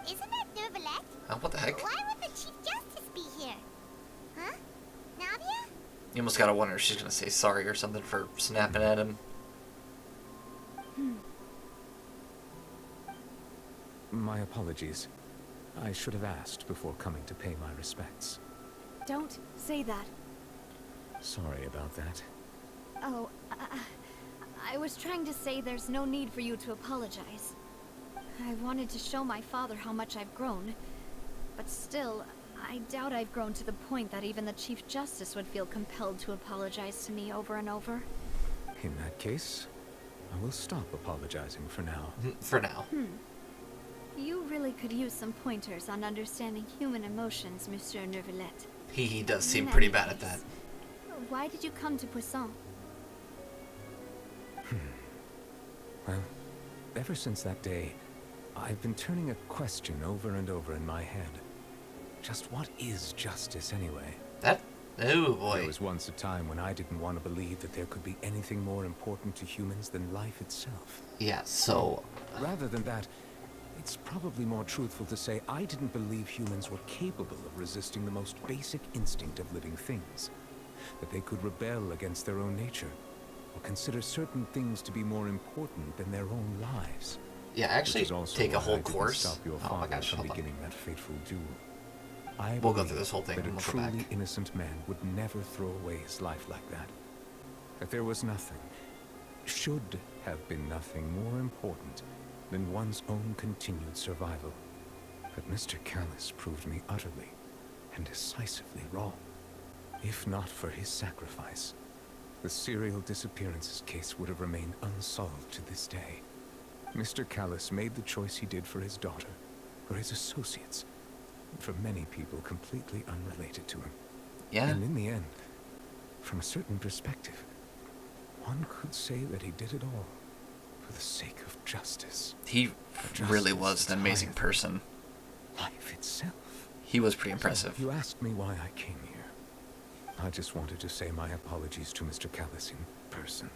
Isn't that Nervalette? What the heck? Why would the Chief Justice be here? Huh? Navia? You almost gotta wonder if she's gonna say sorry or something for snapping at him. My apologies. I should have asked before coming to pay my respects. Don't say that. Sorry about that. Oh, I was trying to say there's no need for you to apologize. I wanted to show my father how much I've grown, but still, I doubt I've grown to the point that even the Chief Justice would feel compelled to apologize to me over and over. In that case, I will stop apologizing for now. For now. You really could use some pointers on understanding human emotions, Monsieur Nervalette. He does seem In pretty any bad at case, that. Why did you come to Poisson? Well, ever since that day, I've been turning a question over and over in my head. Just what is justice anyway? Oh boy. There was once a time when I didn't want to believe that there could be anything more important to humans than life itself. Yeah, so... Rather than that, It's probably more truthful to say I didn't believe humans were capable of resisting the most basic instinct of living things. That they could rebel against their own nature, or consider certain things to be more important than their own lives. Yeah, actually take a whole course. Stop your Oh my father gosh, from hold on. beginning that fateful duel. We'll go through this whole thing that and a we'll go truly back. innocent man would never throw away his life like that. That there was nothing, should have been nothing more important than one's own continued survival. But Mr. Callus proved me utterly and decisively wrong. If not for his sacrifice, the serial disappearances case would have remained unsolved to this day. Mr. Callus made the choice he did for his daughter, for his associates, and for many people completely unrelated to him. Yeah. And in the end, from a certain perspective, one could say that he did it all for the sake of justice. He really was an amazing person. Life itself. He was pretty impressive. So you asked me why I came here. I just wanted to say my apologies to Mr. Callus in person.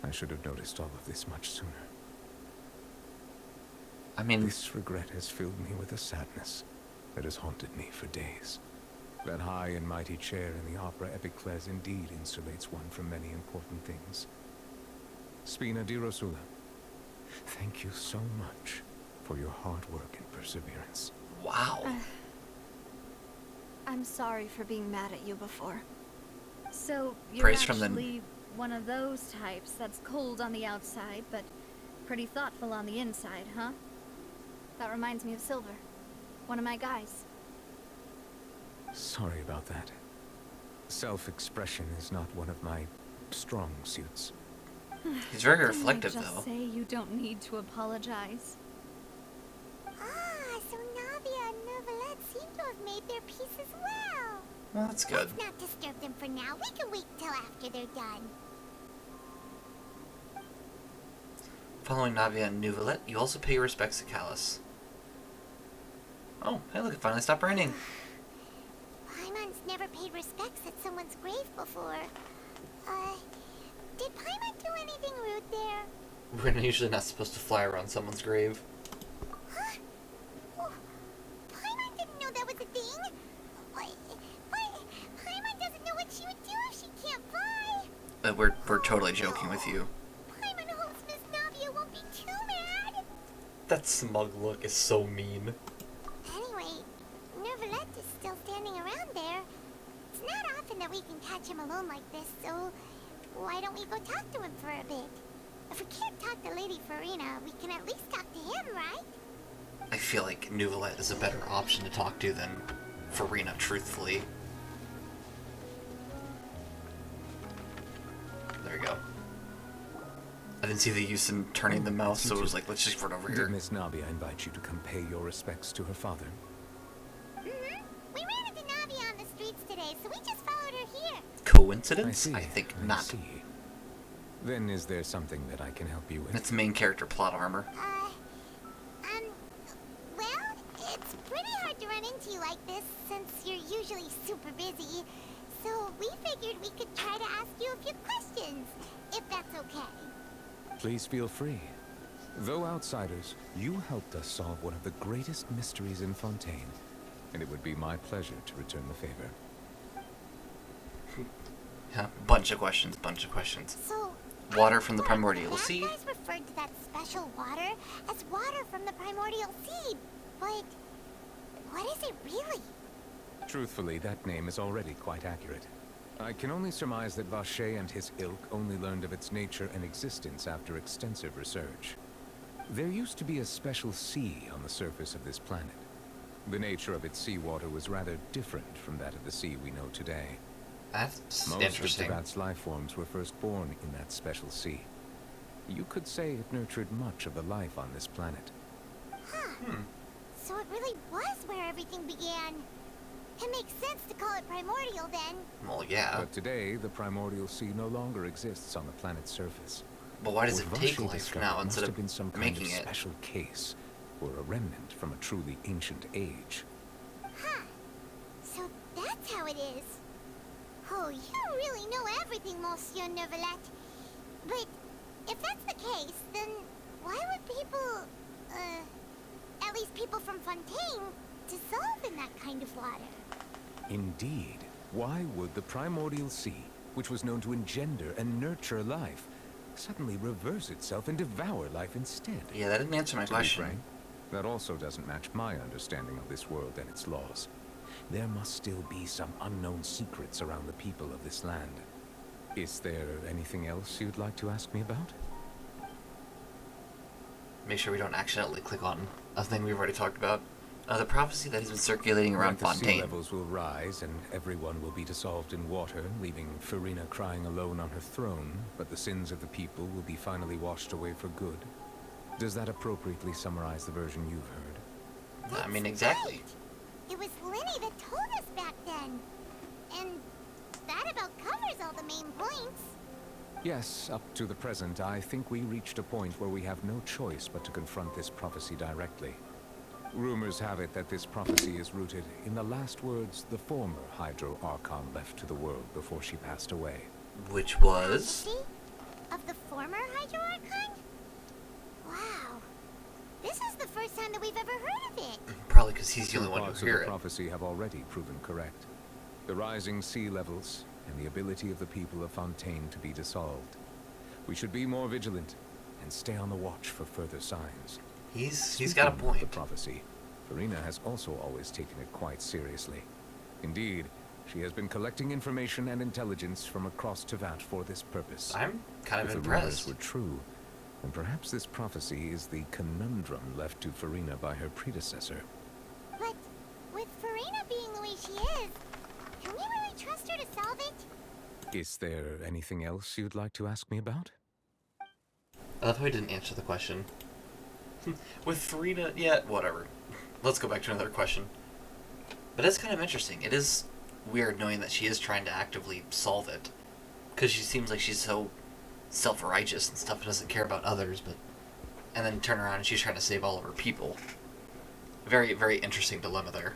I should have noticed all of this much sooner. I mean, this regret has filled me with a sadness that has haunted me for days. That high and mighty chair in the opera Epicles indeed insulates one from many important things. Spina di Rosula, thank you so much for your hard work and perseverance. Wow. I'm sorry for being mad at you before. So, you're Praise from actually one of those types that's cold on the outside, but pretty thoughtful on the inside, huh? That reminds me of Silver, one of my guys. Sorry about that. Self-expression is not one of my strong suits. He's very Didn't reflective, I just though. say you don't need to apologize? Ah, so Navia and Neuvillette seem to have made their peace as well. Well, that's good. Let's not disturb them for now. We can wait till after they're done. Following Navia and Neuvillette, you also pay your respects to Callus. Oh, hey look, it finally stopped raining. Paimon's never paid respects at someone's grave before. Did Paimon do anything rude there? We're usually not supposed to fly around someone's grave. Huh? Oh, Paimon didn't know that was a thing. But Paimon doesn't know what she would do if she can't fly. We're totally joking with you. Paimon hopes Miss Navia won't be too mad. That smug look is so mean. Anyway, Neuvillette is still standing around there. It's not often that we can catch him alone like this, so why don't we go talk to him for a bit? If we can't talk to Lady Farina, we can at least talk to him, right? I feel like Neuvillette is a better option to talk to than Farina, truthfully. There we go. I didn't see the use in turning the mouse, so it was like, let's just run over here. Did Miss Navia invite you to come pay your respects to her father? Mm-hmm. We ran into Navia on the streets today, so we just followed her here. Coincidence? I think not. See. Then is there something that I can help you with? It's main character plot armor. Well, it's pretty hard to run into you like this, since you're usually super busy. So we figured we could try to ask you a few questions, if that's okay. Please feel free. Though outsiders, you helped us solve one of the greatest mysteries in Fontaine, and it would be my pleasure to return the favor. Yeah, bunch of questions, bunch of questions. So, water from the primordial sea. You guys referred to that special water as water from the primordial sea, but what is it really? Truthfully, that name is already quite accurate. I can only surmise that Vacher and his ilk only learned of its nature and existence after extensive research. There used to be a special sea on the surface of this planet. The nature of its seawater was rather different from that of the sea we know today. That's Most interesting. of Tibat's life forms were first born in that special sea. You could say it nurtured much of the life on this planet. Huh. So it really was where everything began. It makes sense to call it primordial then. Well, yeah. But today, the primordial sea no longer exists on the planet's surface. But why does What it take Vacher life discovered now must instead have of been some kind making of it? special case, or a remnant from a truly ancient age. Huh. So that's how it is. Oh, you really know everything, Monsieur Neuvillette. But if that's the case, then why would people, least people from Fontaine dissolve in that kind of water. Indeed. Why would the primordial sea, which was known to engender and nurture life, suddenly reverse itself and devour life instead? Yeah, that didn't answer my To be question. frank, that also doesn't match my understanding of this world and its laws. There must still be some unknown secrets around the people of this land. Is there anything else you'd like to ask me about? Make sure we don't accidentally click on a thing we've already talked about. The prophecy that has been circulating around The sea Fontaine. levels will rise and everyone will be dissolved in water, leaving Farina crying alone on her throne, but the sins of the people will be finally washed away for good. Does that appropriately summarize the version you've heard? I mean, exactly. Right. It was Linny that told us back then. And that about covers all the main points. Yes, up to the present, I think we reached a point where we have no choice but to confront this prophecy directly. Rumors have it that this prophecy is rooted in the last words the former Hydro Archon left to the world before she passed away. Which was? Prophecy? Of the former Hydro Archon? Wow. This is the first time that we've ever heard of it. Probably because he's the only one Parts who of hear the it. prophecy have already proven correct. The rising sea levels and the ability of the people of Fontaine to be dissolved. We should be more vigilant and stay on the watch for further signs. He's got a Speaking of point. The prophecy, Farina has also always taken it quite seriously. Indeed, she has been collecting information and intelligence from across Tevat for this purpose. I'm kind of if impressed. The rumors were true, then perhaps this prophecy is the conundrum left to Farina by her predecessor. But with Farina being the way she is, can we really trust her to solve it? Is there anything else you'd like to ask me about? I love how he didn't answer the question. With Farina, yeah, whatever. Let's go back to another question. But it's kind of interesting. It is weird knowing that she is trying to actively solve it. Because she seems like she's so self-righteous and stuff and doesn't care about others, but... And then turn around and she's trying to save all of her people. Very, very interesting dilemma there.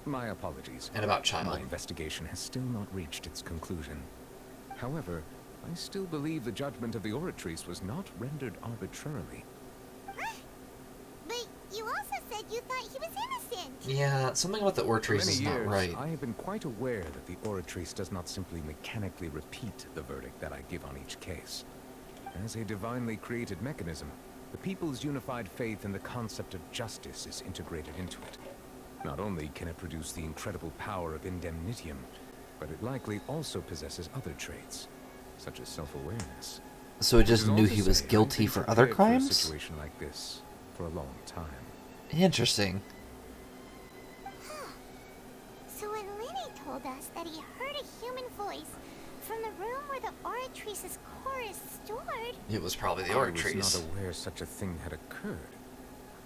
My apologies. And about Child. My investigation has still not reached its conclusion. However, I still believe the judgment of the Oratrice was not rendered arbitrarily. But you also said you thought he was innocent. Yeah, something about the Oratrice For is many not years, right. I have been quite aware that the Oratrice does not simply mechanically repeat the verdict that I give on each case. As a divinely created mechanism, the people's unified faith in the concept of justice is integrated into it. Not only can it produce the incredible power of indemnitium, but it likely also possesses other traits, such as self-awareness. So it just Which is knew all to he was say, I've guilty been for other prepared crimes? For a situation like this for a long time. Interesting. So when Linny told us that he heard a human voice from the room where the Oratrice's core is stored... It was probably the I Oratrice. was not aware such a thing had occurred.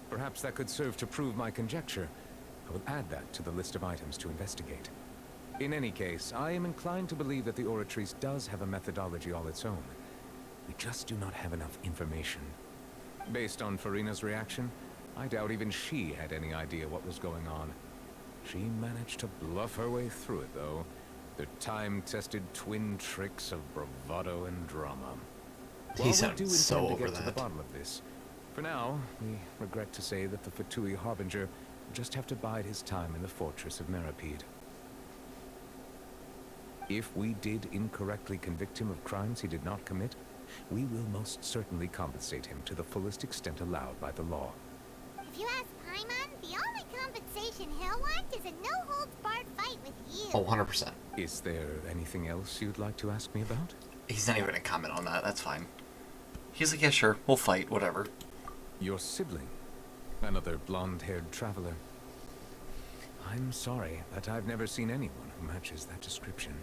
Perhaps that could serve to prove my conjecture. I will add that to the list of items to investigate. In any case, I am inclined to believe that the Oratrice does have a methodology all its own. We just do not have enough information. Based on Farina's reaction, I doubt even she had any idea what was going on. She managed to bluff her way through it, though. The time-tested twin tricks of bravado and drama. He sounds we do so intend to over get to the that. bottom of this. For now, we regret to say that the Fatui Harbinger will just have to bide his time in the fortress of Meripede. If we did incorrectly convict him of crimes he did not commit, we will most certainly compensate him to the fullest extent allowed by the law. If you ask Paimon, the only compensation he'll want is a no-holds-barred fight with you. Oh, 100%. Is there anything else you'd like to ask me about? He's not even going to comment on that. That's fine. He's like, yeah, sure. We'll fight. Whatever. Your sibling. Another blonde-haired traveler. I'm sorry, but I've never seen anyone who matches that description.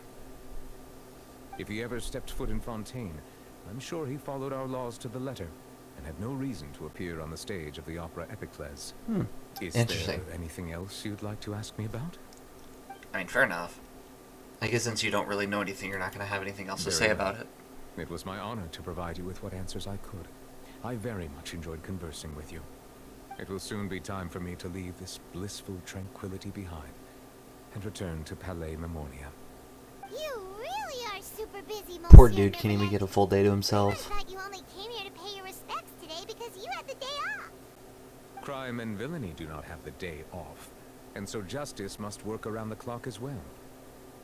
If he ever stepped foot in Fontaine, I'm sure he followed our laws to the letter, and had no reason to appear on the stage of the opera Epicles. Is Interesting. there anything else you'd like to ask me about? I mean, fair enough. I guess since you don't really know anything, you're not going to have anything else to Very say well. about it. It was my honor to provide you with what answers I could. I very much enjoyed conversing with you. It will soon be time for me to leave this blissful tranquility behind and return to Palais Memoria. You really are super busy, Poor Monsieur dude can't even Mermaid. get a full day to I himself. thought you only came here to pay your respects today because you had the day off. Crime and villainy do not have the day off, and so justice must work around the clock as well.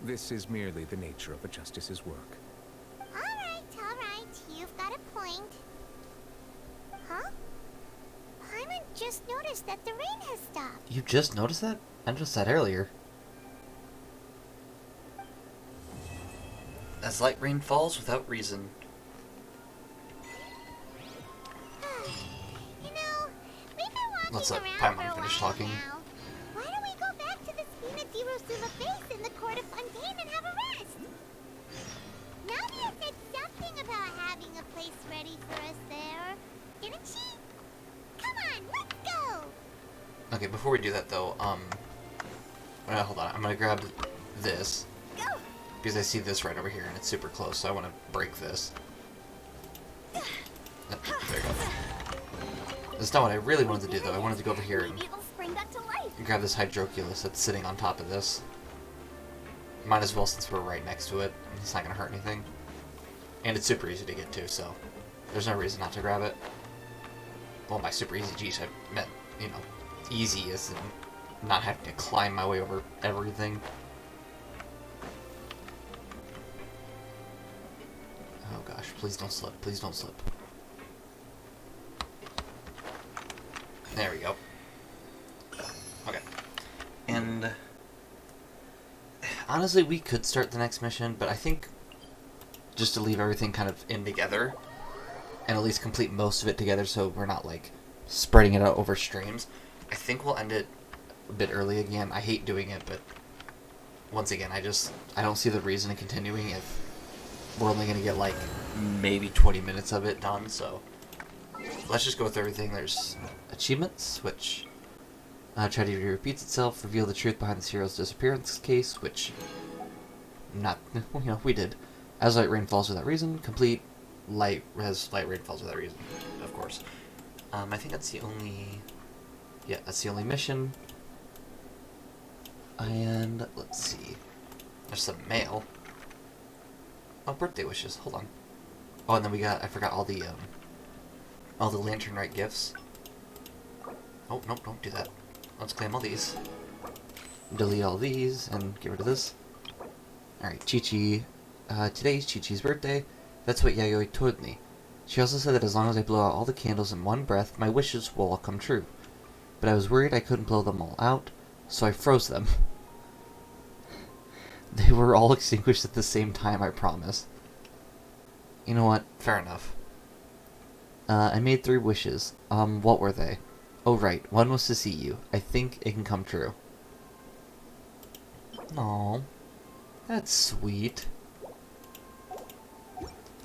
This is merely the nature of a justice's work. Alright, you've got a point. Huh? Paimon just noticed that the rain has stopped. You just noticed that? I noticed that earlier. As light rain falls without reason. Let's let Paimon finish talking. Why don't we go back to the Spina di Rosula base in the Court of Fontaine and have a rest? Nadia said something about having a place ready for us there, didn't she? Come on, let's go! Okay, before we do that though, hold on, I'm gonna grab this. Go! Because I see this right over here and it's super close, so I want to break this. There you go. That's not what I really wanted to do though. I wanted to go over here and grab this Hydroculus that's sitting on top of this. Might as well since we're right next to it. It's not going to hurt anything. And it's super easy to get to, so there's no reason not to grab it. Well, by super easy, geez, I meant, you know, easy as in not having to climb my way over everything. Oh gosh, please don't slip, please don't slip. There we go. Okay. And honestly, we could start the next mission, but I think just to leave everything kind of in together and at least complete most of it together so we're not like spreading it out over streams, I think we'll end it a bit early again. I hate doing it, but once again, I don't see the reason in continuing if we're only going to get like maybe 20 minutes of it done, so let's just go with everything. There's achievements, which tragedy repeats itself, reveal the truth behind the serial's disappearance case, which we did. As light rain falls without reason, complete as light rain falls without reason, of course. I think that's the only mission. And let's see, there's some mail. Oh, birthday wishes. Hold on. Oh, and then I forgot all the Lantern Rite gifts. Oh, nope, don't do that. Let's claim all these. Delete all these, and get rid of this. Alright, Chi-Chi. Today's Chi-Chi's birthday. That's what Yayoi told me. She also said that as long as I blow out all the candles in one breath, my wishes will all come true. But I was worried I couldn't blow them all out, so I froze them. They were all extinguished at the same time, I promise. You know what? Fair enough. I made 3 wishes. What were they? Oh, right. One was to see you. I think it can come true. Aww. That's sweet.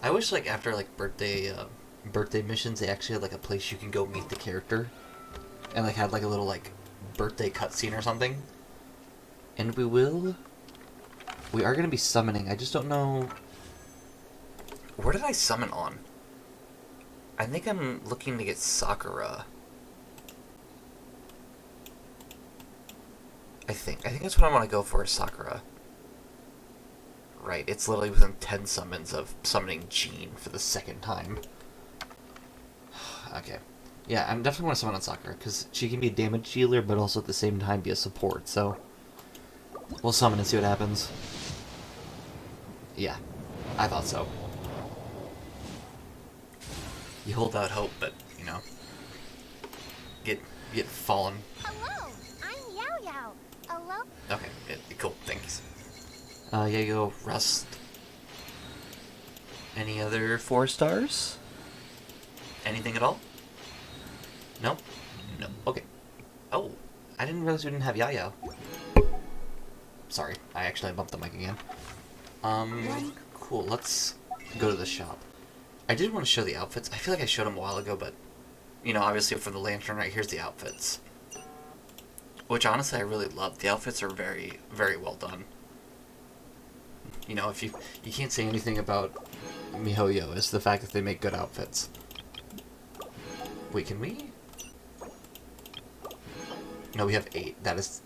I wish, like, after, like, birthday missions, they actually had, like, a place you can go meet the character. And, like, had, like, a little, like, birthday cutscene or something. And we are going to be summoning. I just don't know... Where did I summon on? I think I'm looking to get Sakura. I think that's what I want to go for, is Sakura. Right, it's literally within 10 summons of summoning Jean for the 2nd time. Okay. Yeah, I definitely want to summon on Sakura, because she can be a damage dealer, but also at the same time be a support, so... We'll summon and see what happens. Yeah, I thought so. You hold out hope, but, you know, get fallen. Hello, I'm Yao Yao. Hello? Okay, cool, thanks. Yeah, you go, Rust. Any other 4 stars? Anything at all? No? No, okay. Oh, I didn't realize we didn't have Yao. Sorry, I actually bumped the mic again. Cool, let's go to the shop. I did want to show the outfits. I feel like I showed them a while ago, but, you know, obviously for the Lantern Rite, here's the outfits. Which, honestly, I really love. The outfits are very, very well done. You know, if you can't say anything about MiHoYo, is the fact that they make good outfits. Wait, can we? No, we have 8. That is...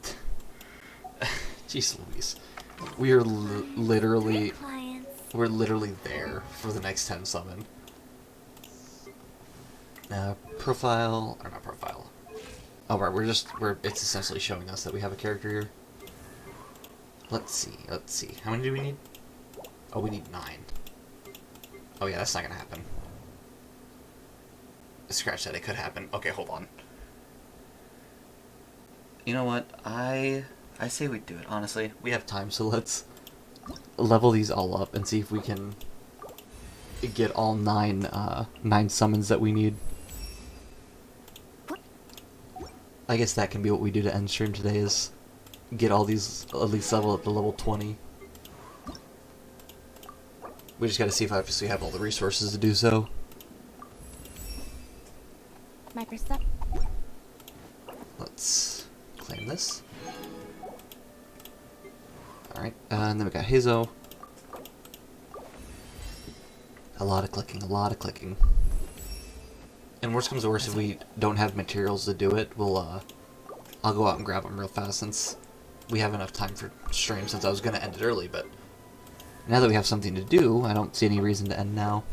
Jeez Louise. We are literally... We're literally there for the next 10 summon. Profile... Or not profile. Oh, right, it's essentially showing us that we have a character here. Let's see. How many do we need? Oh, we need 9. Oh yeah, that's not gonna happen. Scratch that, it could happen. Okay, hold on. You know what? I say we do it, honestly. We have time, so let's level these all up and see if we can get all 9 summons that we need. I guess that can be what we do to end stream today, is get all these at least level up to level 20. We just gotta see if obviously have all the resources to do so. Microsoft. Let's claim this. Alright, and then we got Hazo. A lot of clicking, a lot of clicking. And worst comes to worst, if we don't have materials to do it, I'll go out and grab them real fast since we have enough time for stream, since I was going to end it early, but now that we have something to do, I don't see any reason to end now.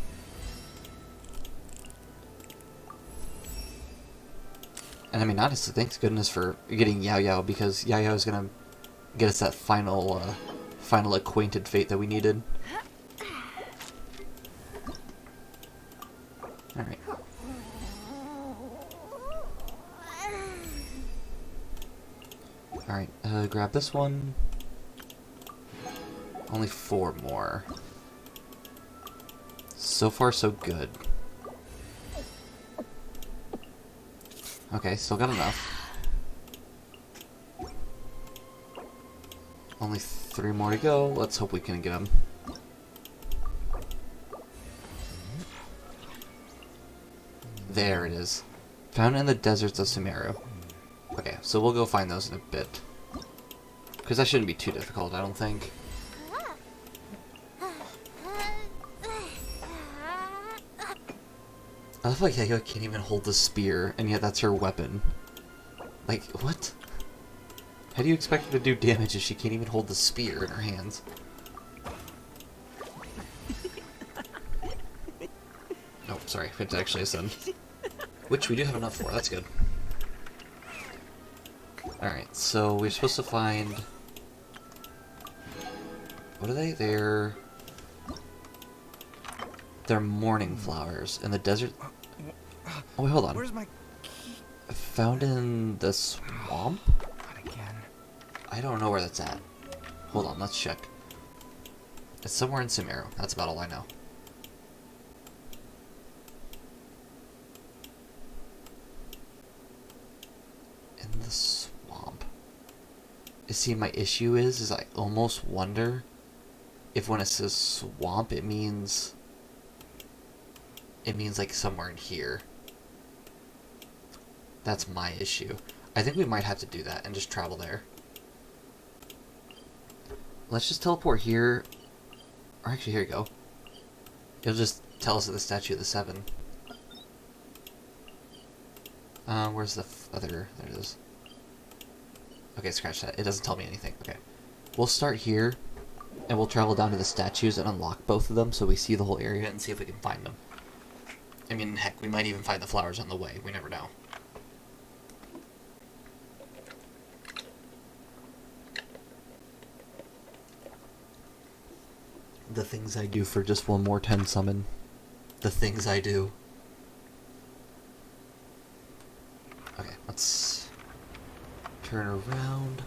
And I mean, honestly, thanks goodness for getting Yao Yao, because Yao Yao is going to get us that final acquainted fate that we needed. Alright. Alright, grab this one. Only 4 more. So far, so good. Okay, still got enough. Only 3 more to go. Let's hope we can get them. There it is. Found in the deserts of Sumeru. Okay, so we'll go find those in a bit. Because that shouldn't be too difficult, I don't think. I love how Yayo can't even hold the spear, and yet that's her weapon. Like, what? How do you expect her to do damage if she can't even hold the spear in her hands? Oh, sorry, it's actually a son. Which we do have enough for, that's good. Alright, so we're supposed to find... What are they? They're morning flowers in the desert. Oh wait, hold on. Where's my key? Found in the swamp? Not again. I don't know where that's at. Hold on, let's check. It's somewhere in Sumeru. That's about all I know. In the swamp. You see, my issue is I almost wonder if when it says swamp, it means like somewhere in here. That's my issue. I think we might have to do that and just travel there. Let's just teleport here. Or actually, here you go. It'll just tell us at the Statue of the Seven. Where's the other... There it is. Okay, scratch that. It doesn't tell me anything. Okay. We'll start here, and we'll travel down to the statues and unlock both of them so we see the whole area and see if we can find them. I mean, heck, we might even find the flowers on the way. We never know. The things I do for just one more 10 summon. The things I do. Okay, let's turn around.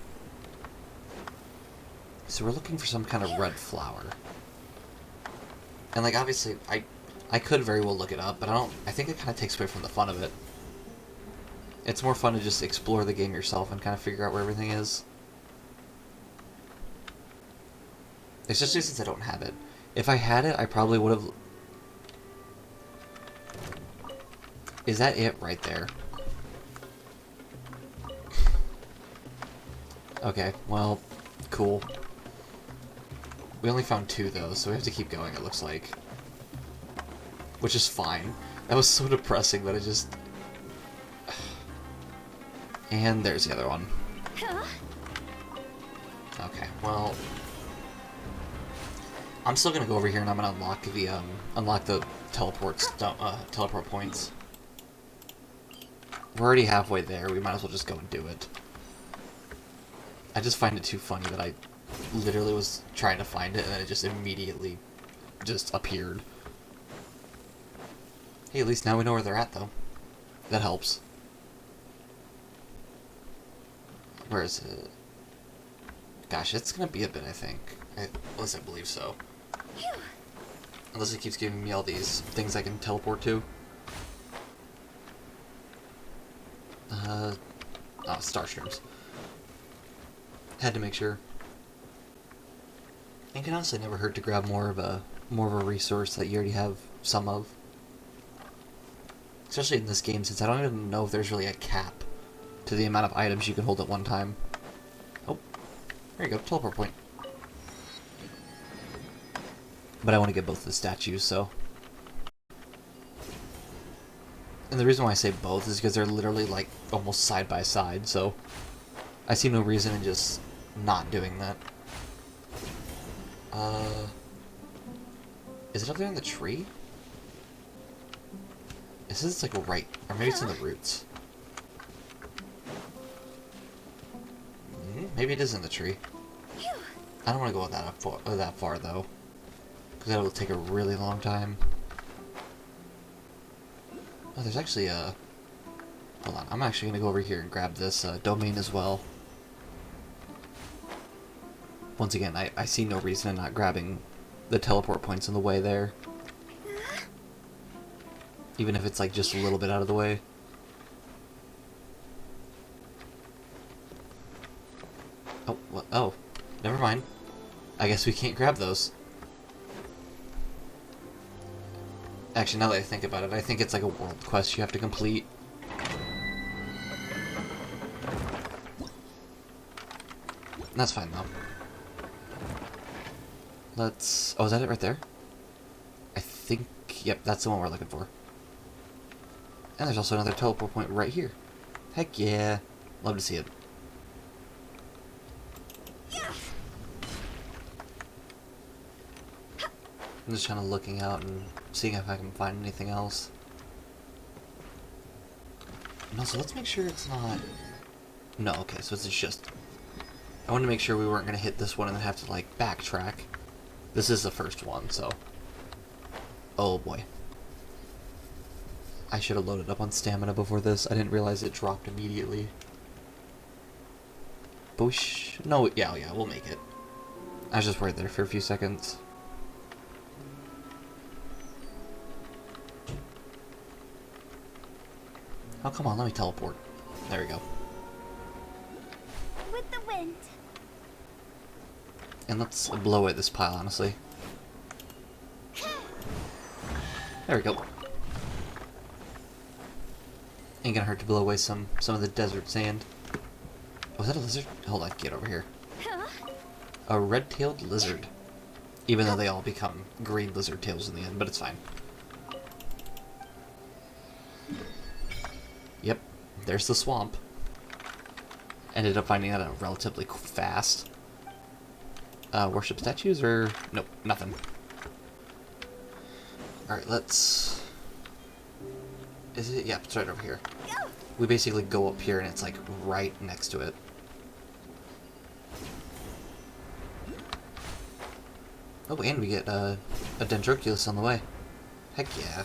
So we're looking for some kind of red flower. And like, obviously, I could very well look it up, but I think it kind of takes away from the fun of it. It's more fun to just explore the game yourself and kind of figure out where everything is. Especially since I don't have it. If I had it, I probably would have... Is that it right there? Okay, well, cool. We only found 2 though, so we have to keep going, it looks like. Which is fine. That was so depressing that I just... And there's the other one. Okay, well... I'm still gonna go over here and I'm gonna unlock the teleport points. We're already halfway there. We might as well just go and do it. I just find it too funny that I literally was trying to find it and then it just immediately just appeared. Hey, at least now we know where they're at, though. That helps. Where is it? Gosh, it's gonna be a bit, I think. At least I believe so. Unless it keeps giving me all these things I can teleport to. Oh, Starstreams. Had to make sure. It can honestly never hurt to grab more of a resource that you already have some of. Especially in this game, since I don't even know if there's really a cap to the amount of items you can hold at one time. Oh, there you go, teleport point. But I want to get both of the statues, so. And the reason why I say both is because they're literally like almost side by side, so I see no reason in just not doing that. Is it up there in the tree? Is this like right, or maybe it's in the roots. Maybe it is in the tree. I don't want to go that far though, because that will take a really long time. Oh, there's actually a... Hold on, I'm actually going to go over here and grab this domain as well. Once again, I see no reason in not grabbing the teleport points in the way there. Even if it's like just a little bit out of the way. Oh, well, oh, never mind. I guess we can't grab those. Actually, now that I think about it, I think it's like a world quest you have to complete. That's fine, though. Let's... Oh, is that it right there? I think... Yep, that's the one we're looking for. And there's also another teleport point right here. Heck yeah. Love to see it. I'm just kind of looking out and seeing if I can find anything else. No, so let's make sure it's not... No, okay, so it's just... I wanted to make sure we weren't going to hit this one and then have to, like, backtrack. This is the first one, so... Oh, boy. I should have loaded up on stamina before this. I didn't realize it dropped immediately. Boosh. No, yeah, we'll make it. I was just worried there for a few seconds. Oh, come on, let me teleport. There we go. With the wind. And let's blow away this pile, honestly. There we go. Ain't gonna hurt to blow away some of the desert sand. Oh, is that a lizard? Hold on, get over here. A red-tailed lizard. Even though they all become green lizard tails in the end, but it's fine. Yep, there's the swamp. Ended up finding that out relatively fast. Worship statues or... Nope, nothing. Alright, let's... Is it? Yep, it's right over here. We basically go up here and it's like right next to it. Oh, and we get a Dendroculus on the way. Heck yeah.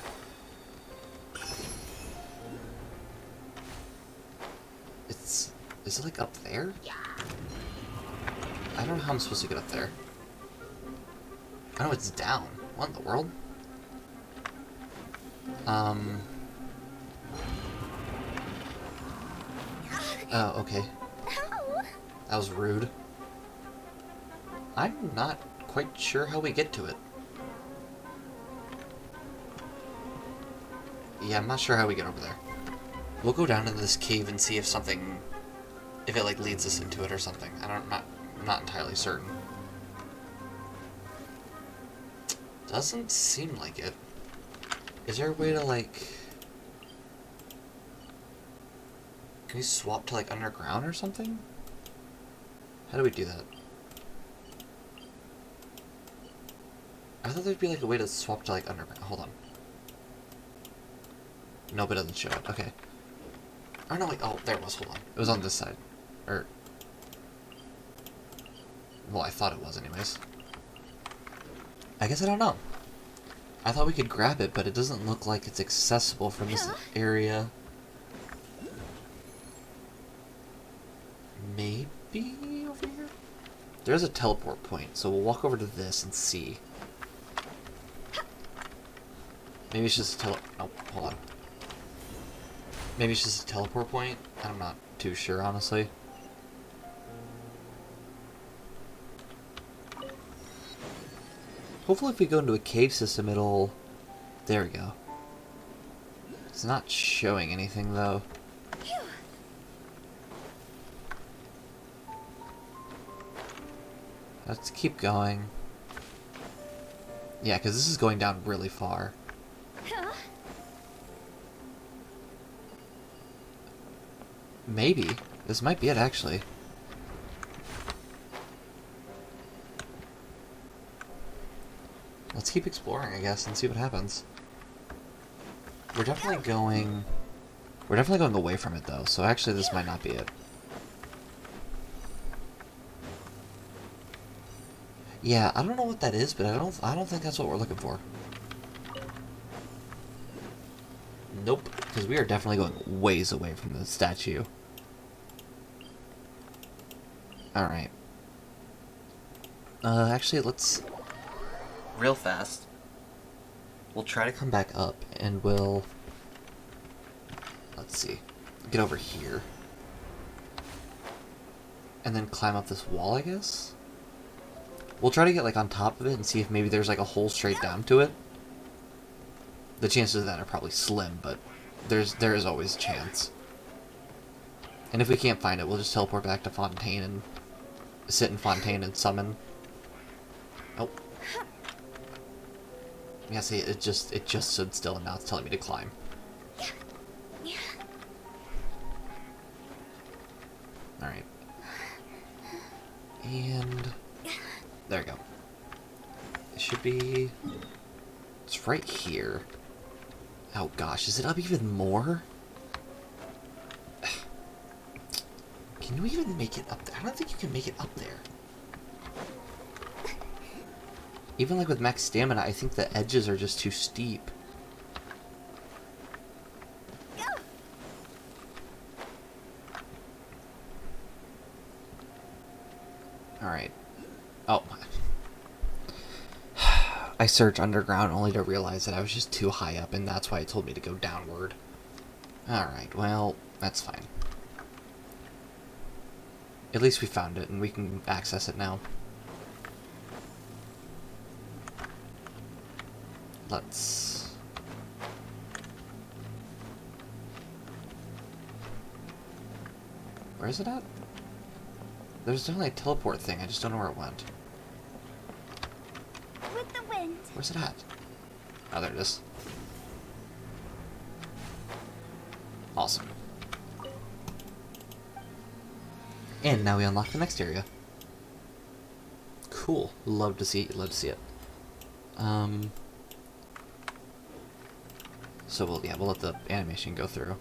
Is it like up there? I don't know how I'm supposed to get up there. I know it's down. What in the world? Oh, okay. That was rude. I'm not quite sure how we get to it. Yeah, I'm not sure how we get over there. We'll go down into this cave and see if something... If it, like, leads us into it or something. I'm not entirely certain. Doesn't seem like it. Is there a way to, like... Can we swap to, like, underground or something? How do we do that? I thought there'd be, like, a way to swap to, like, underground. Hold on. Nope, it doesn't show it. Okay. Oh, no, wait. Oh, there it was. Hold on. It was on this side. Or... Well, I thought it was anyways. I guess I don't know. I thought we could grab it, but it doesn't look like it's accessible from this area. Maybe over here? There's a teleport point, so we'll walk over to this and see. Maybe it's just a oh, hold on. Maybe it's just a teleport point? I'm not too sure, honestly. Hopefully if we go into a cave system, it'll... There we go. It's not showing anything, though. Let's keep going. Yeah, because this is going down really far. Maybe. This might be it, actually. Let's keep exploring, I guess, and see what happens. We're definitely going away from it, though, so actually this might not be it. Yeah, I don't know what that is, but I don't think that's what we're looking for. Nope, because we are definitely going ways away from the statue. Alright. Actually, let's... Real fast. We'll try to come back up, and we'll... Let's see. Get over here. And then climb up this wall, I guess? We'll try to get, like, on top of it and see if maybe there's, like, a hole straight down to it. The chances of that are probably slim, but there is always a chance. And if we can't find it, we'll just teleport back to Fontaine and sit in Fontaine and summon. Oh. Yeah, see, it just stood still and now it's telling me to climb. Alright. And... There we go. It should be... It's right here. Oh gosh, is it up even more? Can you even make it up there? I don't think you can make it up there. Even like with max stamina, I think the edges are just too steep. Alright. Oh. I searched underground only to realize that I was just too high up, and that's why it told me to go downward. Alright, well, that's fine. At least we found it, and we can access it now. Let's... Where is it at? There's definitely a teleport thing, I just don't know where it went. With the wind. Where's it at? Oh, there it is. Awesome. And now we unlock the next area. Cool. Love to see it. Love to see it. So we'll let the animation go through.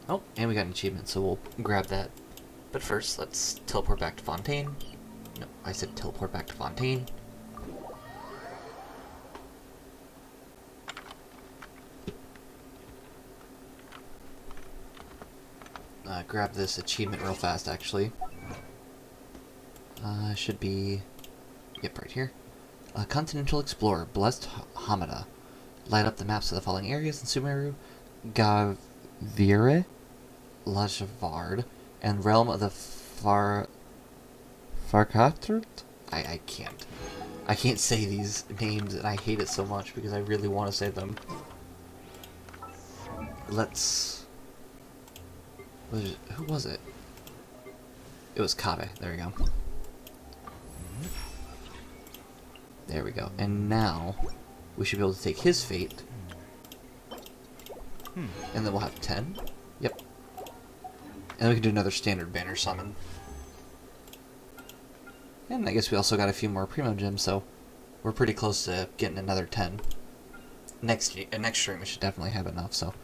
Oh, and we got an achievement, so we'll grab that. But first, let's teleport back to Fontaine. No, I said teleport back to Fontaine. Grab this achievement real fast, actually. Should be... Yep, right here. Continental Explorer, Blessed Hamada. Light up the maps of the following areas in Sumeru, Gavire, Lajavard, and Realm of the Farkatrt? I can't. I can't say these names, and I hate it so much because I really want to say them. Let's... Who was it? It was Kabe. There we go. There we go. And now, we should be able to take his fate. And then we'll have 10. Yep. And then we can do another standard banner summon. And I guess we also got a few more Primo Gems, so we're pretty close to getting another 10. next stream we should definitely have enough, so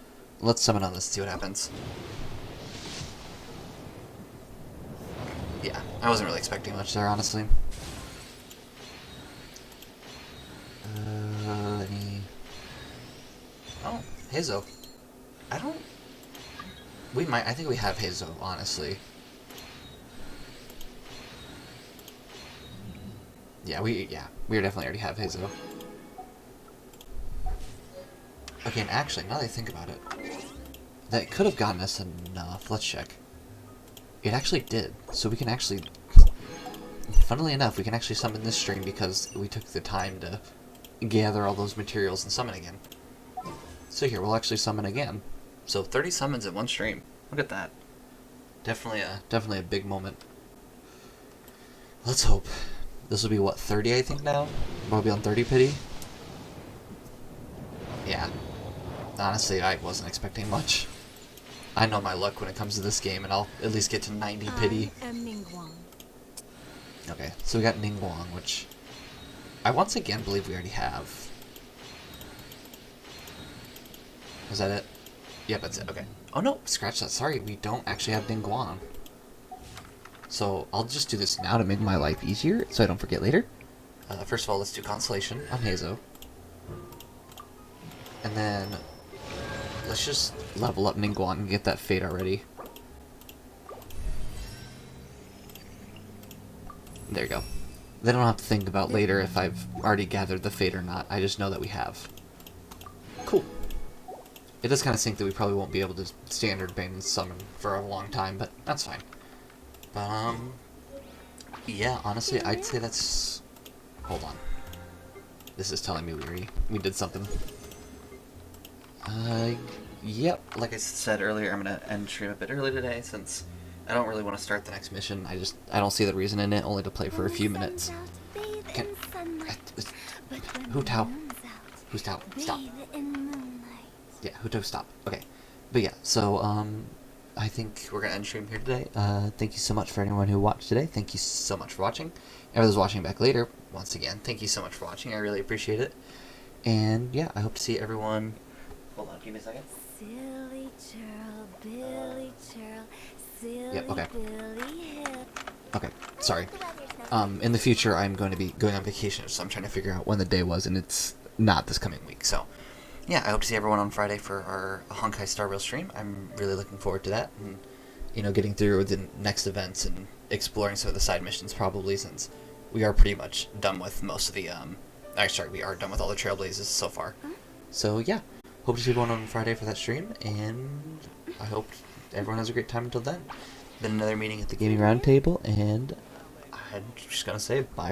let's summon on this and see what happens. Yeah, I wasn't really expecting much there, honestly. Let me... Oh, Hazo. I don't... We might... I think we have Hazo, honestly. Yeah, we definitely already have Hazo. Okay, and actually, now that I think about it, that could have gotten us enough. Let's check. It actually did. So we can actually... Funnily enough, we can actually summon this stream because we took the time to gather all those materials and summon again. So here, we'll actually summon again. So 30 summons in one stream. Look at that. Definitely a big moment. Let's hope. This will be, what, 30 I think now? We'll be on 30 pity? Yeah. Honestly, I wasn't expecting much. I know my luck when it comes to this game, and I'll at least get to 90 pity. I am Ningguang. Okay, so we got Ningguang, which I once again believe we already have. Is that it? Yep, that's it. Okay. Oh no, scratch that. Sorry, we don't actually have Ningguang. So I'll just do this now to make my life easier, so I don't forget later. First of all, let's do Constellation on Hazo. And then let's just level up Ningguang and get that fate already. There you go. Then I don't have to think about later if I've already gathered the fate or not. I just know that we have. Cool. It does kind of stink that we probably won't be able to standard bane and summon for a long time, but that's fine. Yeah, honestly, I'd say that's... Hold on. This is telling me we did something. Yep, like I said earlier, I'm gonna end stream a bit early today since I don't really want to start the next mission. I don't see the reason in it, only to play for a few minutes. Who Tao? Who's Tao? Stop. Yeah, Huto, stop. Okay. But yeah, so, I think we're gonna end stream here today. Thank you so much for anyone who watched today. Thank you so much for watching. Everyone's watching back later, once again, thank you so much for watching. I really appreciate it. And yeah, I hope to see everyone... Hold on, give me a second. Silly churl, Billy churl, silly Yep, okay. Billy Hill. Okay, sorry. In the future, I'm going to be going on vacation, so I'm trying to figure out when the day was, and it's not this coming week, so... Yeah, I hope to see everyone on Friday for our Honkai Star Rail stream. I'm really looking forward to that, and, you know, getting through the next events and exploring some of the side missions, probably, since we are pretty much done with most of the, sorry, we are done with all the Trailblazes so far. So, yeah, hope to see everyone on Friday for that stream, and I hope everyone has a great time until then. Been another meeting at the Gaming Roundtable, and I'm just gonna say bye.